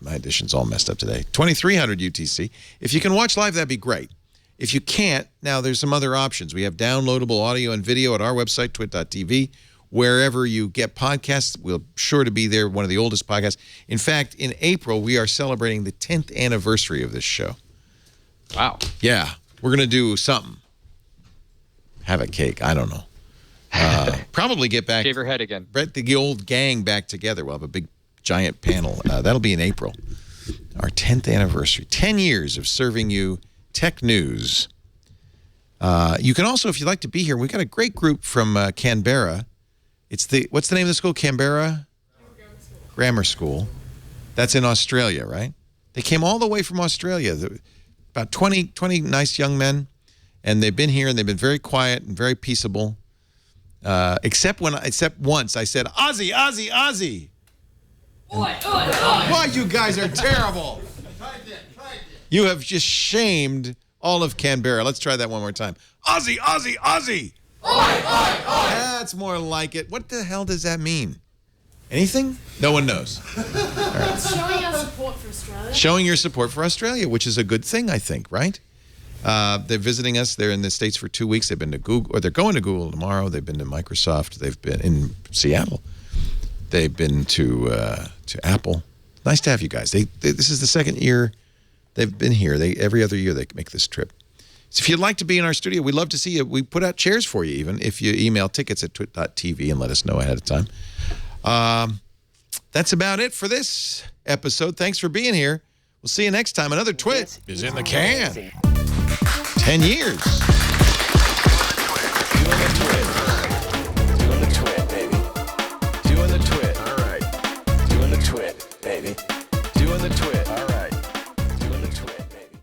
S1: My edition's all messed up today. 2300 UTC. If you can watch live, that'd be great. If you can't, now there's some other options. We have downloadable audio and video at our website, twit.tv. Wherever you get podcasts, we're sure to be there, one of the oldest podcasts. In fact, in April, we are celebrating the 10th anniversary of this show.
S6: Wow.
S1: Yeah, we're going to do something. Have a cake. I don't know. Probably get back.
S6: Shave your head again.
S1: The old gang back together. We'll have a big, giant panel. That'll be in April. Our 10th anniversary. 10 years of serving you tech news. You can also, if you'd like to be here, we've got a great group from Canberra. What's the name of the school? Canberra? Grammar School. That's in Australia, right? They came all the way from Australia. About 20 nice young men. And they've been here, and they've been very quiet and very peaceable. Except once I said, Aussie, Aussie, Aussie.
S15: Oi. Why,
S1: you guys are terrible. You have just shamed all of Canberra. Let's try that one more time. Aussie, Aussie, Aussie.
S15: Oi.
S1: That's more like it. What the hell does that mean? Anything? No one knows. All right.
S15: Showing our support for Australia.
S1: Showing your support for Australia, which is a good thing, I think, right? They're visiting us. They're in the States for 2 weeks. They've been to Google, or they're going to Google tomorrow. They've been to Microsoft. They've been in Seattle. They've been to Apple. Nice to have you guys. This is the second year they've been here. Every other year they make this trip. So if you'd like to be in our studio, we'd love to see you. We put out chairs for you even if you email tickets at twit.tv and let us know ahead of time. That's about it for this episode. Thanks for being here. We'll see you next time. Another Twit is in the can. 10 years.